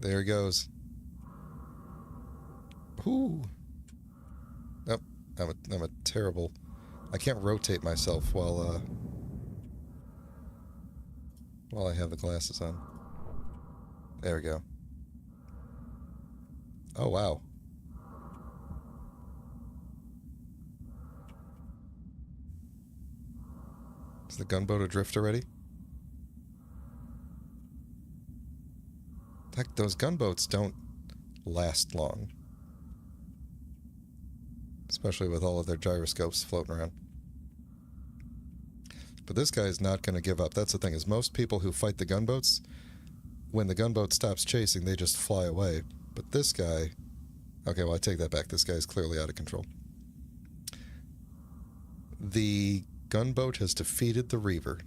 S1: There he goes. Ooh. Nope. I'm a terrible... I can't rotate myself while, while I have the glasses on. There we go. Oh, wow. Is the gunboat adrift already? Heck, those gunboats don't last long. Especially with all of their gyroscopes floating around. But this guy is not going to give up. That's the thing, is most people who fight the gunboats, when the gunboat stops chasing, they just fly away. But this guy... Okay, well, I take that back. This guy is clearly out of control. The gunboat has defeated the Reaver.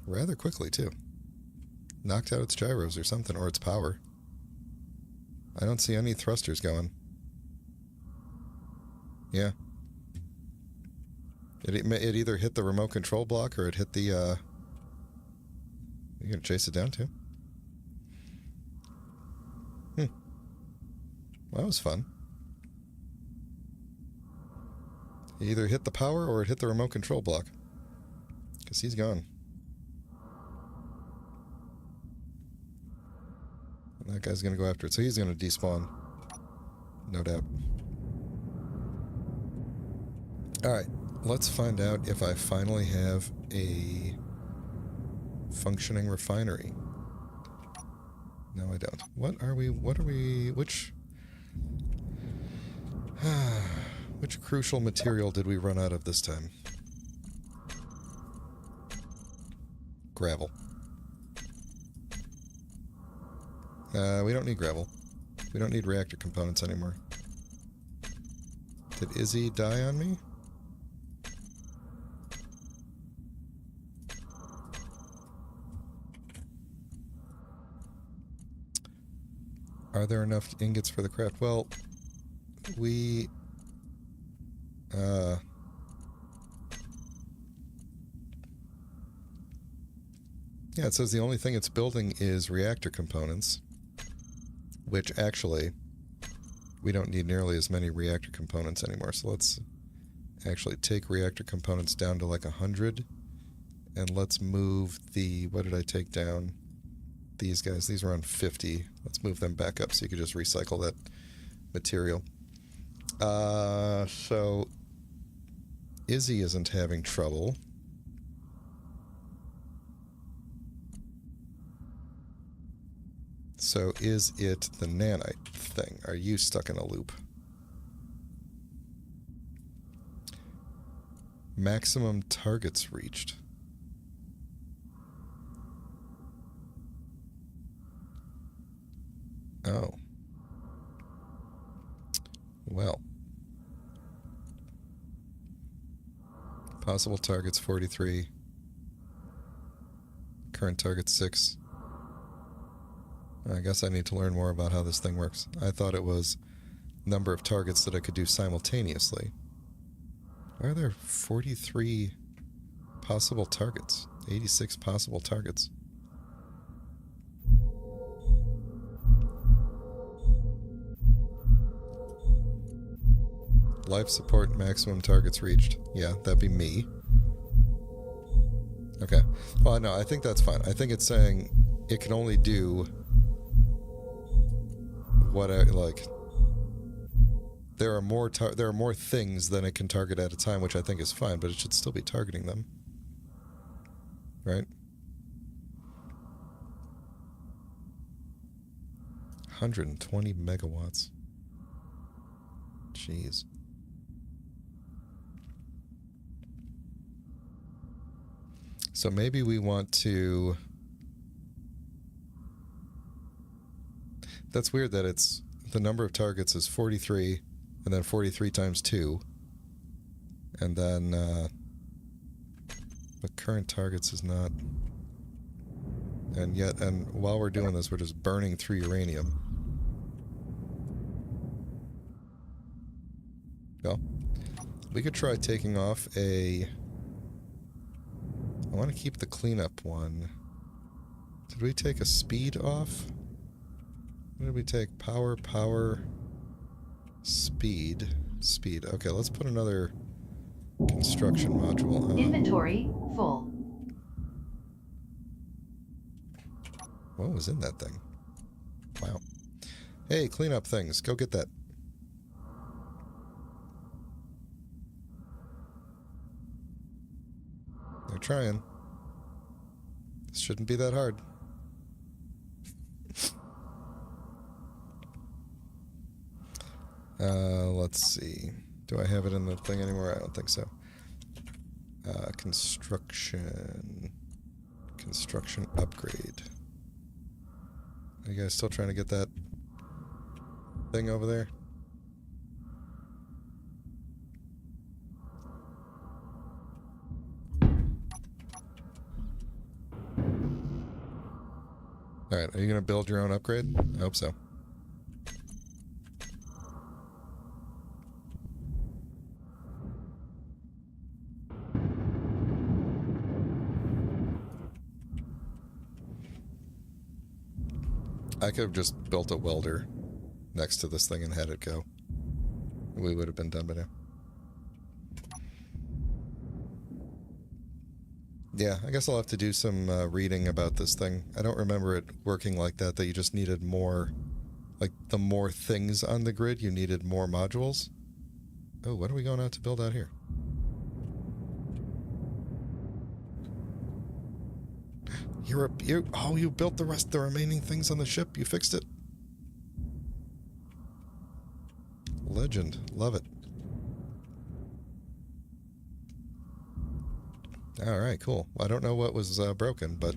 S1: Rather quickly, too. Knocked out its gyros or something, or its power. I don't see any thrusters going. Yeah. It either hit the remote control block or it hit the, You gonna chase it down, too? Well, that was fun. It either hit the power or it hit the remote control block. Because he's gone. And that guy's gonna go after it, so he's gonna despawn. No doubt. Alright, let's find out if I finally have a functioning refinery. No, I don't. What are we, which crucial material did we run out of this time? Gravel. We don't need gravel. We don't need reactor components anymore. Did Izzy die on me? Are there enough ingots for the craft? Well, we... yeah, it says the only thing it's building is reactor components. Which, actually, we don't need nearly as many reactor components anymore. So let's actually take reactor components down to like 100. And let's move the... What did I take down? These guys. These are on 50. Let's move them back up so you can just recycle that material. So Izzy isn't having trouble. So is it the nanite thing? Are you stuck in a loop? Maximum targets reached. Oh. Well. Possible targets 43. Current target 6. I guess I need to learn more about how this thing works. I thought it was number of targets that I could do simultaneously. Why are there 43 possible targets? 86 possible targets. Life support maximum targets reached. Yeah, that'd be me. Okay. Well, no, I think that's fine. I think it's saying it can only do what I like. There are more things than it can target at a time, which I think is fine, but it should still be targeting them. Right? 120 megawatts. Jeez. So maybe we want to... That's weird that it's... The number of targets is 43, and then 43 times 2. And then... But current targets is not... And yet, and while we're doing this, we're just burning through uranium. Well, we could try taking off a... I want to keep the cleanup one. Did we take a speed off? What did we take? Power, speed. Okay, let's put another Construction module on.
S2: Inventory full.
S1: What was in that thing? Wow. Hey, clean up things. Go get that. They're trying. This shouldn't be that hard. Let's see. Do I have it in the thing anymore? I don't think so. Construction. Construction upgrade. Are you guys still trying to get that thing over there? Alright, are you going to build your own upgrade? I hope so. I could have just built a welder next to this thing and had it go. We would have been done by now. Yeah, I guess I'll have to do some reading about this thing. I don't remember it working like that you just needed more... Like, the more things on the grid, you needed more modules. Oh, what are we going out to build out here? You built the remaining things on the ship. You fixed it. Legend. Love it. Alright, cool. I don't know what was broken, but...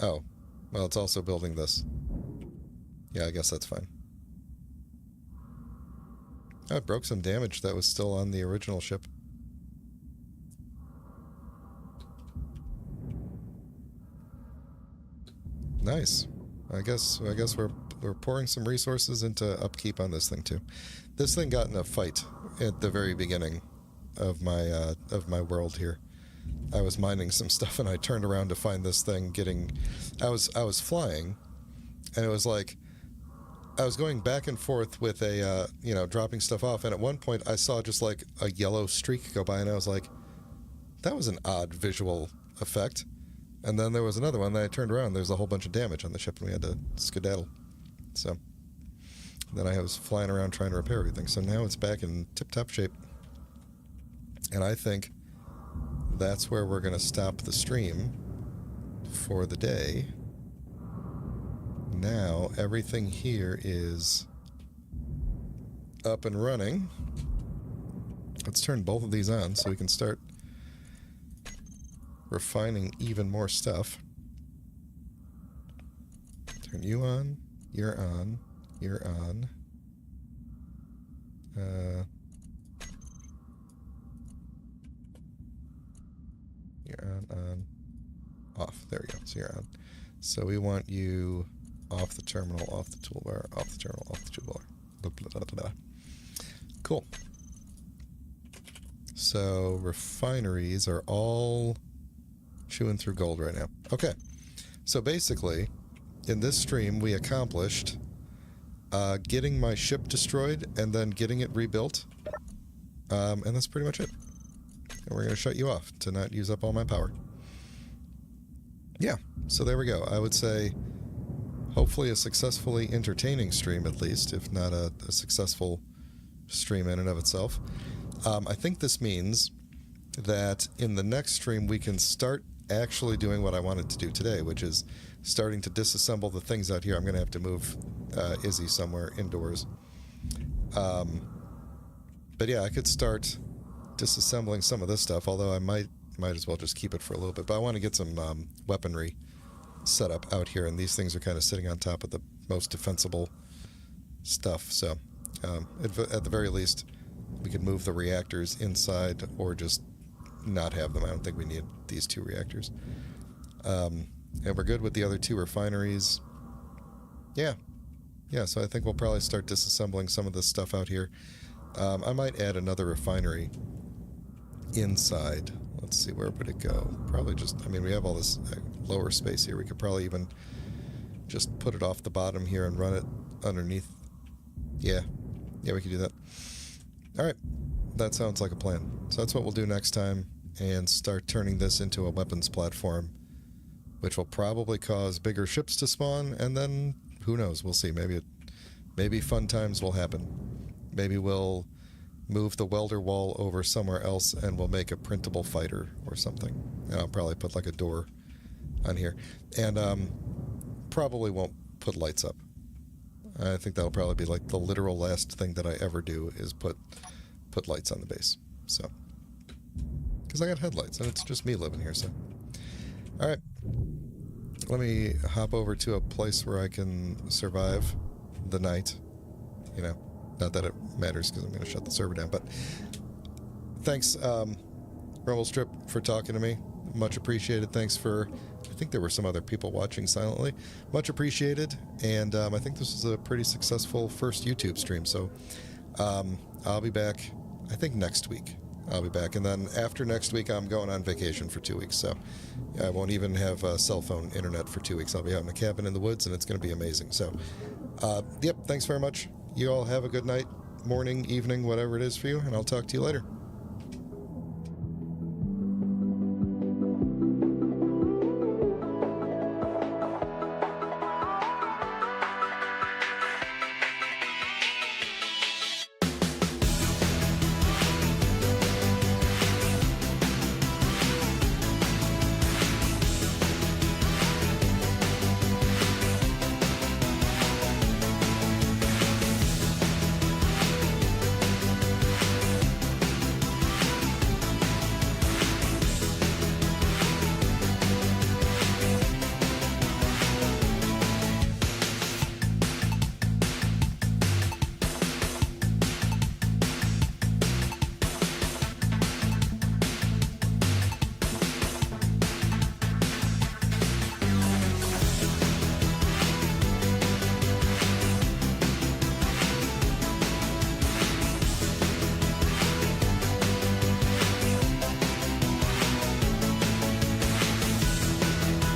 S1: Oh. Well, it's also building this. Yeah, I guess that's fine. Oh, it broke some damage that was still on the original ship. Nice. I guess we're pouring some resources into upkeep on this thing too. This thing got in a fight at the very beginning of my world here. I was mining some stuff and I turned around to find this thing I was flying, and it was like I was going back and forth with a dropping stuff off, and at one point I saw just like a yellow streak go by, and I was like, that was an odd visual effect. And then there was another one that I turned around. There's a whole bunch of damage on the ship, and we had to skedaddle. So then I was flying around trying to repair everything. So now it's back in tip-top shape. And I think that's where we're going to stop the stream for the day. Now everything here is up and running. Let's turn both of these on so we can start refining even more stuff. Turn you on. You're on. You're on. You're on. Off. There we go. So you're on. So we want you off the terminal, off the toolbar, off the terminal, off the toolbar. Blah, blah, blah, blah. Cool. So refineries are all chewing through gold right now. Okay. So basically, in this stream, we accomplished getting my ship destroyed and then getting it rebuilt. And that's pretty much it. And we're going to shut you off to not use up all my power. Yeah. So there we go. I would say hopefully a successfully entertaining stream, at least, if not a successful stream in and of itself. I think this means that in the next stream we can start actually doing what I wanted to do today, which is starting to disassemble the things out here. I'm going to have to move Izzy somewhere indoors. But yeah, I could start disassembling some of this stuff, although I might as well just keep it for a little bit. But I want to get some weaponry set up out here, and these things are kind of sitting on top of the most defensible stuff. So at the very least, we could move the reactors inside or just not have them. I don't think we need these two reactors. And we're good with the other two refineries. Yeah, so I think we'll probably start disassembling some of this stuff out here. I might add another refinery inside. Let's see, where would it go? Probably just, I mean, we have all this lower space here. We could probably even just put it off the bottom here and run it underneath. Yeah, we could do that. All right. that sounds like a plan. So that's what we'll do next time, and start turning this into a weapons platform, which will probably cause bigger ships to spawn, and then who knows? We'll see. Maybe fun times will happen. Maybe we'll move the welder wall over somewhere else and we'll make a printable fighter or something. And I'll probably put like a door on here. And probably won't put lights up. I think that'll probably be like the literal last thing that I ever do is put lights on the base. So, because I got headlights and it's just me living here. So, all right. Let me hop over to a place where I can survive the night. You know, not that it matters because I'm going to shut the server down. But thanks, Rumble Strip, for talking to me. Much appreciated. Thanks for... I think there were some other people watching silently. Much appreciated. And I think this was a pretty successful first YouTube stream. So I'll be back, I think, next week. I'll be back. And then after next week, I'm going on vacation for 2 weeks. So I won't even have cell phone internet for 2 weeks. I'll be out in a cabin in the woods, and it's going to be amazing. So, yep, thanks very much. You all have a good night, morning, evening, whatever it is for you, and I'll talk to you later.